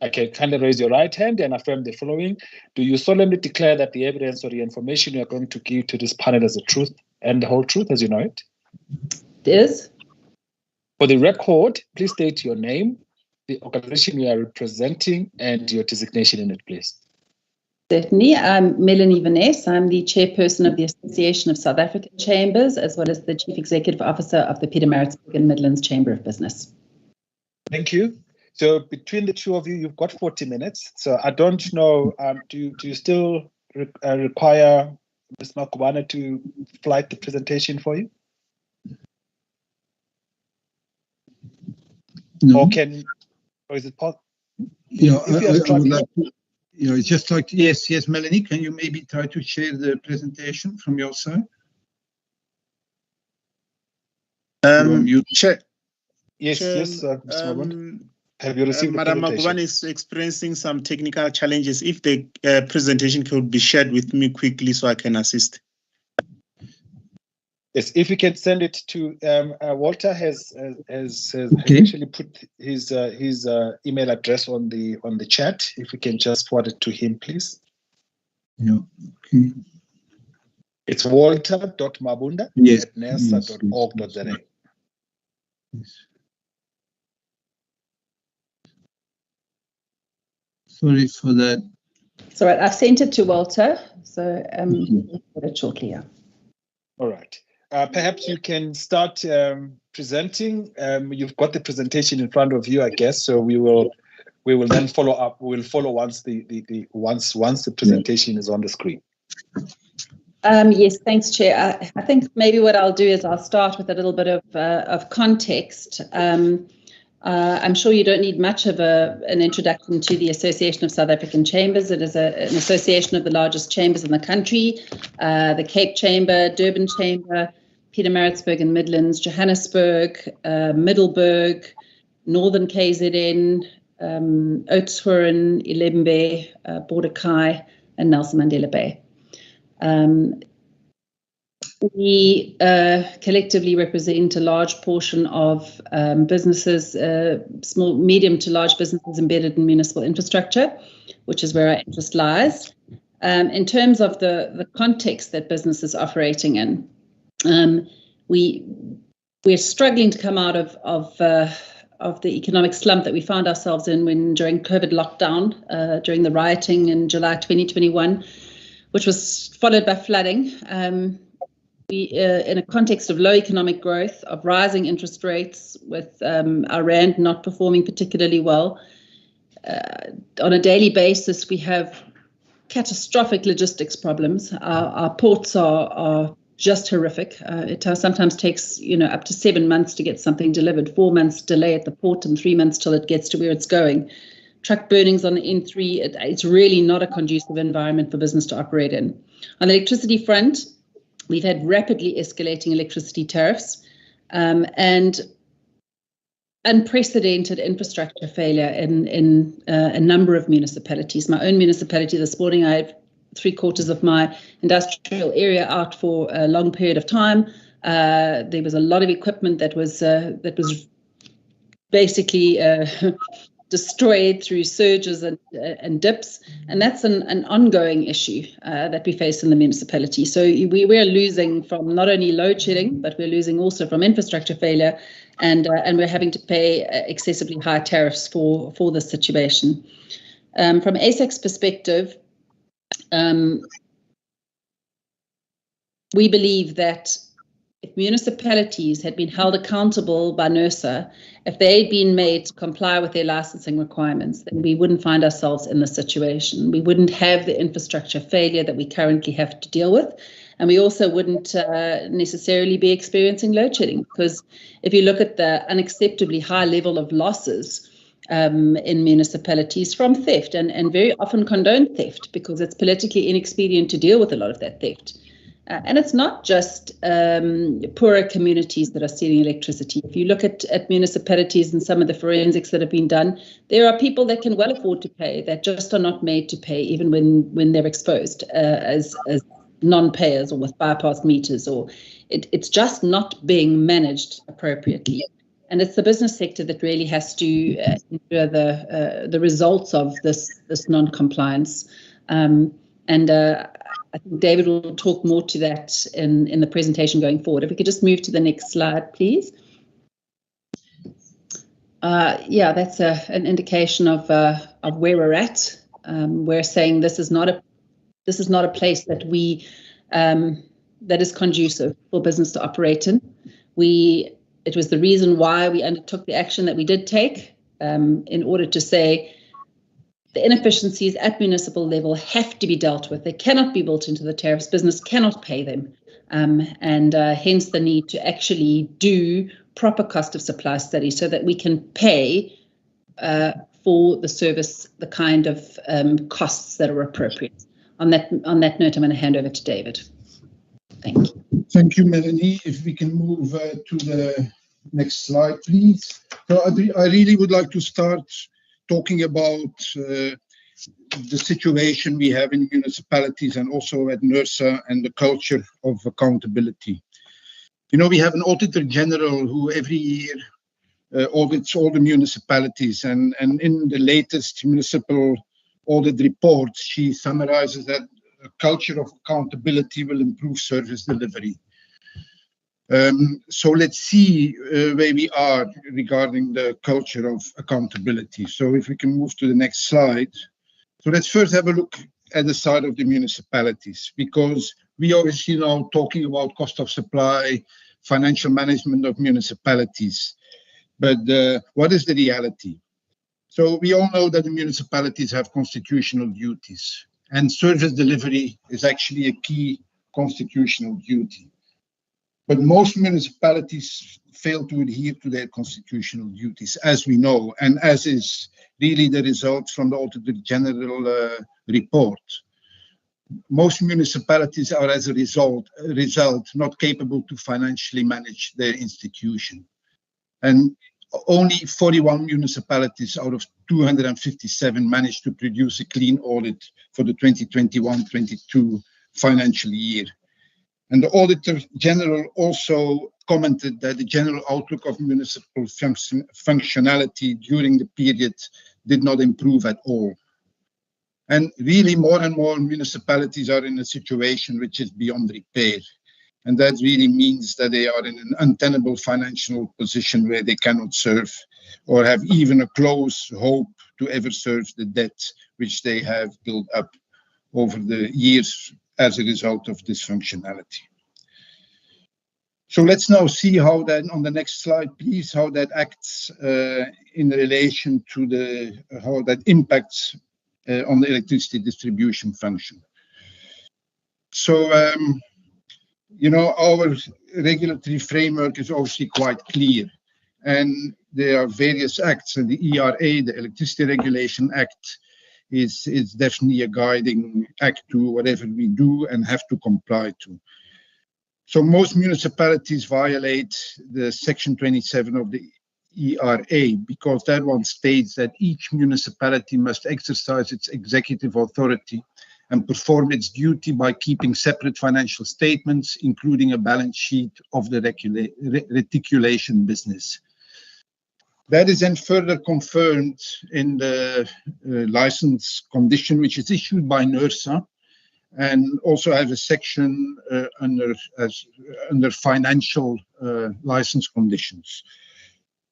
Speaker 1: Okay, kindly raise your right hand and affirm the following. Do you solemnly declare that the evidence or the information you are going to give to this panel is the truth and the whole truth as you know it?
Speaker 7: It is.
Speaker 1: For the record, please state your name, the organization you are representing, and your designation in it, please.
Speaker 7: Certainly. I'm Melanie Vaness. I'm the chairperson of the Association of South African Chambers, as well as the chief executive officer of the Pietermaritzburg and Midlands Chamber of Business.
Speaker 1: Thank you. So between the two of you, you've got 40 minutes. So I don't know, do you still require Ms. Makubane to flight the presentation for you?
Speaker 9: No.
Speaker 1: Or is it possible?
Speaker 9: Yeah, it's just like, yes, Melanie, can you maybe try to share the presentation from your side?
Speaker 2: Chair.
Speaker 1: Yes, Mr. Mabunda. Have you received
Speaker 2: Madam Makubane is experiencing some technical challenges. If the presentation could be shared with me quickly so I can assist.
Speaker 1: Yes, if you can send it to Walter has actually put his email address on the chat. If you can just forward it to him, please.
Speaker 9: Yeah. Okay.
Speaker 1: It's walter.mabunda at nesa.org.za.
Speaker 9: Yes. Sorry for that.
Speaker 7: It's all right. I've sent it to Walter, so we'll put it shortly. Yeah.
Speaker 1: All right. Perhaps you can start presenting. You've got the presentation in front of you, I guess. So we will then follow up. We'll follow once the presentation is on the screen.
Speaker 7: Yes, thanks, Chair. I think maybe what I'll do is I'll start with a little bit of context. I'm sure you don't need much of an introduction to the Association of South African Chambers. It is an association of the largest chambers in the country, the Cape Chamber, Durban Chamber, Pietermaritzburg and Midlands, Johannesburg, Middelburg, Northern KZN, Oudtshoorn, Ilembe, Bordekai, and Nelson Mandela Bay. We collectively represent a large portion of businesses, small, medium to large businesses embedded in municipal infrastructure, which is where our interest lies. In terms of the context that business is operating in, we're struggling to come out of the economic slump that we found ourselves in during COVID lockdown, during the rioting in July 2021, which was followed by flooding. We, in a context of low economic growth, of rising interest rates, with our rand not performing particularly well, on a daily basis, we have catastrophic logistics problems. Our ports are just horrific. It sometimes takes up to 7 months to get something delivered, 4 months delay at the port, and 3 months till it gets to where it's going. Truck burnings on the N3, it's really not a conducive environment for business to operate in. On the electricity front, we've had rapidly escalating electricity tariffs and unprecedented infrastructure failure in a number of municipalities. My own municipality this morning, I had 3/4 of my industrial area out for a long period of time. There was a lot of equipment that was basically
Speaker 10: destroyed through surges and dips, and that's an ongoing issue that we face in the municipality. So we're losing from not only load shedding, but we're losing also from infrastructure failure, and we're having to pay excessively high tariffs for this situation. From ASAC's perspective, we believe that if municipalities had been held accountable by NERSA, if they'd been made to comply with their licensing requirements, then we wouldn't find ourselves in this situation. We wouldn't have the infrastructure failure that we currently have to deal with. And we also wouldn't necessarily be experiencing load shedding, because if you look at the unacceptably high level of losses in municipalities from theft, and very often condoned theft, because it's politically inexpedient to deal with a lot of that theft. And it's not just poorer communities that are stealing electricity. If you look at municipalities and some of the forensics that have been done, there are people that can well afford to pay that just are not made to pay, even when they're exposed as non-payers or with bypass meters, or it's just not being managed appropriately. And it's the business sector that really has to endure the results of this non-compliance. I think David will talk more to that in the presentation going forward. If we could just move to the next slide, please. Yeah, that's an indication of where we're at. We're saying this is not a place that that is conducive for business to operate in. It was the reason why we undertook the action that we did take in order to say, the inefficiencies at municipal level have to be dealt with. They cannot be built into the tariffs. Business cannot pay them. And hence the need to actually do proper cost of supply studies so that we can pay for the service, the kind of costs that are appropriate. On that note, I'm going to hand over to David. Thank you.
Speaker 9: Thank you, Melanie. If we can move to the next slide, please. So I really would like to start talking about the situation we have in municipalities and also at NERSA and the culture of accountability. You know, we have an Auditor General who every year audits all the municipalities, and in the latest municipal audit report, she summarizes that a culture of accountability will improve service delivery. So let's see where we are regarding the culture of accountability. So if we can move to the next slide. So let's first have a look at the side of the municipalities, because we obviously now talking about cost of supply, financial management of municipalities. But what is the reality? So we all know that the municipalities have constitutional duties, and service delivery is actually a key constitutional duty. But most municipalities fail to adhere to their constitutional duties, as we know, and as is really the result from the Auditor General report. Most municipalities are, as a result, not capable to financially manage their institution. And only 41 municipalities out of 257 managed to produce a clean audit for the 2021-22 financial year. And the Auditor General also commented that the general outlook of municipal functionality during the period did not improve at all. And really more and more municipalities are in a situation which is beyond repair. And that really means that they are in an untenable financial position where they cannot serve or have even a close hope to ever serve the debt which they have built up over the years as a result of dysfunctionality. So let's now see how that, on the next slide, please, how that acts in relation to how that impacts on the electricity distribution function. So, you know, our regulatory framework is obviously quite clear, and there are various acts, and the ERA, the Electricity Regulation Act, is definitely a guiding act to whatever we do and have to comply to. So most municipalities violate the Section 27 of the ERA, because that one states that each municipality must exercise its executive authority and perform its duty by keeping separate financial statements, including a balance sheet of the reticulation business. That is then further confirmed in the license condition, which is issued by NERSA, and also has a section under financial license conditions.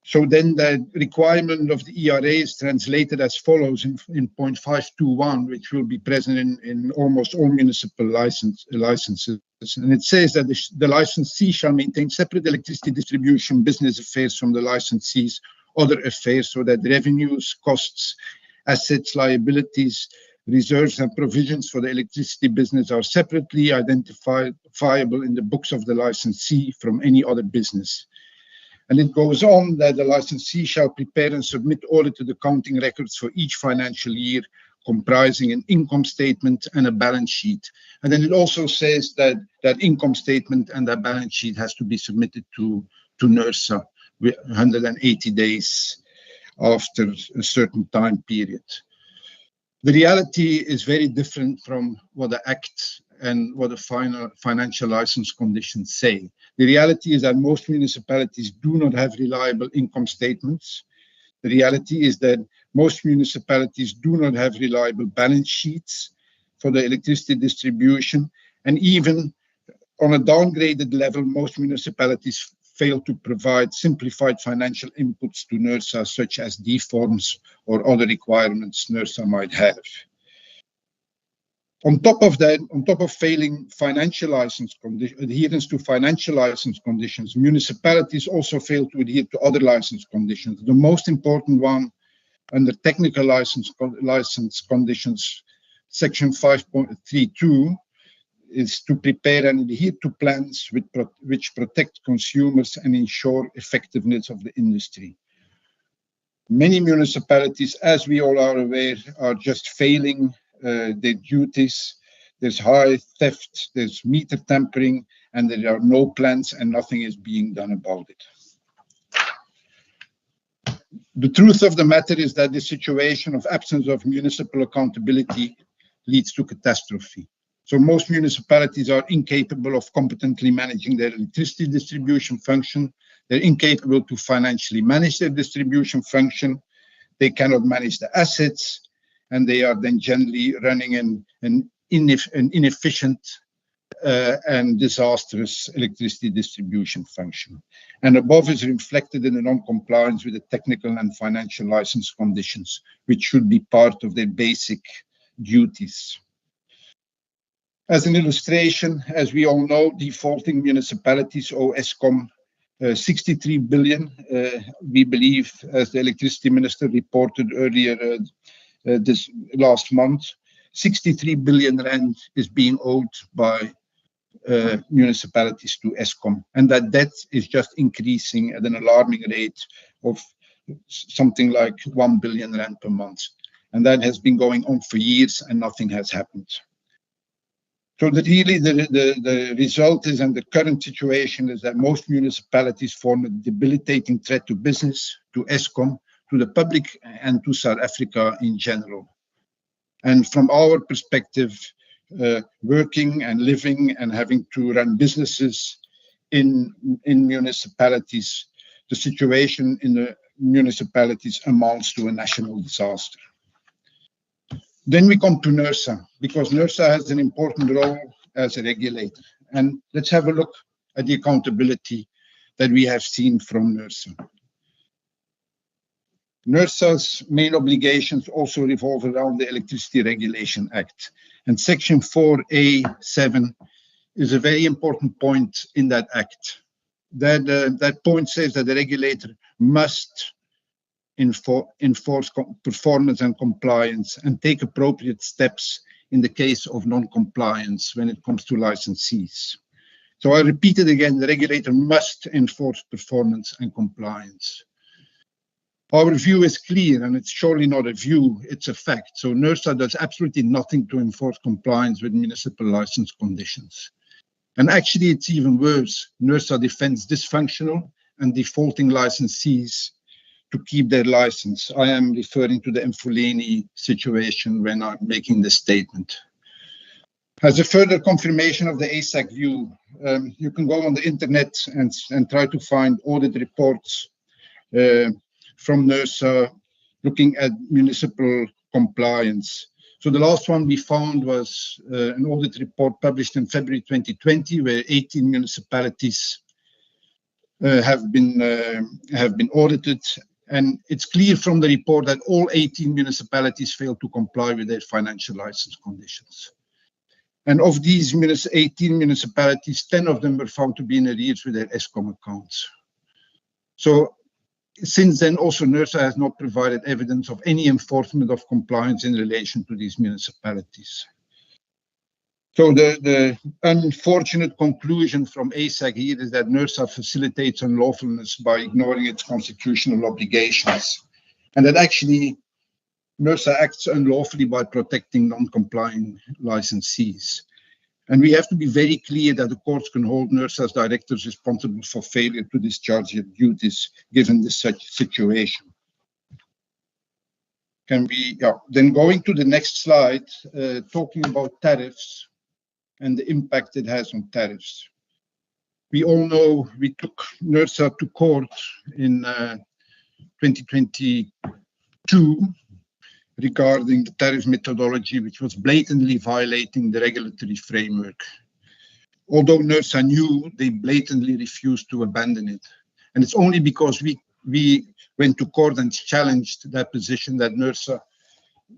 Speaker 9: So then the requirement of the ERA is translated as follows in point 521, which will be present in almost all municipal licenses. And it says that the licensee shall maintain separate electricity distribution business affairs from the licensee's other affairs, so that revenues, costs, assets, liabilities, reserves and provisions for the electricity business are separately identifiable in the books of the licensee from any other business. And it goes on that the licensee shall prepare and submit audited accounting records for each financial year, comprising an income statement and a balance sheet. And then it also says that that income statement and that balance sheet has to be submitted to NERSA 180 days after a certain time period. The reality is very different from what the Act and what the final financial license conditions say. The reality is that most municipalities do not have reliable income statements. The reality is that most municipalities do not have reliable balance sheets for the electricity distribution. And even on a downgraded level, most municipalities fail to provide simplified financial inputs to NERSA, such as deforms or other requirements NERSA might have. On top of that, on top of failing financial license adherence to financial license conditions, municipalities also fail to adhere to other license conditions. The most important one under technical license conditions, section 5.32, is to prepare and adhere to plans which protect consumers and ensure effectiveness of the industry. Many municipalities, as we all are aware, are just failing their duties. There's high theft, there's meter tampering, and there are no plans and nothing is being done about it. The truth of the matter is that the situation of absence of municipal accountability leads to catastrophe. So most municipalities are incapable of competently managing their electricity distribution function. They're incapable to financially manage their distribution function. They cannot manage the assets, and they are then generally running an inefficient and disastrous electricity distribution function. And above is reflected in the non-compliance with the technical and financial license conditions, which should be part of their basic duties. As an illustration, as we all know, defaulting municipalities owe Eskom 63 billion, we believe, as the electricity minister reported earlier this last month. 63 billion rand is being owed by municipalities to Eskom, and that debt is just increasing at an alarming rate of something like 1 billion rand per month. And that has been going on for years and nothing has happened. So that really the result is, and the current situation is, that most municipalities form a debilitating threat to business, to Eskom, to the public, and to South Africa in general. And from our perspective, working and living and having to run businesses in municipalities, the situation in the municipalities amounts to a national disaster. Then we come to NERSA, because NERSA has an important role as a regulator. And let's have a look at the accountability that we have seen from NERSA. NERSA's main obligations also revolve around the Electricity Regulation Act. And Section 4A7 is a very important point in that act. That point says that the regulator must enforce performance and compliance and take appropriate steps in the case of non-compliance when it comes to licensees. So I repeat it again, the regulator must enforce performance and compliance. Our view is clear, and it's surely not a view, it's a fact. So NERSA does absolutely nothing to enforce compliance with municipal license conditions. And actually, it's even worse. NERSA defends dysfunctional and defaulting licensees to keep their license. I am referring to the Mfuleni situation when I'm making this statement. As a further confirmation of the ASAC view, you can go on the internet and try to find audit reports from NERSA looking at municipal compliance. So the last one we found was an audit report published in February 2020, where 18 municipalities have been audited, and it's clear from the report that all 18 municipalities failed to comply with their financial license conditions. And of these 18 municipalities, 10 of them were found to be in arrears with their ESCOM accounts. So since then, also NERSA has not provided evidence of any enforcement of compliance in relation to these municipalities. So the unfortunate conclusion from ASAC here is that NERSA facilitates unlawfulness by ignoring its constitutional obligations, and that actually NERSA acts unlawfully by protecting non-complying licensees. And we have to be very clear that the courts can hold NERSA's directors responsible for failure to discharge their duties given this such situation. Can we, then going to the next slide, talking about tariffs and the impact it has on tariffs. We all know we took NERSA to court in 2022 regarding the tariff methodology, which was blatantly violating the regulatory framework. Although NERSA knew, they blatantly refused to abandon it. And it's only because we went to court and challenged that position that NERSA,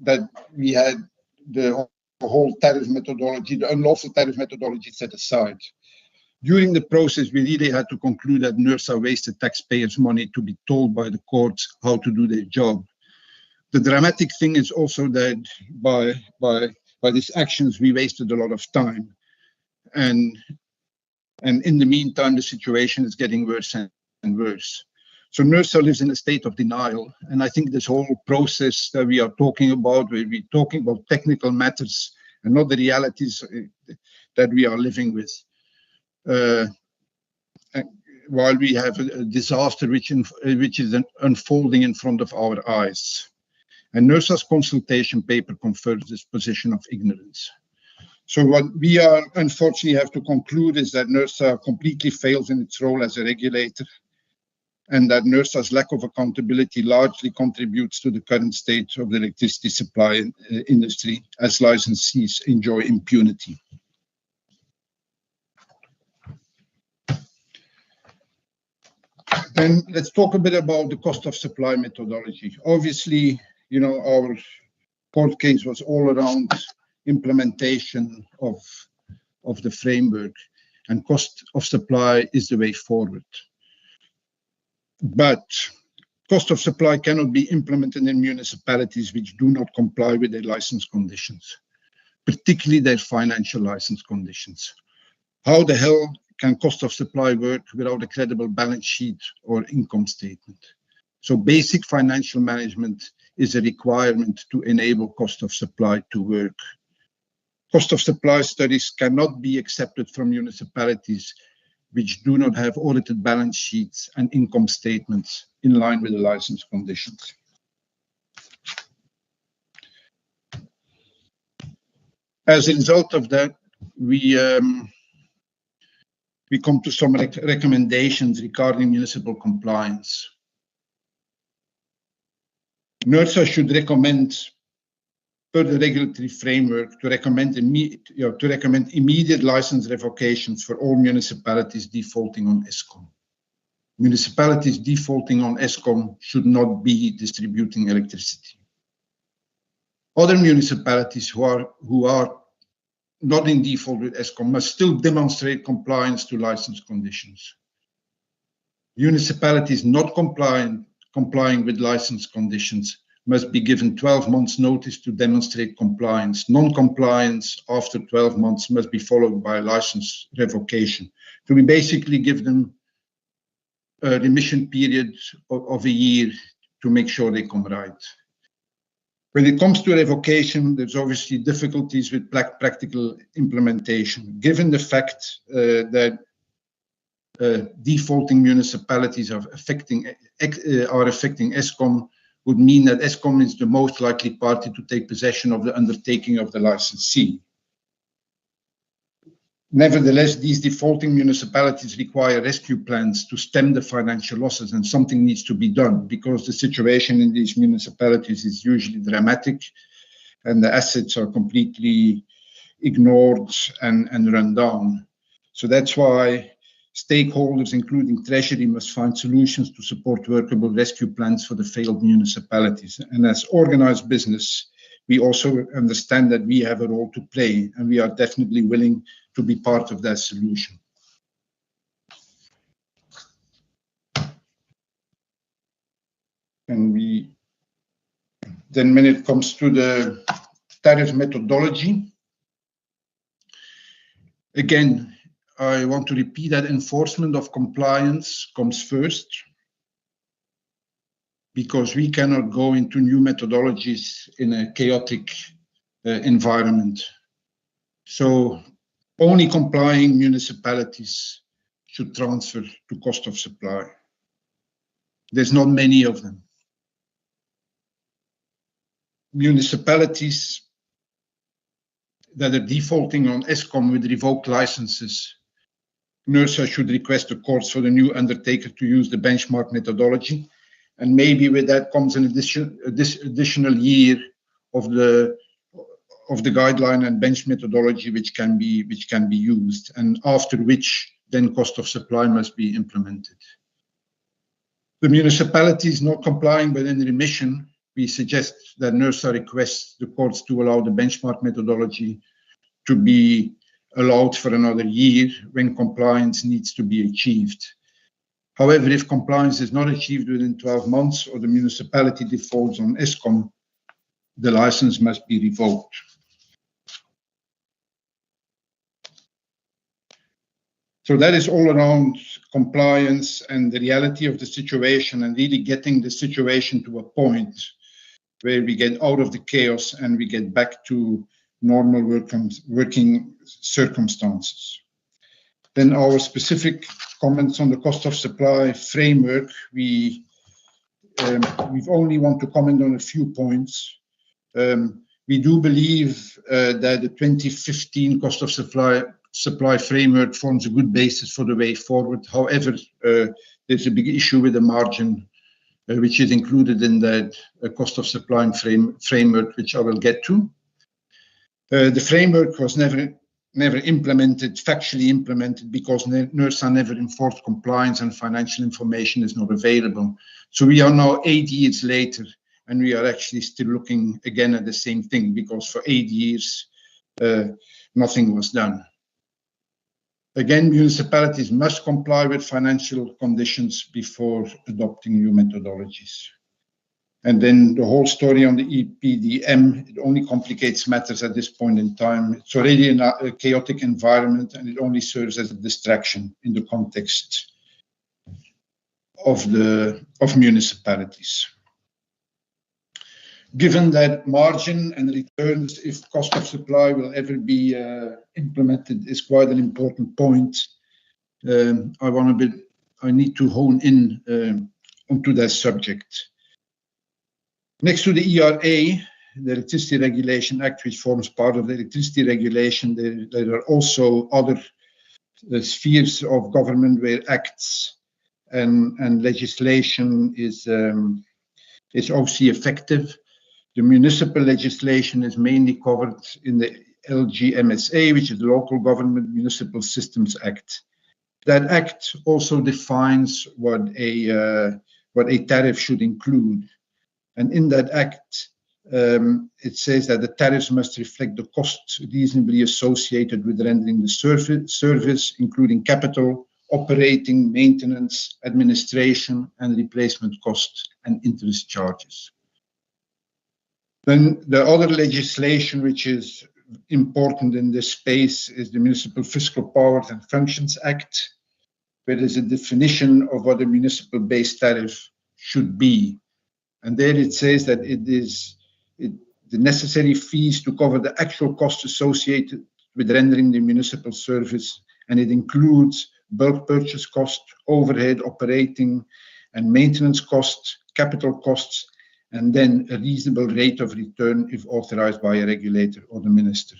Speaker 9: that we had the whole tariff methodology, the unlawful tariff methodology set aside. During the process, we really had to conclude that NERSA wasted taxpayers' money to be told by the courts how to do their job. The dramatic thing is also that by these actions, we wasted a lot of time. And in the meantime, the situation is getting worse and worse. So NERSA lives in a state of denial. And I think this whole process that we are talking about, where we're talking about technical matters and not the realities that we are living with, while we have a disaster which is unfolding in front of our eyes. And NERSA's consultation paper confirms this position of ignorance. So what we are unfortunately have to conclude is that NERSA completely fails in its role as a regulator, and that NERSA's lack of accountability largely contributes to the current state of the electricity supply industry, as licensees enjoy impunity. Then let's talk a bit about the cost of supply methodology. Obviously, you know, our court case was all around implementation of the framework, and cost of supply is the way forward. But cost of supply cannot be implemented in municipalities which do not comply with their license conditions, particularly their financial license conditions. How the hell can cost of supply work without a credible balance sheet or income statement? So basic financial management is a requirement to enable cost of supply to work. Cost of supply studies cannot be accepted from municipalities which do not have audited balance sheets and income statements in line with the license conditions. As a result of that, we come to some recommendations regarding municipal compliance. NERSA should recommend, per the regulatory framework, to recommend immediate license revocations for all municipalities defaulting on ESCOM. Municipalities defaulting on ESCOM should not be distributing electricity. Other municipalities who are not in default with ESCOM must still demonstrate compliance to license conditions. Municipalities not complying with license conditions must be given 12 months notice to demonstrate compliance. Non-compliance after 12 months must be followed by a license revocation. So we basically give them a remission period of a year to make sure they come right. When it comes to revocation, there's obviously difficulties with practical implementation, given the fact that defaulting municipalities are affecting ESCOM would mean that ESCOM is the most likely party to take possession of the undertaking of the licensee. Nevertheless, these defaulting municipalities require rescue plans to stem the financial losses, and something needs to be done because the situation in these municipalities is usually dramatic and the assets are completely ignored and run down. So that's why stakeholders, including Treasury, must find solutions to support workable rescue plans for the failed municipalities. And as organized business, we also understand that we have a role to play, and we are definitely willing to be part of that solution. And then when it comes to the tariff methodology, again, I want to repeat that enforcement of compliance comes first, because we cannot go into new methodologies in a chaotic environment. So only complying municipalities should transfer to cost of supply. There's not many of them. Municipalities that are defaulting on ESCOM with revoked licenses, NERSA should request the courts for the new undertaker to use the benchmark methodology. And maybe with that comes an additional year of the guideline and bench methodology which can be used, and after which then cost of supply must be implemented. The municipalities not complying within remission, we suggest that NERSA requests the courts to allow the benchmark methodology to be allowed for another year when compliance needs to be achieved. However, if compliance is not achieved within 12 months or the municipality defaults on ESCOM, the license must be revoked. So that is all around compliance and the reality of the situation, and really getting the situation to a point where we get out of the chaos and we get back to normal working circumstances. Then our specific comments on the cost of supply framework, we only want to comment on a few points. We do believe that the 2015 cost of supply framework forms a good basis for the way forward. However, there's a big issue with the margin, which is included in that cost of supply framework, which I will get to. The framework was never factually implemented, because NERSA never enforced compliance and financial information is not available. So we are now 8 years later, and we are actually still looking again at the same thing, because for 8 years, nothing was done. Again, municipalities must comply with financial conditions before adopting new methodologies. And then the whole story on the EPDM, it only complicates matters at this point in time. It's already in a chaotic environment, and it only serves as a distraction in the context of municipalities. Given that margin and returns, if cost of supply will ever be implemented, is quite an important point. I need to hone in onto that subject. Next to the ERA, the Electricity Regulation Act, which forms part of the electricity regulation, there are also other spheres of government where acts and legislation is obviously effective. The municipal legislation is mainly covered in the LGMSA, which is the Local Government Municipal Systems Act. That act also defines what a tariff should include. And in that act, it says that the tariffs must reflect the costs reasonably associated with rendering the service, including capital, operating, maintenance, administration, and replacement costs and interest charges. Then the other legislation which is important in this space is the Municipal Fiscal Powers and Functions Act, where there's a definition of what a municipal base tariff should be. And there it says that the necessary fees to cover the actual costs associated with rendering the municipal service, and it includes bulk purchase cost, overhead, operating and maintenance costs, capital costs, and then a reasonable rate of return if authorized by a regulator or the minister.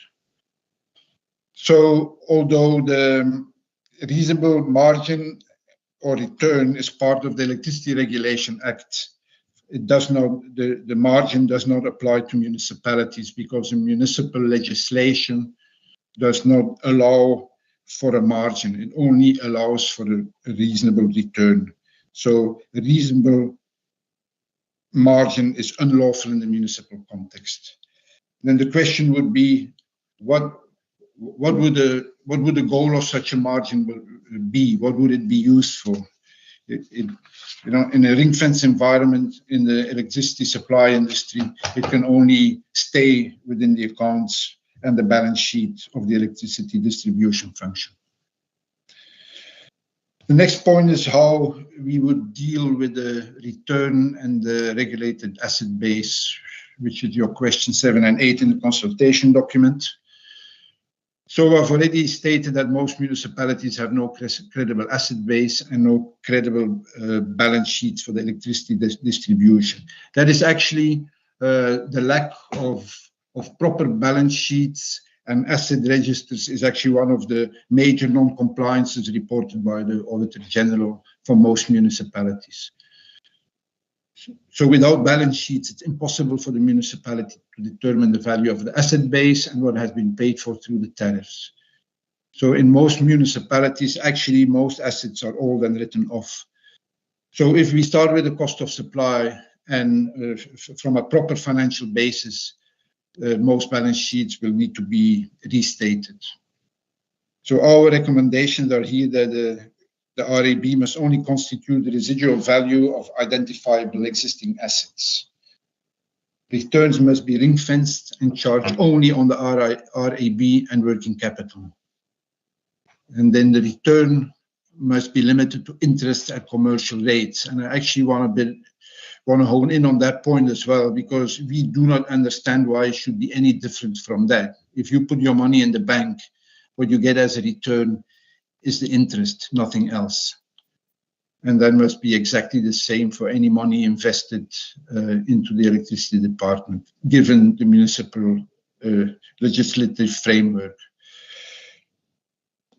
Speaker 9: So although the reasonable margin or return is part of the Electricity Regulation Act, it does not, the margin does not apply to municipalities because the municipal legislation does not allow for a margin. It only allows for a reasonable return. So a reasonable margin is unlawful in the municipal context. Then the question would be, what would the goal of such a margin be? What would it be used for? In a ring-fence environment in the electricity supply industry, it can only stay within the accounts and the balance sheet of the electricity distribution function. The next point is how we would deal with the return and the regulated asset base, which is your question 7 and 8 in the consultation document. So I've already stated that most municipalities have no credible asset base and no credible balance sheets for the electricity distribution. That is actually the lack of proper balance sheets and asset registers is actually one of the major non-compliances reported by the Auditor General for most municipalities. So without balance sheets, it's impossible for the municipality to determine the value of the asset base and what has been paid for through the tariffs. So in most municipalities, actually, most assets are old and written off. So if we start with the cost of supply and from a proper financial basis, most balance sheets will need to be restated. So our recommendations are here that the RAB must only constitute the residual value of identifiable existing assets. Returns must be ring-fenced and charged only on the RAB and working capital. And then the return must be limited to interest at commercial rates. And I actually want to hone in on that point as well, because we do not understand why it should be any different from that. If you put your money in the bank, what you get as a return is the interest, nothing else. And that must be exactly the same for any money invested into the electricity department, given the municipal legislative framework.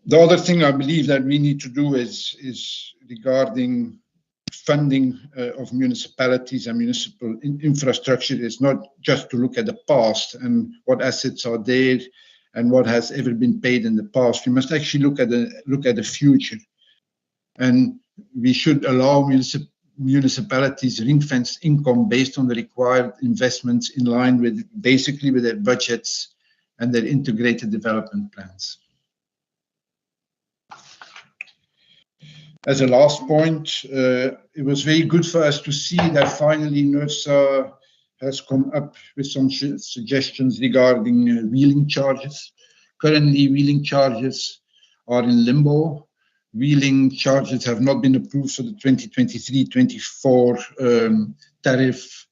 Speaker 9: The other thing I believe that we need to do is regarding funding of municipalities and municipal infrastructure is not just to look at the past and what assets are there and what has ever been paid in the past. We must actually look at the future, and we should allow municipalities ring-fence income based on the required investments in line with basically with their budgets and their integrated development plans. As a last point, it was very good for us to see that finally NERSA has come up with some suggestions regarding wheeling charges. Currently, wheeling charges are in limbo. Wheeling charges have not been approved for the 2023-24 tariff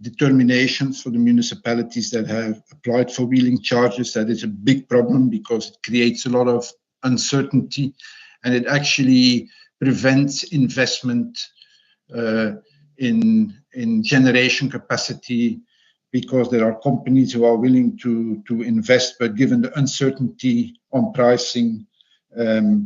Speaker 9: determinations for the municipalities that have applied for wheeling charges. That is a big problem because it creates a lot of uncertainty and it actually prevents investment in generation capacity, because there are companies who are willing to invest, but given the uncertainty on pricing, there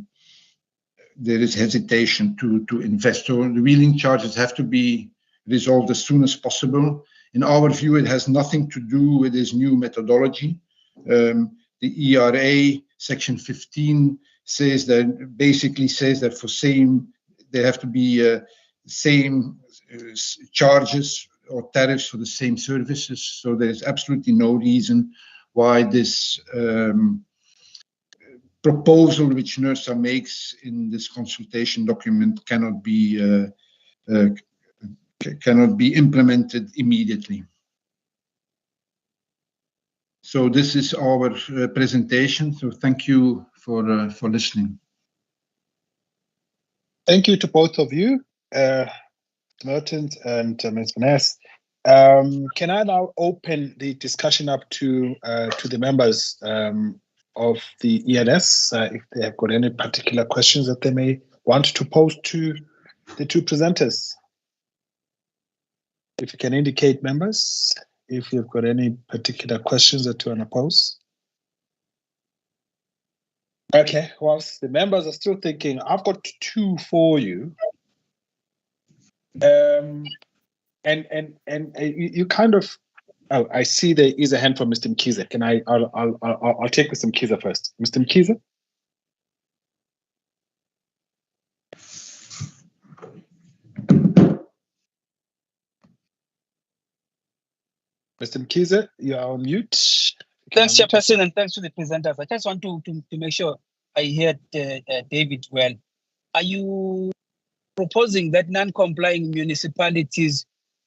Speaker 9: is hesitation to invest. So the wheeling charges have to be resolved as soon as possible. In our view, it has nothing to do with this new methodology. The ERA section 15 says that basically says that for there have to be same charges or tariffs for the same services. So there is absolutely no reason why this proposal which NERSA makes in this consultation document cannot be implemented immediately. So this is our presentation. So thank you for listening.
Speaker 1: Thank you to both of you, Mertens and Ms. Vanessa. Can I now open the discussion up to the members of the ELS, if they have got any particular questions that they may want to pose to the two presenters? If you can indicate, members, if you've got any particular questions that you want to pose. Okay, whilst the members are still thinking, I've got two for you. And you kind of, oh, I see there is a hand from Mr. Mkiza. Can I'll take Mr. Mkiza first. Mr. Mkiza? Mr. Mkiza, you are on mute.
Speaker 11: Thanks, Chairperson, and thanks to the presenters. I just want to make sure I heard David well. Are you proposing that non-complying municipalities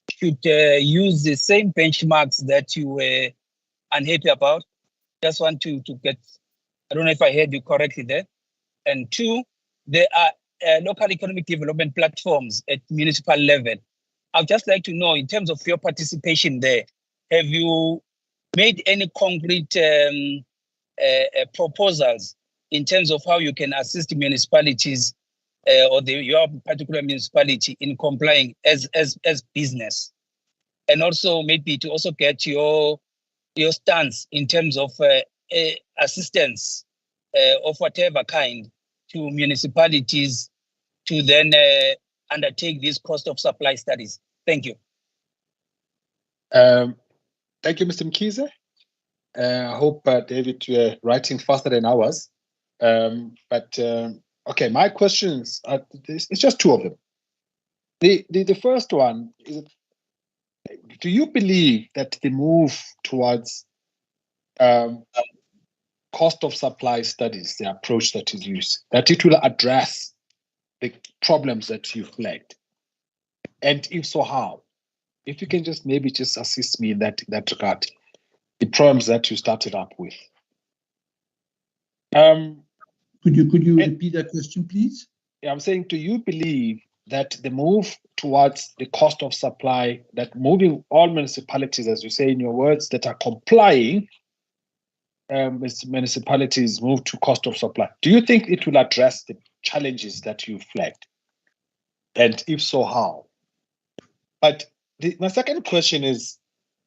Speaker 11: should use the same benchmarks that you were unhappy about? Just want to get, I don't know if I heard you correctly there. And two, there are local economic development platforms at municipal level. I'd just like to know, in terms of your participation there, have you made any concrete proposals in terms of how you can assist municipalities or your particular municipality in complying as business? And also maybe to also get your stance in terms of assistance of whatever kind to municipalities to then undertake these cost of supply studies. Thank you.
Speaker 1: Thank you, Mr. Mkiza. I hope, David, you're writing faster than ours. Okay, my questions are, it's just two of them. The first one is, do you believe that the move towards cost of supply studies, the approach that is used, that it will address the problems that you flagged? And if so, how? If you can just maybe just assist me in that regard, the problems that you started up with.
Speaker 9: Could you repeat that question, please?
Speaker 1: Yeah, I'm saying, do you believe that the move towards the cost of supply, that moving all municipalities, as you say in your words, that are complying, municipalities move to cost of supply, do you think it will address the challenges that you flagged? And if so, how? But my second question is,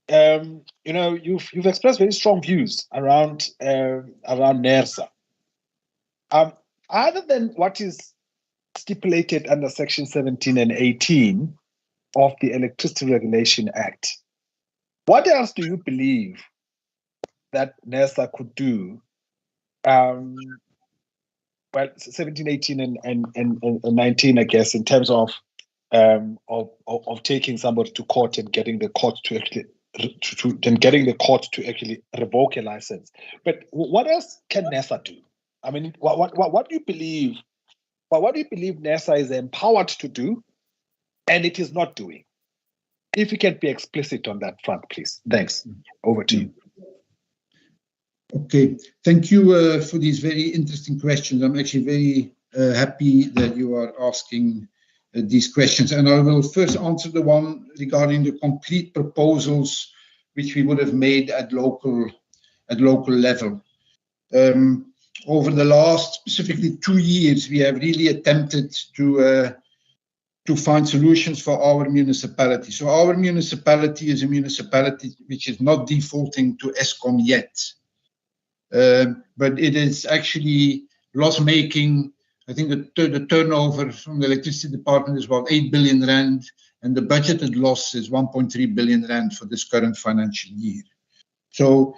Speaker 1: you've expressed very strong views around NERSA. Other than what is stipulated under Section 17 and 18 of the Electricity Regulation Act, what else do you believe that NERSA could do? Well, 17, 18, and 19, I guess, in terms of taking somebody to court and getting the court to actually revoke a license. But what else can NERSA do? I mean, what do you believe? What do you believe NERSA is empowered to do, and it is not doing? If you can be explicit on that front, please. Thanks. Over to you.
Speaker 9: Okay, thank you for these very interesting questions. I'm actually very happy that you are asking these questions, and I will first answer the one regarding the concrete proposals which we would have made at local level. Over the last specifically 2 years, we have really attempted to find solutions for our municipality. So our municipality is a municipality which is not defaulting to Eskom yet, but it is actually loss-making. I think the turnover from the electricity department is about 8 billion rand, and the budgeted loss is 1.3 billion rand for this current financial year. So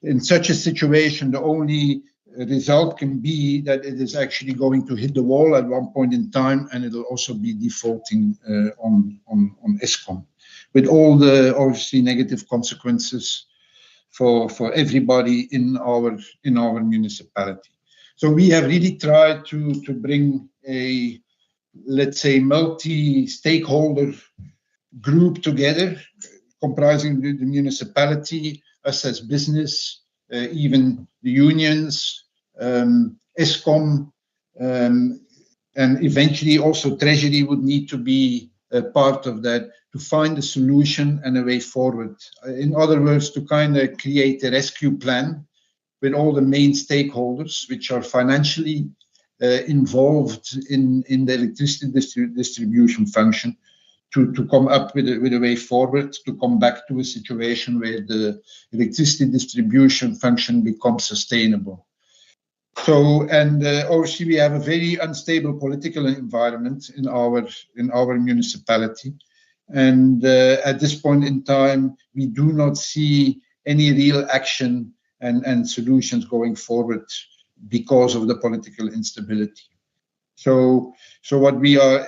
Speaker 9: in such a situation, the only result can be that it is actually going to hit the wall at one point in time, and it'll also be defaulting on Eskom, with all the obviously negative consequences for everybody in our municipality. So we have really tried to bring a, let's say, multi-stakeholder group together, comprising the municipality, us as business, even the unions, Eskom, and eventually also Treasury would need to be a part of that to find a solution and a way forward. In other words, to kind of create a rescue plan with all the main stakeholders which are financially involved in the electricity distribution function, to come up with a way forward, to come back to a situation where the electricity distribution function becomes sustainable. So, and obviously we have a very unstable political environment in our municipality. And at this point in time, we do not see any real action and solutions going forward because of the political instability. So what we are,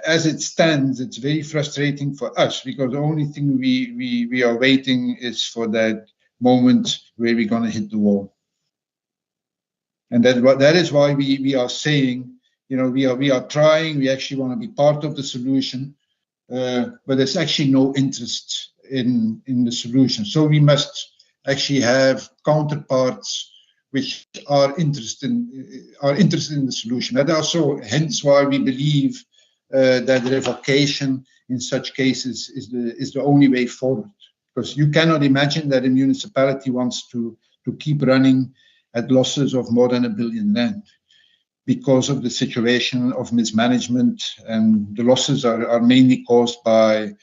Speaker 9: as it stands, it's very frustrating for us because the only thing we are waiting is for that moment where we're going to hit the wall. And that is why we are saying, you know, we are trying, we actually want to be part of the solution, but there's actually no interest in the solution. So we must actually have counterparts which are interested in the solution. And also, hence why we believe that revocation in such cases is the only way forward. Because you cannot imagine that a municipality wants to keep running at losses of more than R1 billion because of the situation of mismanagement, and the losses are mainly caused by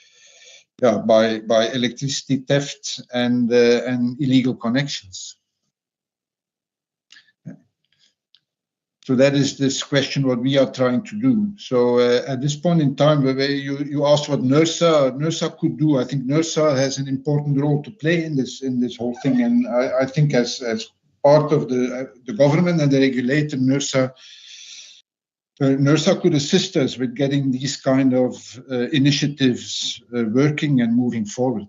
Speaker 9: electricity theft and illegal connections. So that is this question what we are trying to do. So at this point in time, where you asked what NERSA could do, I think NERSA has an important role to play in this whole thing, and I think as part of the government and the regulator, NERSA could assist us with getting these kind of initiatives working and moving forward.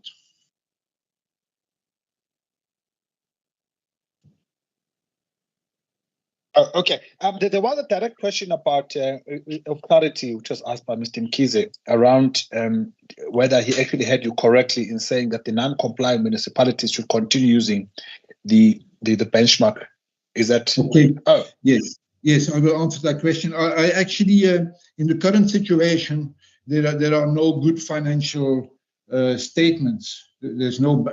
Speaker 1: Okay. There was a direct question about of clarity, which was asked by Mr. Mkhize around whether he actually heard you correctly in saying that the non-compliant municipalities should continue using the benchmark. Is that
Speaker 9: okay?
Speaker 1: Oh,
Speaker 9: yes, I will answer that question. I actually, in the current situation, there are no good financial statements. There's no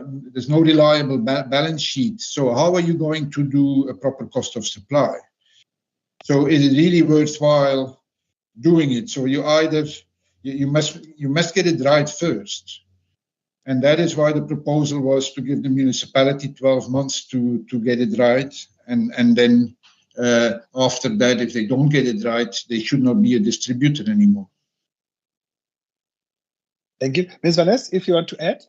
Speaker 9: reliable balance sheet. So how are you going to do a proper cost of supply? So is it really worthwhile doing it? So you must get it right first. And that is why the proposal was to give the municipality 12 months to get it right. And then after that, if they don't get it right, they should not be a distributor anymore.
Speaker 1: Thank you. Ms. Vanessa, if you want to add.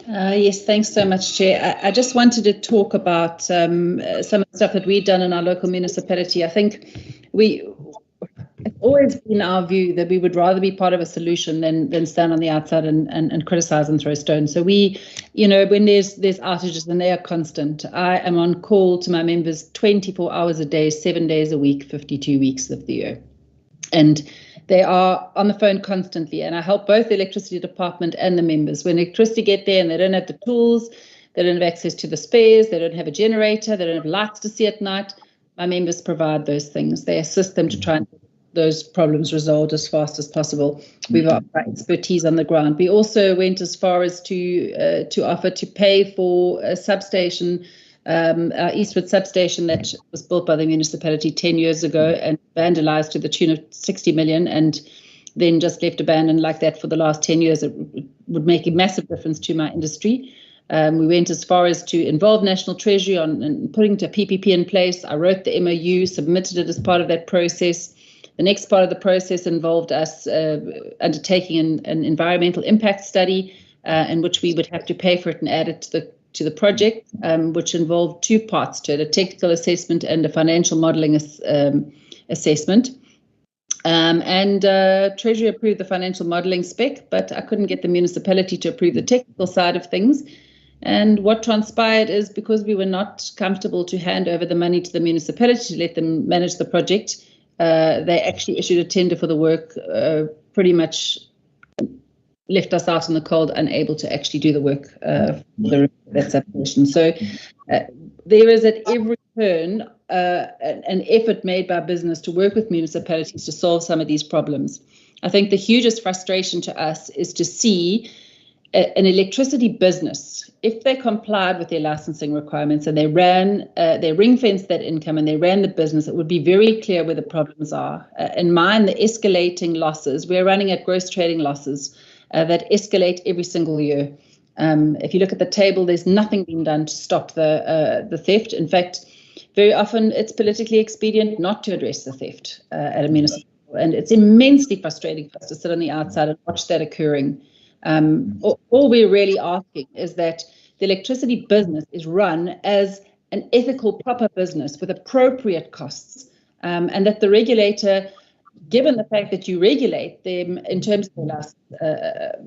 Speaker 10: Yes, thanks so much, Chair. I just wanted to talk about some of the stuff that we've done in our local municipality. I think it's always been our view that we would rather be part of a solution than stand on the outside and criticize and throw stones. So we, when there's outages, and they are constant, I am on call to my members 24 hours a day, 7 days a week, 52 weeks of the year. And they are on the phone constantly, and I help both the electricity department and the members. When electricity get there and they don't have the tools, they don't have access to the spares, they don't have a generator, they don't have lights to see at night, my members provide those things. They assist them to try and get those problems resolved as fast as possible. We've got our expertise on the ground. We also went as far as to offer to pay for a substation, our Eastwood substation that was built by the municipality 10 years ago and vandalized to the tune of 60 million, and then just left abandoned like that for the last 10 years. It would make a massive difference to my industry. We went as far as to involve National Treasury on putting a PPP in place. I wrote the MOU, submitted it as part of that process. The next part of the process involved us undertaking an environmental impact study in which we would have to pay for it and add it to the project, which involved two parts to it, a technical assessment and a financial modelling assessment. Treasury approved the financial modelling spec, but I couldn't get the municipality to approve the technical side of things. And what transpired is, because we were not comfortable to hand over the money to the municipality to let them manage the project, they actually issued a tender for the work, pretty much left us out in the cold, unable to actually do the work for that substation. So there is at every turn an effort made by business to work with municipalities to solve some of these problems. I think the hugest frustration to us is to see an electricity business, if they complied with their licensing requirements and they ring-fenced that income and they ran the business, it would be very clear where the problems are. In mine, the escalating losses, we're running at gross trading losses that escalate every single year. If you look at the table, there's nothing being done to stop the theft. In fact, very often it's politically expedient not to address the theft at a municipal level. And it's immensely frustrating for us to sit on the outside and watch that occurring. All we're really asking is that the electricity business is run as an ethical, proper business with appropriate costs, and that the regulator, given the fact that you regulate them in terms of the last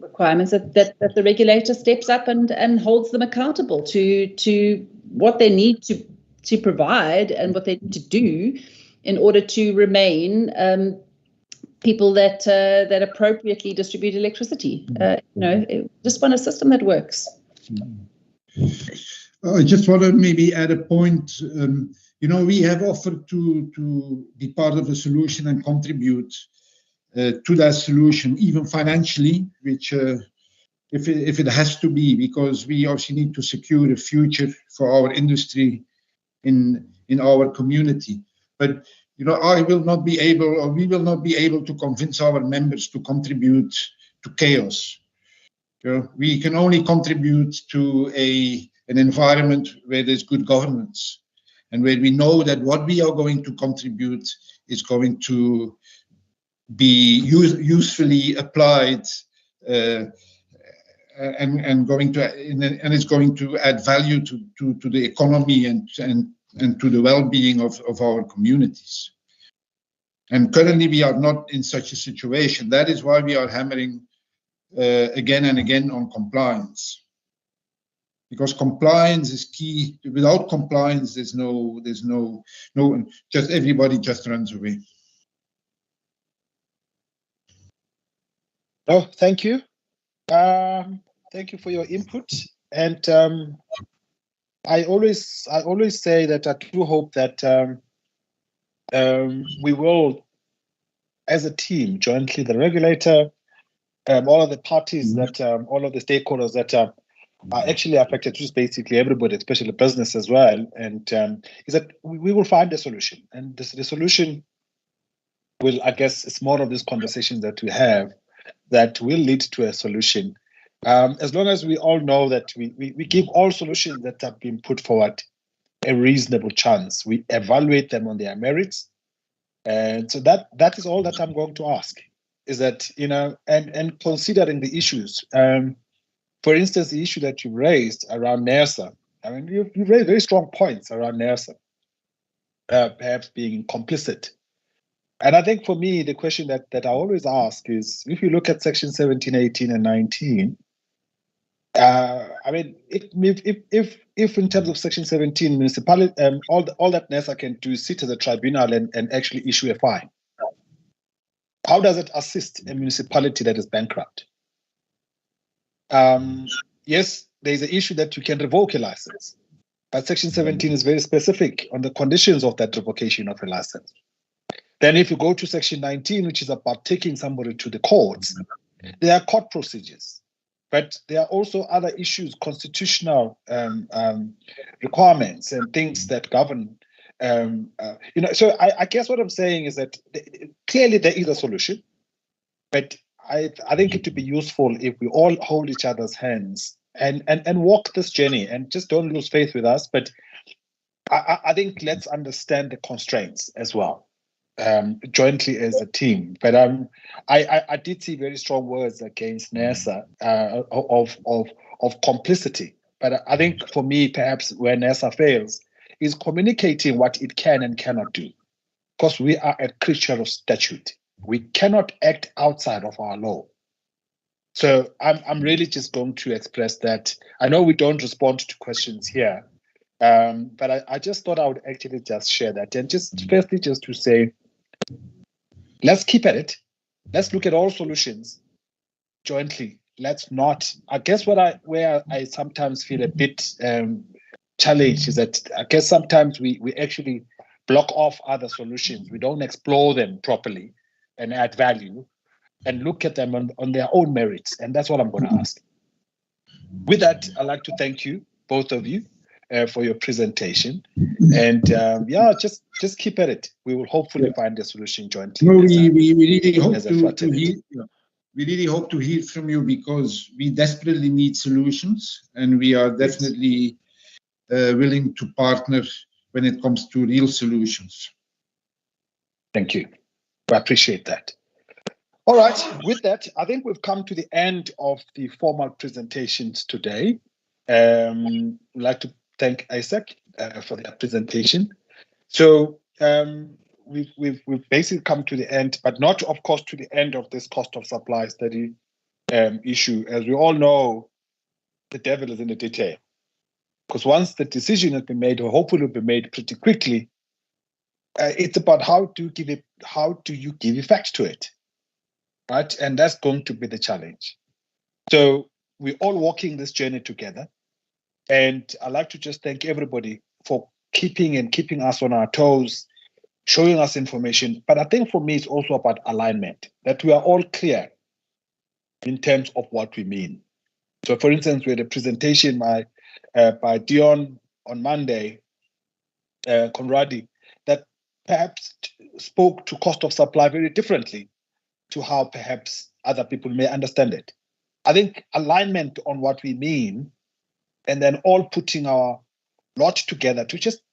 Speaker 10: requirements, that the regulator steps up and holds them accountable to what they need to provide and what they need to do in order to remain people that appropriately distribute electricity. Just want a system that works.
Speaker 9: I just want to maybe add a point. We have offered to be part of the solution and contribute to that solution, even financially, which if it has to be, because we also need to secure a future for our industry in our community. But I will not be able, or we will not be able to convince our members to contribute to chaos. We can only contribute to an environment where there's good governance, and where we know that what we are going to contribute is going to be usefully applied, and it's going to add value to the economy and to the well-being of our communities. And currently we are not in such a situation. That is why we are hammering again and again on compliance. Because compliance is key. Without compliance, there's no, just everybody just runs away.
Speaker 1: Oh, thank you. Thank you for your input. And I always say that I do hope that we will, as a team, jointly, the regulator, all of the parties that, all of the stakeholders that are actually affected, just basically everybody, especially business as well, and is that we will find a solution. And the solution will, I guess, it's more of these conversations that we have that will lead to a solution. As long as we all know that we give all solutions that have been put forward a reasonable chance, we evaluate them on their merits. And so that is all that I'm going to ask, is that, and considering the issues, for instance, the issue that you raised around NERSA, I mean, you've raised very strong points around NERSA, perhaps being complicit. And I think for me, the question that I always ask is, if you look at section 17, 18, and 19, I mean, if in terms of section 17, municipality, all that NERSA can do is sit as a tribunal and actually issue a fine. How does it assist a municipality that is bankrupt? Yes, there's an issue that you can revoke a license, but section 17 is very specific on the conditions of that revocation of a license. Then if you go to section 19, which is about taking somebody to the courts, there are court procedures, but there are also other issues, constitutional requirements and things that govern. So I guess what I'm saying is that clearly there is a solution, but I think it would be useful if we all hold each other's hands and walk this journey, and just don't lose faith with us. But I think let's understand the constraints as well, jointly as a team. But I did see very strong words against NERSA of complicity. But I think for me, perhaps where NERSA fails is communicating what it can and cannot do, because we are a creature of statute. We cannot act outside of our law. So I'm really just going to express that. I know we don't respond to questions here, but I just thought I would actually just share that. And just firstly, just to say, let's keep at it. Let's look at all solutions jointly. Let's not, I guess where I sometimes feel a bit challenged is that I guess sometimes we actually block off other solutions. We don't explore them properly and add value and look at them on their own merits. And that's what I'm going to ask. With that, I'd like to thank you, both of you, for your presentation. And just keep at it. We will hopefully find a solution jointly.
Speaker 9: No, we really hope to hear. we really hope to hear from you because we desperately need solutions, and we are definitely willing to partner when it comes to real solutions.
Speaker 1: Thank you. I appreciate that. All right, with that, I think we've come to the end of the formal presentations today. I'd like to thank Isaac for their presentation. So we've basically come to the end, but not, of course, to the end of this cost of supply study issue. As we all know, the devil is in the detail. Because once the decision has been made, or hopefully will be made pretty quickly, it's about how do you give effect to it, right? And that's going to be the challenge. So we're all walking this journey together, and I'd like to just thank everybody for keeping us on our toes, showing us information. But I think for me, it's also about alignment, that we are all clear in terms of what we mean. So, for instance, we had a presentation by Dion on Monday, Conradi, that perhaps spoke to cost of supply very differently to how perhaps other people may understand it. I think alignment on what we mean, and then all putting our lot together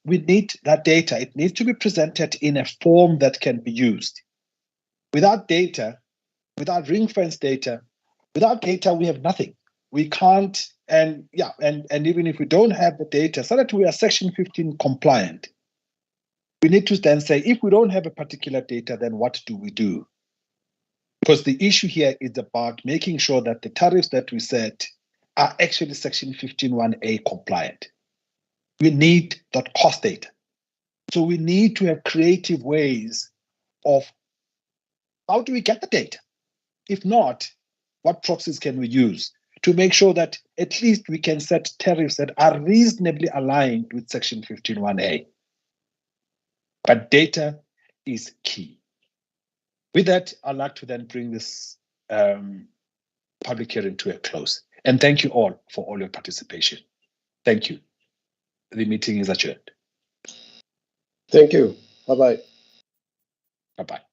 Speaker 1: we need that data. It needs to be presented in a form that can be used. Without data, without ring-fence data, we have nothing. We can't, and even if we don't have the data, so that we are Section 15 compliant, we need to then say, if we don't have a particular data, then what do we do? Because the issue here is about making sure that the tariffs that we set are actually Section 15(1)A compliant. We need that cost data. So we need to have creative ways of how do we get the data? If not, what proxies can we use to make sure that at least we can set tariffs that are reasonably aligned with Section 15(1)A? But data is key. With that, I'd like to then bring this public hearing to a close. And thank you all for all your participation. Thank you. The meeting is adjourned.
Speaker 8: Thank you. Bye-bye.
Speaker 1: Bye-bye.